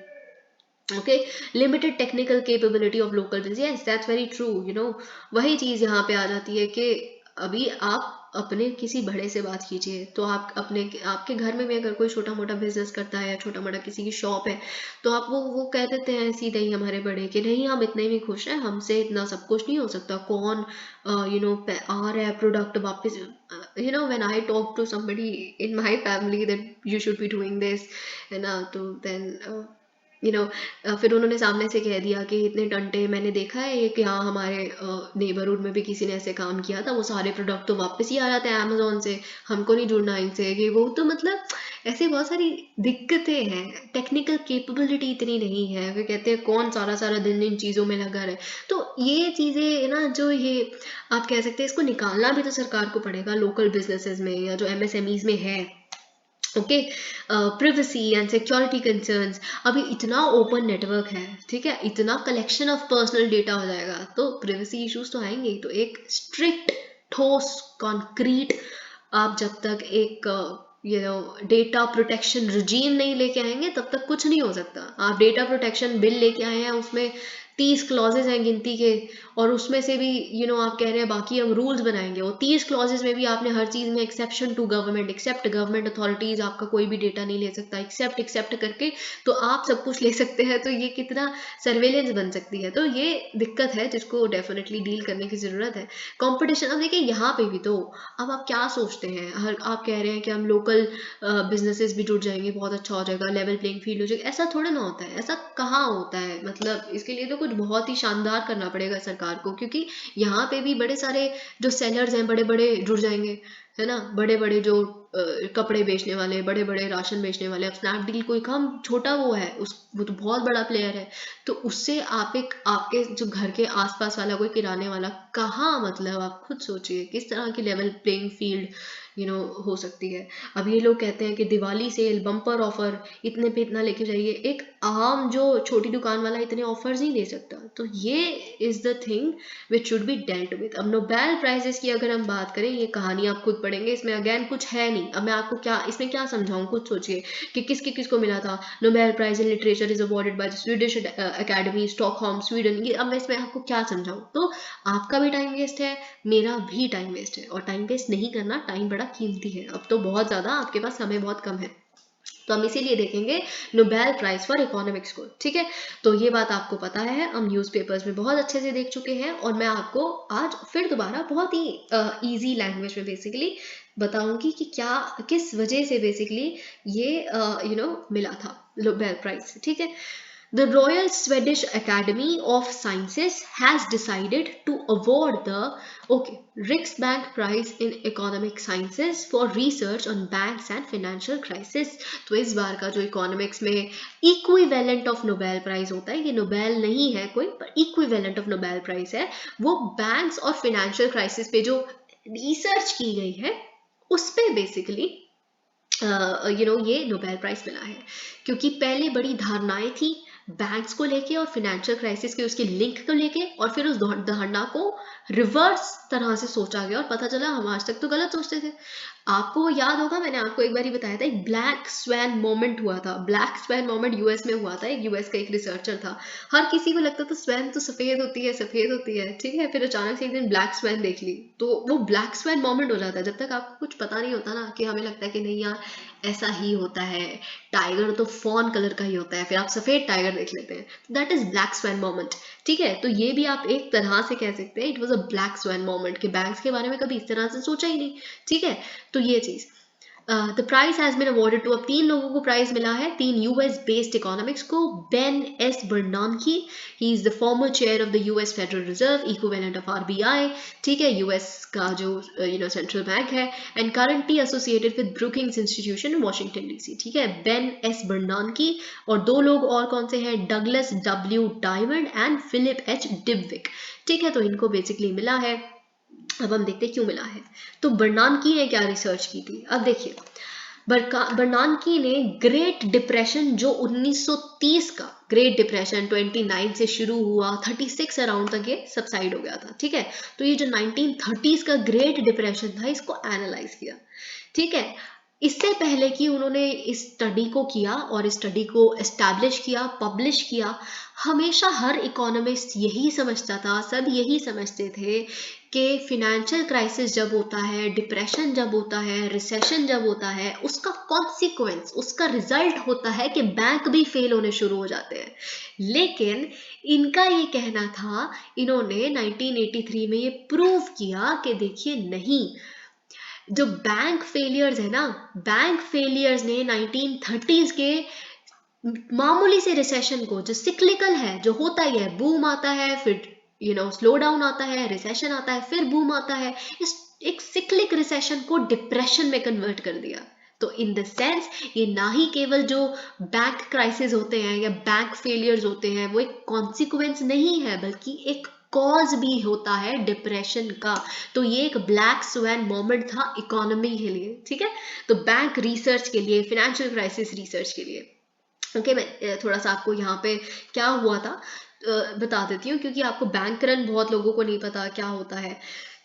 Okay, limited technical capability of local business, yes that's very true. वही चीज यहाँ पे आ जाती है कि अभी आप अपने किसी बड़े से बात कीजिए, तो आप आपके घर में भी अगर कोई छोटा मोटा बिजनेस करता है या छोटा मोटा किसी की शॉप है, तो आप वो कह देते हैं सीधे ही हमारे बड़े कि नहीं हम इतने में खुश हैं, हमसे इतना सब कुछ नहीं हो सकता, कौन आ रहा है प्रोडक्ट वापस। When I talk to somebody in my family that you should be doing this, है ना, तो देन फिर उन्होंने सामने से कह दिया कि इतने टंटे, मैंने देखा है कि हाँ हमारे नेबरहुड में भी किसी ने ऐसे काम किया था, वो सारे प्रोडक्ट तो वापस ही आ जाते हैं अमेजोन से, हमको नहीं जुड़ना इनसे, कि वो तो मतलब ऐसे बहुत सारी दिक्कतें हैं, टेक्निकल कैपेबिलिटी इतनी नहीं है, वे कहते हैं कौन सारा सारा दिन इन चीज़ों में लगा रहे। तो ये चीज़ें ना, जो ये आप कह सकते हैं, इसको निकालना भी तो सरकार को पड़ेगा लोकल बिजनेसेस में या जो एमएसएमईज में है। Okay, privacy and security concerns, अभी इतना ओपन नेटवर्क है, ठीक है, इतना कलेक्शन ऑफ पर्सनल डेटा हो जाएगा, तो प्रिवेसी इश्यूज तो आएंगे ही। तो एक स्ट्रिक्ट, ठोस, कॉन्क्रीट, आप जब तक एक डेटा प्रोटेक्शन रिजीम नहीं लेके आएंगे तब तक कुछ नहीं हो सकता। आप डेटा प्रोटेक्शन बिल लेके आए हैं, उसमें 30 क्लॉजेज हैं गिनती के, और उसमें से भी आप कह रहे हैं बाकी हम रूल्स बनाएंगे। और 30 क्लॉजेज में भी आपने हर चीज़ में exception to government, except government authorities, आपका कोई भी डेटा नहीं ले सकता, एक्सेप्ट करके तो आप सब कुछ ले सकते हैं। तो ये कितना सर्वेलेंस बन सकती है। तो ये दिक्कत है जिसको डेफिनेटली डील करने की ज़रूरत है। कंपटीशन, अब देखिए यहाँ पे भी तो अब आप क्या सोचते हैं, हर आप कह रहे हैं कि हम लोकल बिजनेसेस भी जुड़ जाएंगे, बहुत अच्छा हो जाएगा, लेवल प्लेइंग फील्ड हो जाएगा। ऐसा थोड़ा ना होता है, ऐसा कहाँ होता है। मतलब इसके लिए तो कुछ बहुत ही शानदार करना पड़ेगा सरकार को, क्योंकि यहाँ पे भी बड़े सारे जो सेलर्स हैं बड़े बड़े जुड़ जाएंगे, है ना। बड़े बड़े जो कपड़े बेचने वाले, बड़े बड़े राशन बेचने वाले, अब स्नैपडील कोई कम छोटा वो है, वो तो बहुत बड़ा प्लेयर है। तो उससे आप एक आपके जो घर के आसपास वाला कोई किराने वाला कहाँ, मतलब आप खुद सोचिए किस तरह की लेवल प्लेइंग फील्ड हो सकती है। अब ये लोग कहते हैं कि दिवाली सेल, बम्पर ऑफर, इतने पे इतना लेके जाइए। एक आम जो छोटी दुकान वाला इतने ऑफर्स नहीं दे सकता। तो ये is the thing which should be dealt with. अब नोबेल प्राइजेस की अगर हम बात करें, ये कहानी आप खुद पढ़ेंगे, इसमें अगेन कुछ है नहीं। अब मैं आपको क्या इसमें क्या समझाऊं, खुद सोचिए कि किसको मिला था। Nobel prize in literature is awarded by the Swedish academy, Stockholm, Sweden. ये अब मैं इसमें आपको क्या समझाऊं। तो आपका भी टाइम वेस्ट है, मेरा भी टाइम वेस्ट है, और टाइम वेस्ट नहीं करना, टाइम बड़ा कीमती है। अब तो बहुत ज़्यादा आपके पास समय बहुत कम है। तो हम इसीलिए देखेंगे नोबेल प्राइज फॉर इकोनॉमिक्स को, ठीक है। तो ये बात आपको पता है, हम न्यूज़पेपर्स में बहुत अच्छे से देख चुके हैं, और मैं आपको आज फिर दोबारा बहुत ही इजी लैंग्वेज में बेसिकली बताऊंगी कि क्या किस वजह से बेसिकली ये मिला था नोबेल प्राइज, ठीक है। The Royal Swedish Academy of Sciences has decided to award the Riksbank Prize in Economic Sciences for research on banks and financial crisis। तो इस बार का जो इकोनॉमिक्स में इक्विवेलेंट ऑफ नोबेल प्राइज होता है, ये नोबेल नहीं है कोई, पर इक्विवेलेंट ऑफ नोबेल प्राइज है, वो बैंक्स और फाइनेंशियल क्राइसिस पे जो रिसर्च की गई है उस पे बेसिकली ये नोबेल प्राइज मिला है। क्योंकि पहले बड़ी धारणाएं थी बैंक्स को लेके और फाइनेंशियल क्राइसिस के उसके लिंक को लेके, और फिर उस धारणा को रिवर्स तरह से सोचा गया, और पता चला हम आज तक तो गलत सोचते थे। आपको याद होगा, मैंने आपको एक बार ही बताया था, एक ब्लैक स्वैन मोमेंट हुआ था। ब्लैक स्वैन मोमेंट यूएस में हुआ था। एक यूएस का एक रिसर्चर था, हर किसी को लगता था स्वैन तो सफेद होती है, सफेद होती है, ठीक है। फिर अचानक से एक दिन ब्लैक स्वैन देख ली, तो वो ब्लैक स्वैन मोमेंट हो जाता है। जब तक आपको कुछ पता नहीं होता ना, कि हमें लगता है कि नहीं यार ऐसा ही होता है, टाइगर तो फॉन कलर का ही होता है, फिर आप सफेद टाइगर देख लेते हैं, that is black swan moment, ठीक है। तो ये भी आप एक तरह से कह सकते हैं, it was a black swan moment, कि बैंक्स के बारे में कभी इस तरह से सोचा ही नहीं, ठीक है। तो ये चीज the prize has been awarded to, अब 3 लोगों को प्राइज मिला है, 3 यूएस बेस्ड इकोनॉमिक्स को। Ben S Bernanke, he is the former chair of the US federal Reserve, equivalent of RBI, ठीक है, यूएस का जो सेंट्रल बैंक है, and currently associated with Brookings Institution in Washington DC, ठीक है। Ben S बर्नानकी, और 2 लोग और कौन से हैं, Douglas W Diamond and Philip H Dybvig, ठीक है। तो इनको बेसिकली मिला है। अब हम देखते हैं क्यों मिला है। तो बर्नानकी ने क्या रिसर्च की थी, अब देखिए। बर्नानकी ने ग्रेट डिप्रेशन जो 1930 का ग्रेट डिप्रेशन 29 से शुरू हुआ, 36 अराउंड तक ये सबसाइड हो गया था, ठीक है। तो ये जो 1930s का ग्रेट डिप्रेशन था, इसको एनालाइज किया, ठीक है। इससे पहले कि उन्होंने इस स्टडी को किया और इस स्टडी को एस्टैब्लिश किया, पब्लिश किया, हमेशा हर इकोनॉमिस्ट यही समझता था, सब यही समझते थे कि फिनेंशियल क्राइसिस जब होता है, डिप्रेशन जब होता है, रिसेशन जब होता है, उसका कॉन्सिक्वेंस, उसका रिजल्ट होता है कि बैंक भी फेल होने शुरू हो जाते हैं। लेकिन इनका ये कहना था, इन्होंने 1983 में ये प्रूव किया कि देखिए नहीं, जो बैंक फेलियर्स है ना, बैंक फेलियर्स ने 1930s के मामूली से रिसेशन को, जो सिक्लिकल है, जो होता ही है, बूम आता है, फिर स्लो डाउन आता है, रिसेशन आता है, फिर बूम आता है, इस एक सिक्लिक रिसेशन को डिप्रेशन में कन्वर्ट कर दिया। तो इन द सेंस ये ना ही केवल जो बैंक क्राइसिस होते हैं या बैंक फेलियर्स होते हैं वो एक कॉन्सिक्वेंस नहीं है, बल्कि एक कॉज भी होता है डिप्रेशन का। तो ये एक ब्लैक स्वैन मोमेंट था इकोनॉमी के लिए, ठीक है। तो बैंक रिसर्च के लिए, फाइनेंशियल क्राइसिस रिसर्च के लिए, ओके। मैं थोड़ा सा आपको यहाँ पे क्या हुआ था बता देती हूँ, क्योंकि आपको बैंक रन बहुत लोगों को नहीं पता क्या होता है।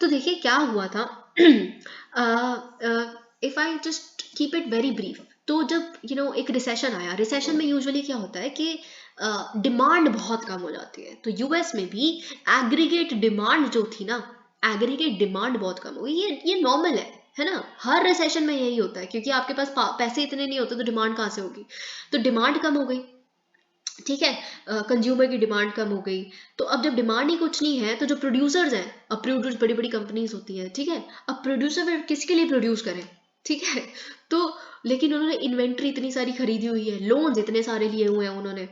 तो देखिए क्या हुआ था, if I just keep it very brief, तो जब एक रिसेशन आया, रिसेशन में यूजुअली क्या होता है कि डिमांड बहुत कम हो जाती है। तो यूएस में भी एग्रीगेट डिमांड जो थी ना, एग्रीगेट डिमांड बहुत कम हो गई। ये नॉर्मल है ना, हर रिसेशन में यही होता है, क्योंकि आपके पास पैसे इतने नहीं होते तो डिमांड कहाँ से होगी। तो डिमांड कम हो गई, ठीक है, कंज्यूमर की डिमांड कम हो गई। तो अब जब डिमांड ही कुछ नहीं है, तो जो प्रोड्यूसर्स हैं, अब प्रोड्यूस बड़ी बड़ी कंपनीज होती हैं, ठीक है, अब प्रोड्यूसर फिर किसके लिए प्रोड्यूस करें, ठीक है। तो लेकिन उन्होंने इन्वेंट्री इतनी सारी खरीदी हुई है, लोन्स इतने सारे लिए हुए हैं उन्होंने,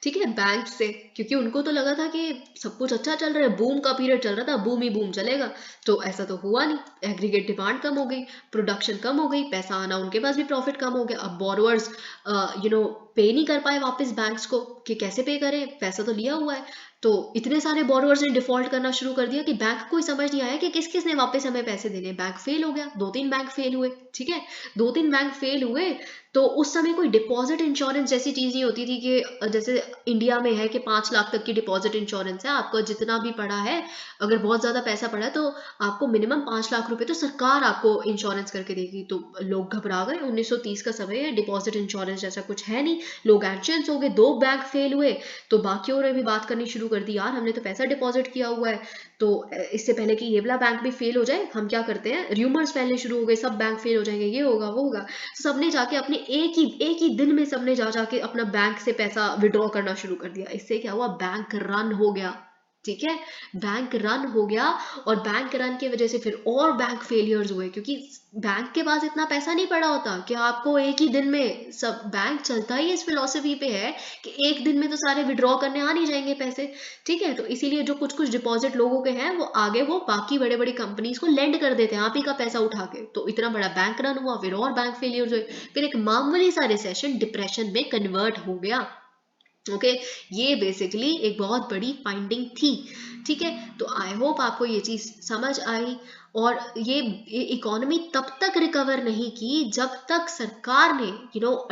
ठीक है, बैंक से, क्योंकि उनको तो लगा था कि सब कुछ अच्छा चल रहा है, बूम का पीरियड चल रहा था, बूम ही बूम चलेगा। तो ऐसा तो हुआ नहीं, एग्रीगेट डिमांड कम हो गई, प्रोडक्शन कम हो गई, पैसा आना, उनके पास भी प्रॉफिट कम हो गया। अब बोरोवर्स पे नहीं कर पाए वापस बैंक्स को, कि कैसे पे करें, पैसा तो लिया हुआ है। तो इतने सारे बोरोवर्स ने डिफॉल्ट करना शुरू कर दिया कि बैंक को ही समझ नहीं आया कि किस किस ने वापस हमें पैसे देने। बैंक फेल हो गया, 2-3 बैंक फेल हुए, ठीक है, 2-3 बैंक फेल हुए। तो उस समय कोई डिपॉजिट इंश्योरेंस जैसी चीज नहीं होती थी कि जैसे इंडिया में है कि 5 लाख तक की डिपॉजिट इंश्योरेंस है, आपका जितना भी पड़ा है, अगर बहुत ज्यादा पैसा पड़ा है तो आपको मिनिमम 5 लाख रुपए तो सरकार आपको इंश्योरेंस करके देगी। तो लोग घबरा गए, 1930 का समय है, डिपॉजिट इंश्योरेंस जैसा कुछ है नहीं, लोग एंशियंस हो गए, 2 बैंक फेल हुए। तो बाकियों ने भी बात करनी शुरू कर दी, यार हमने तो पैसा डिपॉजिट किया हुआ है, तो इससे पहले कि ये वाला बैंक भी फेल हो जाए, हम क्या करते हैं, र्यूमर्स फैलने शुरू हो गए, सब बैंक फेल हो जाएंगे, ये होगा वो होगा। तो सबने जाके अपने एक ही दिन में सबने जाके अपना बैंक से पैसा विड्रॉ करना शुरू कर दिया। इससे क्या हुआ, बैंक रन हो गया, ठीक है, बैंक रन हो गया। और बैंक रन की वजह से फिर और बैंक फेलियर्स हुए, क्योंकि बैंक के पास इतना पैसा नहीं पड़ा होता कि आपको एक ही दिन में सब, बैंक चलता ही इस फिलॉसफी पे है कि एक दिन में तो सारे विड्रॉ करने आ नहीं जाएंगे पैसे, ठीक है। तो इसीलिए जो कुछ कुछ डिपॉजिट लोगों के हैं, वो आगे वो बाकी बड़े बड़ी कंपनीज को लेंड कर देते हैं, आप ही का पैसा उठा के। तो इतना बड़ा बैंक रन हुआ, फिर और बैंक फेलियर्स हुए, फिर एक मामूली सा रिसेशन डिप्रेशन में कन्वर्ट हो गया। ओके, ये बेसिकली एक बहुत बड़ी फाइंडिंग थी, ठीक है। तो आई होप आपको ये चीज समझ आई। और ये इकोनॉमी तब तक रिकवर नहीं की जब तक सरकार ने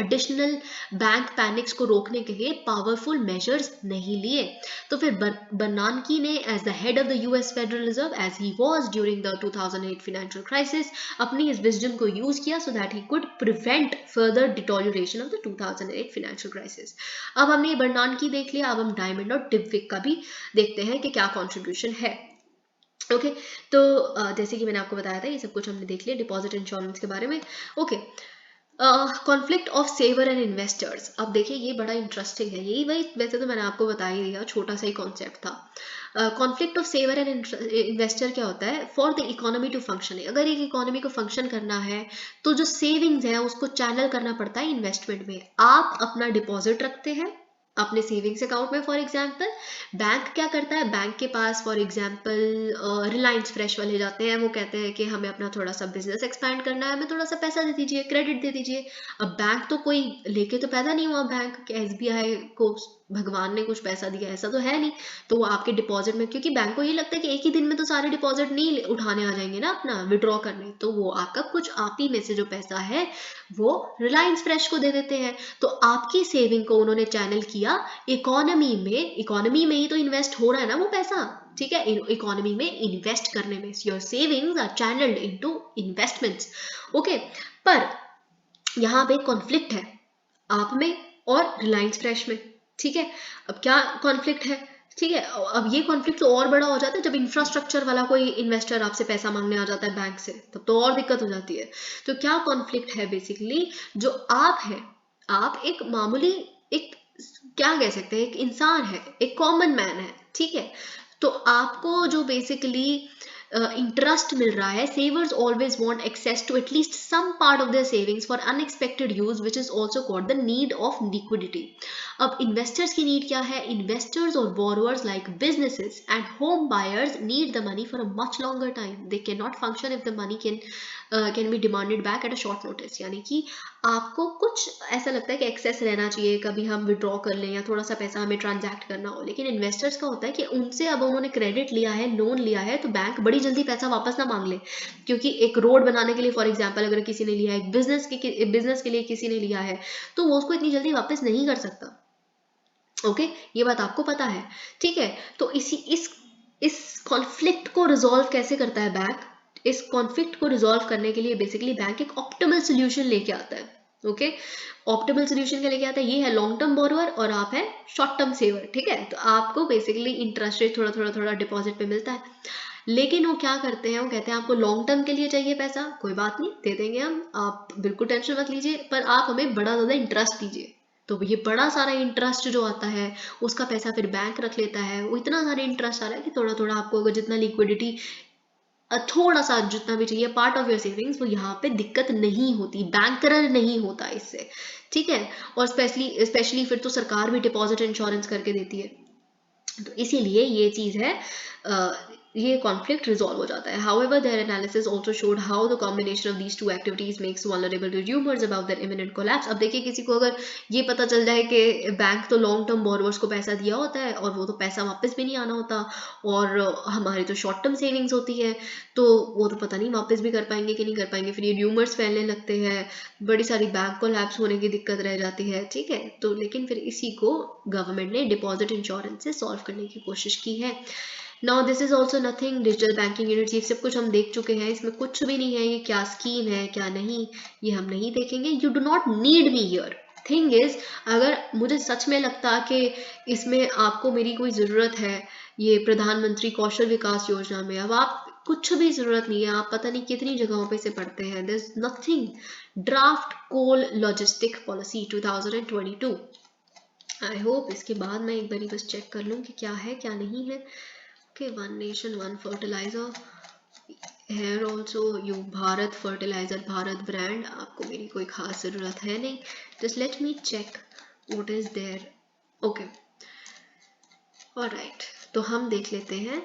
एडिशनल बैंक पैनिक्स को रोकने के लिए पावरफुल मेजर्स नहीं लिए। तो फिर बर्नानकी ने as the head of the US federal reserve, as he was during the 2008 financial crisis, अपनी इस विजडम को यूज किया so that he could prevent further deterioration of the 2008 financial crisis. अब हमने ये बर्नानकी देख लिया, अब हम डायमंड और टिपविक का भी देखते हैं कि क्या कॉन्ट्रीब्यूशन है। ओके, तो जैसे कि मैंने आपको बताया था, ये सब कुछ हमने देख लिया डिपॉजिट इंश्योरेंस के बारे में। Okay, conflict of saver and investors. अब देखिए ये बड़ा इंटरेस्टिंग है, यही वही वैसे तो मैंने आपको बता ही दिया, छोटा सा ही कॉन्सेप्ट था। Conflict of saver and investor क्या होता है, for the economy to function. अगर एक इकोनॉमी को फंक्शन करना है तो जो सेविंग्स है उसको चैनल करना पड़ता है इन्वेस्टमेंट में। आप अपना डिपॉजिट रखते हैं अपने सेविंग्स अकाउंट में, फॉर एग्जांपल। बैंक क्या करता है, बैंक के पास फॉर एग्जांपल रिलायंस फ्रेश वाले जाते हैं, वो कहते हैं कि हमें अपना थोड़ा सा बिजनेस एक्सपैंड करना है, हमें थोड़ा सा पैसा दे दीजिए, क्रेडिट दे दीजिए। अब बैंक तो कोई लेके तो पैदा नहीं हुआ, बैंक के एसबीआई को भगवान ने कुछ पैसा दिया, ऐसा तो है नहीं। तो वो आपके डिपॉजिट में, क्योंकि बैंक को ये लगता है कि एक ही दिन में तो सारे डिपॉजिट नहीं उठाने आ जाएंगे ना अपना विड्रॉ करने, तो वो आपका कुछ आप ही में से जो पैसा है वो रिलायंस फ्रेश को दे देते हैं। तो आपकी सेविंग को उन्होंने चैनल किया इकोनॉमी में, इकोनॉमी में ही तो इन्वेस्ट हो रहा है ना वो पैसा, ठीक है, इकोनॉमी में इन्वेस्ट करने में। Your savings are channelled into investments. Okay, पर यहाँ पे कॉन्फ्लिक्ट है आप में और रिलायंस फ्रेश में, ठीक है। अब क्या कॉन्फ्लिक्ट है, ठीक है, अब ये कॉन्फ्लिक्ट तो और बड़ा हो जाता है जब इंफ्रास्ट्रक्चर वाला कोई इन्वेस्टर आपसे पैसा मांगने आ जाता है बैंक से, तब तो और दिक्कत हो जाती है। तो क्या कॉन्फ्लिक्ट है, बेसिकली जो आप है, आप एक मामूली, एक क्या कह सकते हैं, एक इंसान है, एक कॉमन मैन है, ठीक है। तो आपको जो बेसिकली इंटरेस्ट मिल रहा है, savers always want access to at least some part of their savings for unexpected use, which is also called the need of liquidity. अब इन्वेस्टर्स की नीड क्या है, इन्वेस्टर्स और borrowers like businesses and home buyers need the money for a much longer time, they can not function if the money can be demanded back at a short notice. यानी कि आपको कुछ ऐसा लगता है कि एक्सेस रहना चाहिए, कभी हम विड्रॉ कर लें या थोड़ा सा पैसा हमें ट्रांजैक्ट करना हो, लेकिन इन्वेस्टर्स का होता है कि उनसे अब उन्होंने क्रेडिट लिया है, लोन लिया है, तो बैंक बड़ी जल्दी पैसा वापस ना मांग ले। क्योंकि एक रोड बनाने के लिए फॉर एग्जांपल अगर किसी ने लिया है, एक बिजनेस के लिए किसी ने लिया है, तो वो उसको इतनी जल्दी वापस नहीं कर सकता। ओके, ये बात आपको पता है, ठीक है। तो इस कॉन्फ्लिक्ट को रिजॉल्व कैसे करता है बैंक, इस कॉन्फ्लिक्ट को रिजॉल्व करने के लिए बेसिकली बैंक एक ऑप्टिमल सोल्यूशन लेके आता है। ओके, ऑप्टिमल सोल्यूशन क्या लेके आता है, ये है लॉन्ग टर्म बोरोअर और आप है शॉर्ट टर्म सेवर, ठीक है। तो आपको बेसिकली इंटरेस्ट रेट थोड़ा थोड़ा थोड़ा डिपॉजिट पे मिलता है, लेकिन वो क्या करते हैं, वो कहते हैं आपको लॉन्ग टर्म के लिए चाहिए पैसा, कोई बात नहीं दे देंगे हम, आप बिल्कुल टेंशन मत लीजिए, पर आप हमें बड़ा ज़्यादा इंटरेस्ट दीजिए। तो ये बड़ा सारा इंटरेस्ट जो आता है उसका पैसा फिर बैंक रख लेता है, वो इतना सारा इंटरेस्ट आ रहा है कि थोड़ा थोड़ा आपको अगर जितना लिक्विडिटी थोड़ा सा जितना भी चाहिए पार्ट ऑफ योर सेविंग्स, वो यहाँ पे दिक्कत नहीं होती, बैंकरर नहीं होता इससे, ठीक है। और स्पेशली स्पेशली फिर तो सरकार भी डिपॉजिट इंश्योरेंस करके देती है, तो इसीलिए ये चीज़ है, ये कॉन्फ्लिक्ट रिजॉल्व हो जाता है। However their analysis also showed how the combination of these two activities makes vulnerable to rumours about their imminent collapse. अब देखिए किसी को अगर ये पता चल जाए कि बैंक तो लॉन्ग टर्म बोरोवर्स को पैसा दिया होता है और वो तो पैसा वापस भी नहीं आना होता, और हमारी तो शॉर्ट टर्म सेविंग्स होती है, तो वो तो पता नहीं वापस भी कर पाएंगे कि नहीं कर पाएंगे, फिर ये र्यूमर्स फैलने लगते हैं, बड़ी सारी बैंक कोलैप्स होने की दिक्कत रह जाती है, ठीक है। तो लेकिन फिर इसी को गवर्नमेंट ने डिपॉजिट इंश्योरेंस से सॉल्व करने की कोशिश की है। Now this is also nothing, digital banking unit, ये सब कुछ हम देख चुके हैं, इसमें कुछ भी नहीं है, ये क्या स्कीम है क्या नहीं, ये हम नहीं देखेंगे। You do not need me here. Thing is, अगर मुझे सच में लगता कि इसमें आपको मेरी कोई ज़रूरत है, ये प्रधानमंत्री कौशल विकास योजना में, अब आप कुछ भी ज़रूरत नहीं है, आप पता नहीं कितनी जगहों पे से पढ़ते हैं, this nothing, draft coal logistic policy 2022। I hope इसके बाद मैं एक बारी बस चेक कर लूँ कि क्या है क्या नहीं है। Okay, one nation, one fertilizer. Here also you Bharat fertilizer, Bharat brand, आपको मेरी कोई खास ज़रूरत है नहीं. Just let me check what is there. Okay. Alright. तो हम देख लेते हैं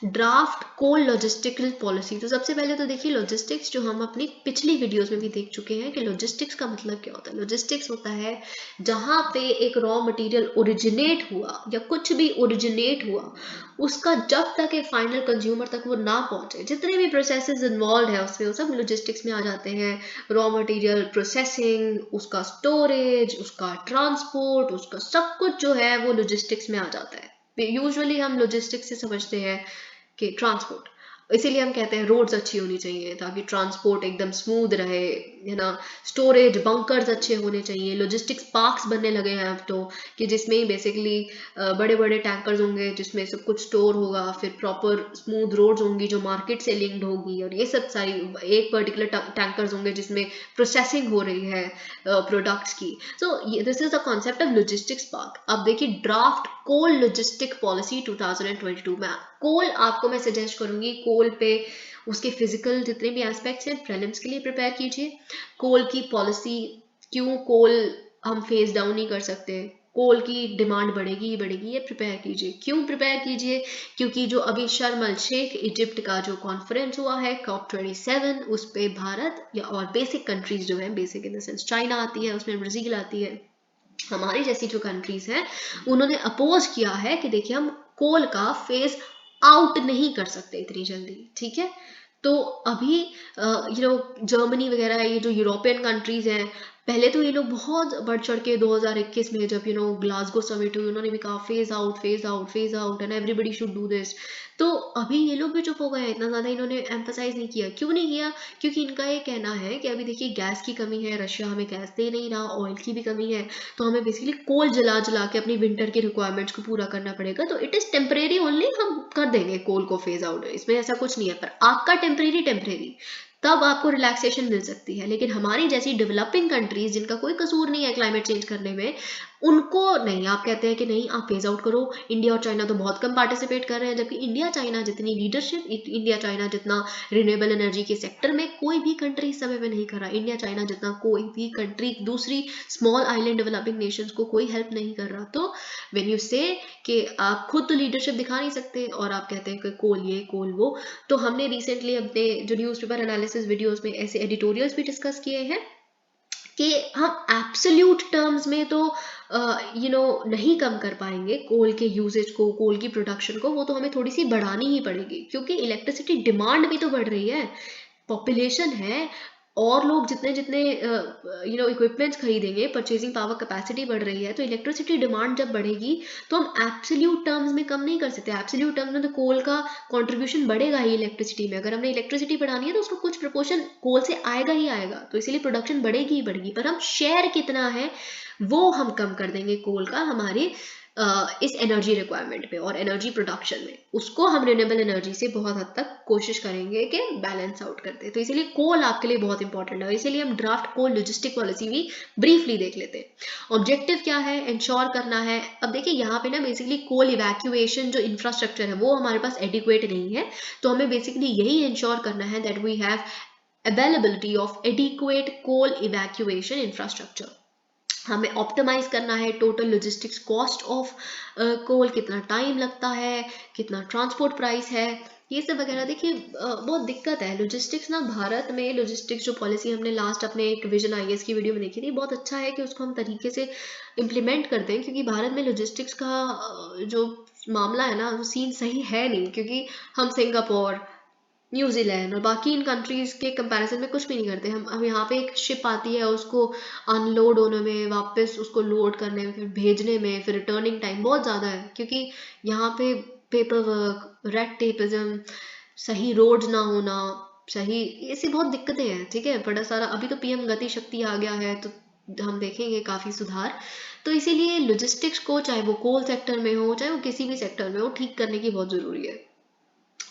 ड्राफ्ट कोल लॉजिस्टिकल पॉलिसी। तो सबसे पहले तो देखिए लॉजिस्टिक्स, जो हम अपनी पिछली वीडियोस में भी देख चुके हैं कि लॉजिस्टिक्स का मतलब क्या होता है। लॉजिस्टिक्स होता है जहां पे एक रॉ मटेरियल ओरिजिनेट हुआ या कुछ भी ओरिजिनेट हुआ, उसका जब तक एक फाइनल कंज्यूमर तक वो ना पहुंचे, जितने भी प्रोसेसेस इन्वॉल्व है उसमें, वो सब लॉजिस्टिक्स में आ जाते हैं। रॉ मटेरियल प्रोसेसिंग, उसका स्टोरेज, उसका ट्रांसपोर्ट, उसका सब कुछ जो है वो लॉजिस्टिक्स में आ जाता है। यूजुअली हम लॉजिस्टिक्स से समझते हैं कि ट्रांसपोर्ट, इसीलिए हम कहते हैं रोड्स अच्छी होनी चाहिए ताकि ट्रांसपोर्ट एकदम स्मूथ रहे, है ना। स्टोरेज बंकर्स अच्छे होने चाहिए, लॉजिस्टिक्स पार्क्स बनने लगे हैं अब तो, कि जिसमें बेसिकली बड़े बड़े टैंकर्स होंगे जिसमें सब कुछ स्टोर होगा, फिर प्रॉपर स्मूथ रोड्स होंगी जो मार्केट से लिंक्ड होगी, और ये सब सारी एक पर्टिकुलर टैंकर्स होंगे जिसमें प्रोसेसिंग हो रही है प्रोडक्ट्स की। So this is the concept of logistics park. अब देखिए ड्राफ्ट कोल लॉजिस्टिक पॉलिसी 2022 में, कोल आपको मैं सजेस्ट करूंगी, कोल पे उसके फिजिकल जितने भी एस्पेक्ट्स हैं प्रीलिम्स के लिए प्रिपेयर कीजिए। कोल की पॉलिसी, क्यों कोल हम फेस डाउन नहीं कर सकते, कोल की डिमांड बढ़ेगी ही बढ़ेगी, ये प्रिपेयर कीजिए। क्यों प्रिपेयर कीजिए, क्योंकि जो अभी शर्म अल शेख इजिप्ट का जो कॉन्फ्रेंस हुआ है COP27, उस पे भारत या और बेसिक कंट्रीज जो है, basic in the sense China आती है उसमें, ब्राजील आती है, हमारी जैसी जो कंट्रीज हैं, उन्होंने अपोज किया है कि देखिए हम कोल का फेज आउट नहीं कर सकते इतनी जल्दी, ठीक है। तो अभी जर्मनी वगैरह, ये जो यूरोपियन कंट्रीज हैं, पहले तो ये लोग बहुत बढ़ चढ़ के 2021 में जब ग्लासगो समिट हुई, उन्होंने भी कहा phase out phase out phase out and everybody should do this. तो अभी ये लोग भी चुप हो गए हैं, इतना ज़्यादा इन्होंने एम्फसाइज नहीं किया। क्यों नहीं किया, क्योंकि इनका ये कहना है कि अभी देखिए गैस की कमी है, रशिया हमें गैस दे नहीं रहा, ऑयल की भी कमी है, तो हमें बेसिकली कोल जला जला के अपनी विंटर की रिक्वायरमेंट्स को पूरा करना पड़ेगा। तो इट इज़ टेम्परेरी ओनली, हम कर देंगे कोल को फेज आउट, इसमें ऐसा कुछ नहीं है, पर आपका टेम्परेरी तब आपको रिलैक्सेशन मिल सकती है। लेकिन हमारी जैसी डेवलपिंग कंट्रीज जिनका कोई कसूर नहीं है क्लाइमेट चेंज करने में, उनको नहीं, आप कहते हैं कि नहीं आप फेज आउट करो। इंडिया और चाइना तो बहुत कम पार्टिसिपेट कर रहे हैं, जबकि इंडिया चाइना जितनी लीडरशिप, इंडिया चाइना जितना रिन्यूएबल एनर्जी के सेक्टर में कोई भी कंट्री इस समय में नहीं कर रहा। इंडिया चाइना जितना कोई भी कंट्री दूसरी स्मॉल आइलैंड डेवलपिंग नेशंस को कोई हेल्प नहीं कर रहा। तो व्हेन यू से कि आप खुद तो लीडरशिप दिखा नहीं सकते और आप कहते हैं कि कोल ये कोल वो, तो हमने रिसेंटली अपने जो न्यूज़पेपर एनालिसिस वीडियोस में ऐसे एडिटोरियल्स भी डिस्कस किए हैं कि हम एब्सोल्यूट टर्म्स में तो नहीं कम कर पाएंगे कोल के यूजेज को, कोल की प्रोडक्शन को, वो तो हमें थोड़ी सी बढ़ानी ही पड़ेगी, क्योंकि इलेक्ट्रिसिटी डिमांड भी तो बढ़ रही है, पॉपुलेशन है, और लोग जितने जितने इक्विपमेंट्स खरीदेंगे, परचेजिंग पावर कैपेसिटी बढ़ रही है, तो इलेक्ट्रिसिटी डिमांड जब बढ़ेगी तो हम एब्सोल्यूट टर्म्स में कम नहीं कर सकते। एब्सोल्यूट टर्म्स में तो कोल का कंट्रीब्यूशन बढ़ेगा ही इलेक्ट्रिसिटी में। अगर हमने इलेक्ट्रिसिटी बढ़ानी है तो उसका कुछ प्रोपोर्शन कोल से आएगा ही आएगा, तो इसीलिए प्रोडक्शन बढ़ेगी ही बढ़ेगी, पर हम शेयर कितना है वो हम कम कर देंगे कोल का हमारे इस एनर्जी रिक्वायरमेंट पे और एनर्जी प्रोडक्शन में। उसको हम रिन्यूएबल एनर्जी से बहुत हद तक कोशिश करेंगे कि बैलेंस आउट करते हैं। तो इसीलिए कोल आपके लिए बहुत इंपॉर्टेंट है, इसीलिए हम ड्राफ्ट कोल लॉजिस्टिक पॉलिसी भी ब्रीफली देख लेते हैं। ऑब्जेक्टिव क्या है, इंश्योर करना है। अब देखिए यहाँ पे ना बेसिकली कोल इवैक्यूएशन जो इंफ्रास्ट्रक्चर है वो हमारे पास एडिक्वेट नहीं है, तो हमें बेसिकली यही इंश्योर करना है that we have availability of adequate coal evacuation infrastructure. हमें ऑप्टिमाइज करना है total logistics cost of coal, कितना टाइम लगता है, कितना ट्रांसपोर्ट प्राइस है, ये सब वगैरह। देखिए बहुत दिक्कत है लॉजिस्टिक्स ना, भारत में लॉजिस्टिक्स जो पॉलिसी हमने लास्ट अपने एक विजन आईएएस की वीडियो में देखी थी, बहुत अच्छा है कि उसको हम तरीके से इम्प्लीमेंट करते हैं, क्योंकि भारत में लॉजिस्टिक्स का जो मामला है ना, वो सीन सही है नहीं, क्योंकि हम सिंगापुर, न्यूजीलैंड और बाकी इन कंट्रीज के कंपैरिजन में कुछ भी नहीं करते। हम यहाँ पे एक शिप आती है, उसको अनलोड होने में, वापस उसको लोड करने में, फिर भेजने में, फिर रिटर्निंग टाइम बहुत ज़्यादा है, क्योंकि यहाँ पे पेपर वर्क, रेड टेपिज्म, सही रोड्स ना होना, सही, ऐसी बहुत दिक्कतें हैं। ठीक है, बड़ा सारा अभी तो पीएम गति शक्ति आ गया है, तो हम देखेंगे काफ़ी सुधार। तो इसीलिए लॉजिस्टिक्स को, चाहे वो कोल सेक्टर में हो, चाहे वो किसी भी सेक्टर में हो, ठीक करने की बहुत ज़रूरी है।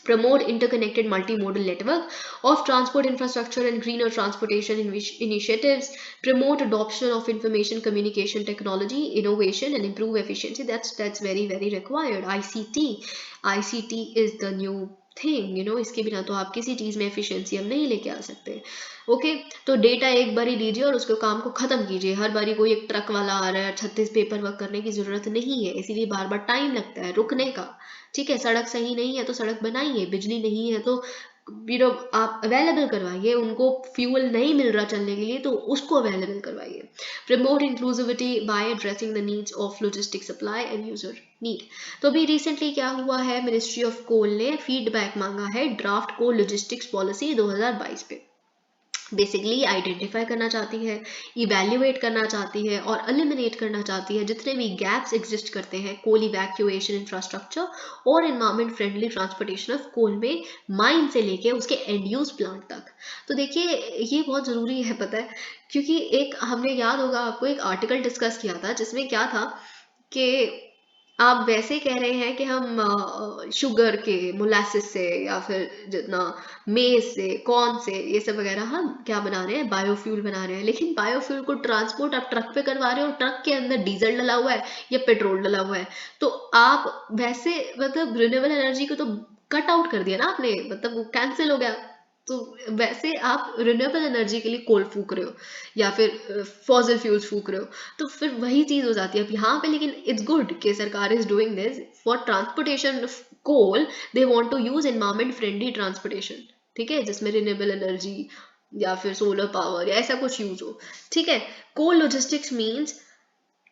Promote interconnected multimodal network of transport infrastructure and greener transportation initiatives. Promote adoption of information communication technology, innovation, and improve efficiency. That's very very required. ICT is the new thing, इसके बिना तो आप किसी चीज़ में एफिशिएंसी हम नहीं लेके आ सकते। ओके, तो डेटा एक बारी लीजिए और उसके काम को ख़त्म कीजिए। हर बारी कोई एक ट्रक वाला आ रहा है, 36 पेपर वर्क करने की ज़रूरत नहीं है, इसीलिए बार बार टाइम लगता है रुकने का। ठीक है, सड़क सही नहीं है तो सड़क बनाइए, बिजली नहीं है तो आप अवेलेबल करवाइए, उनको फ्यूल नहीं मिल रहा चलने के लिए तो उसको अवेलेबल करवाइए। Promote inclusivity by addressing the needs of logistic supply and user need. तो अभी रिसेंटली क्या हुआ है, मिनिस्ट्री ऑफ कोल ने फीडबैक मांगा है ड्राफ्ट कोल लॉजिस्टिक्स पॉलिसी 2022 पे। बेसिकली आइडेंटिफाई करना चाहती है, इवेल्युएट करना चाहती है और एलिमिनेट करना चाहती है जितने भी गैप्स एग्जिस्ट करते हैं कोल इवैक्यूएशन इंफ्रास्ट्रक्चर और environment friendly transportation of coal में, माइन से लेके उसके एंड यूज प्लांट तक। तो देखिए ये बहुत ज़रूरी है, पता है, क्योंकि एक हमने, याद होगा आपको, एक आर्टिकल डिस्कस किया था जिसमें क्या था कि आप वैसे कह रहे हैं कि हम शुगर के मोलासिस से या फिर जितना मेज से, कॉर्न से, ये सब वगैरह हम क्या बना रहे हैं, बायोफ्यूल बना रहे हैं। लेकिन बायोफ्यूल को ट्रांसपोर्ट आप ट्रक पे करवा रहे हो, ट्रक के अंदर डीजल डला हुआ है या पेट्रोल डला हुआ है, तो आप वैसे मतलब रिन्यूएबल एनर्जी को तो कट आउट कर दिया ना आपने, मतलब वो कैंसिल हो गया। तो वैसे आप रिन्यूएबल एनर्जी के लिए कोल फूक रहे हो या फिर फॉसिल फ्यूल्स फूक रहे हो, तो फिर वही चीज हो जाती है अब यहाँ पे। लेकिन इट्स गुड कि सरकार is doing this for transportation of coal, they want to use environment friendly transportation, ठीक है, जिसमें रिन्यूएबल एनर्जी या फिर सोलर पावर या ऐसा कुछ यूज हो। ठीक है, coal logistics means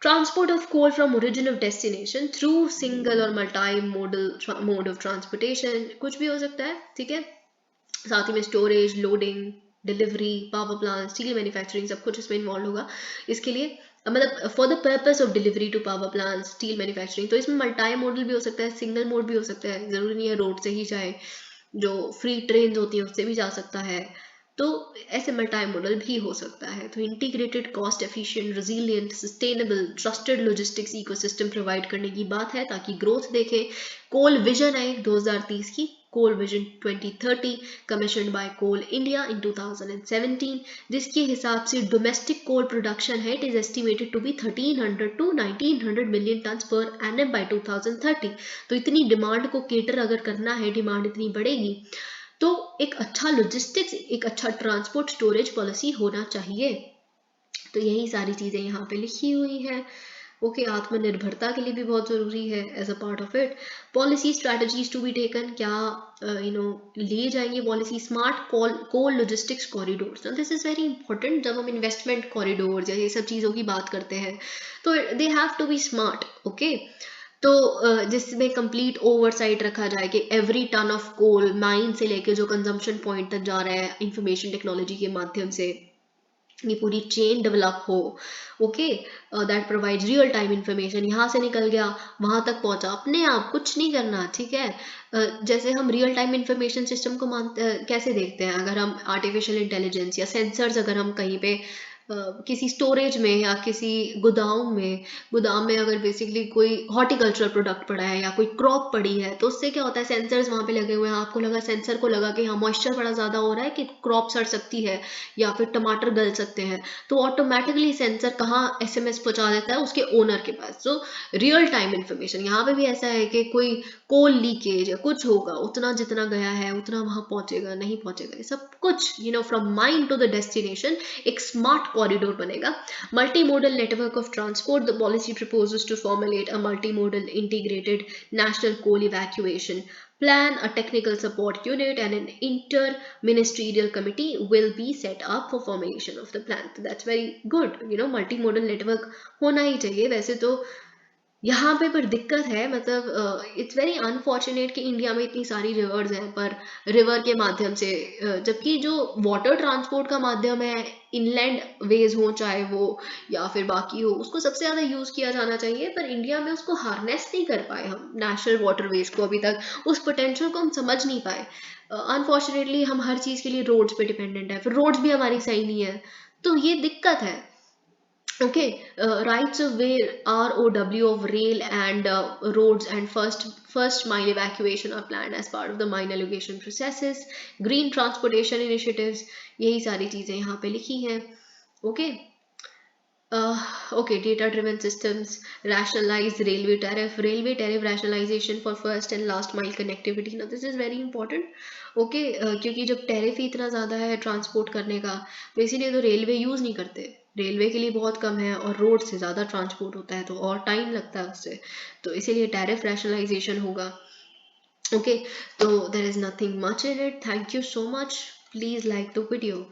transport of coal from origin of destination through single or multi-modal mode of transportation, कुछ भी हो सकता है। ठीक है, साथ ही में storage, loading, delivery, power plant, steel manufacturing, सब कुछ इसमें इन्वॉल्व होगा। इसके लिए मतलब for the purpose of delivery to power plant, steel manufacturing. तो इसमें मल्टी मोडल भी हो सकता है, सिंगल मोड भी हो सकता है, ज़रूरी नहीं है रोड से ही जाए, जो फ्री ट्रेन होती है उससे भी जा सकता है। तो ऐसे मल्टी मॉडल भी हो सकता है। तो integrated, cost efficient, resilient, sustainable, trusted logistics ecosystem provide करने की बात है ताकि ग्रोथ देखें। कोल विजन है 2030 की, coal vision 2030 commissioned by Coal India in 2017, जिसके हिसाब से डोमेस्टिक कोल प्रोडक्शन है, it is estimated to be 1300 to 1900 million ton per annum by 2030। तो इतनी डिमांड को केटर अगर करना है, डिमांड इतनी बढ़ेगी, तो एक अच्छा लॉजिस्टिक्स, एक अच्छा ट्रांसपोर्ट स्टोरेज पॉलिसी होना चाहिए। तो यही सारी चीज़ें यहाँ पे लिखी हुई हैं। ओके, आत्मनिर्भरता के लिए भी बहुत ज़रूरी है as a part of it. Policy strategies to be taken, क्या लिए जाएंगे policy. Smart coal logistics corridors, this is very important. जब हम इन्वेस्टमेंट कॉरिडोर या ये सब चीज़ों की बात करते हैं तो they have to be smart. Okay, तो जिसमें कंप्लीट ओवरसाइट रखा जाए कि every tonne of coal mine से लेके जो कंजम्पशन पॉइंट तक जा रहा है इंफॉर्मेशन टेक्नोलॉजी के माध्यम से, ये पूरी चेन डेवलप हो। Okay, that provides real time information, यहाँ से निकल गया वहां तक पहुंचा, अपने आप कुछ नहीं करना, ठीक है। जैसे हम रियल टाइम इंफॉर्मेशन सिस्टम को कैसे देखते हैं, अगर हम आर्टिफिशियल इंटेलिजेंस या सेंसर्स अगर हम कहीं पे किसी स्टोरेज में या किसी गोदाम में अगर बेसिकली कोई हॉर्टिकल्चरल प्रोडक्ट पड़ा है या कोई क्रॉप पड़ी है, तो उससे क्या होता है, सेंसर्स वहां पे लगे हुए हैं, आपको लगा, सेंसर को लगा कि हाँ मॉइस्चर बड़ा ज्यादा हो रहा है कि क्रॉप सड़ सकती है या फिर टमाटर गल सकते हैं, तो ऑटोमेटिकली सेंसर कहाँ एसएमएस पहुंचा देता है, उसके ओनर के पास। सो रियल टाइम इंफॉर्मेशन यहाँ पे भी ऐसा है कि कोई कोल लीकेज या कुछ होगा, उतना जितना गया है उतना वहां पहुंचेगा, नहीं पहुंचेगा, ये सब कुछ from mine to the destination एक स्मार्ट कॉरिडोर बनेगा। Multimodal network of transport, the policy proposes to formulate a multimodal integrated national coal evacuation plan. A technical support unit and an inter-ministerial committee will be set up for formulation of the plan. So that's very good, multimodal network होना ही चाहिए वैसे तो। यहाँ पे पर दिक्कत है, मतलब इट्स वेरी अनफॉर्चुनेट कि इंडिया में इतनी सारी रिवर्स हैं, पर रिवर के माध्यम से जबकि जो वाटर ट्रांसपोर्ट का माध्यम है, इनलैंड वेज हो चाहे वो या फिर बाकी हो, उसको सबसे ज़्यादा यूज़ किया जाना चाहिए, पर इंडिया में उसको हार्नेस नहीं कर पाए हम, नेशनल वाटर वेज को अभी तक, उस पोटेंशियल को हम समझ नहीं पाए। अनफॉर्चुनेटली हम हर चीज़ के लिए रोड्स पे डिपेंडेंट है, फिर रोड्स भी हमारी सही नहीं है, तो ये दिक्कत है। Okay, rights of way, ROW of rail and roads and first mile evacuation are planned as part of the mine allocation processes. Green transportation initiatives, यही सारी चीजें यहाँ पे लिखी हैं। Okay. Okay, data-driven systems, rationalize railway tariff rationalization for first and last mile connectivity. Now, this is very important. Okay, क्योंकि जब tariff ही इतना ज़्यादा है ट्रांसपोर्ट करने का, तो इसीलिए तो रेलवे यूज़ नहीं करते, रेलवे के लिए बहुत कम है और रोड से ज़्यादा ट्रांसपोर्ट होता है, तो और टाइम लगता है उससे, तो इसीलिए टैरिफ रैशनलाइजेशन होगा। ओके, तो there is nothing much in it. Thank you so much, please like the video.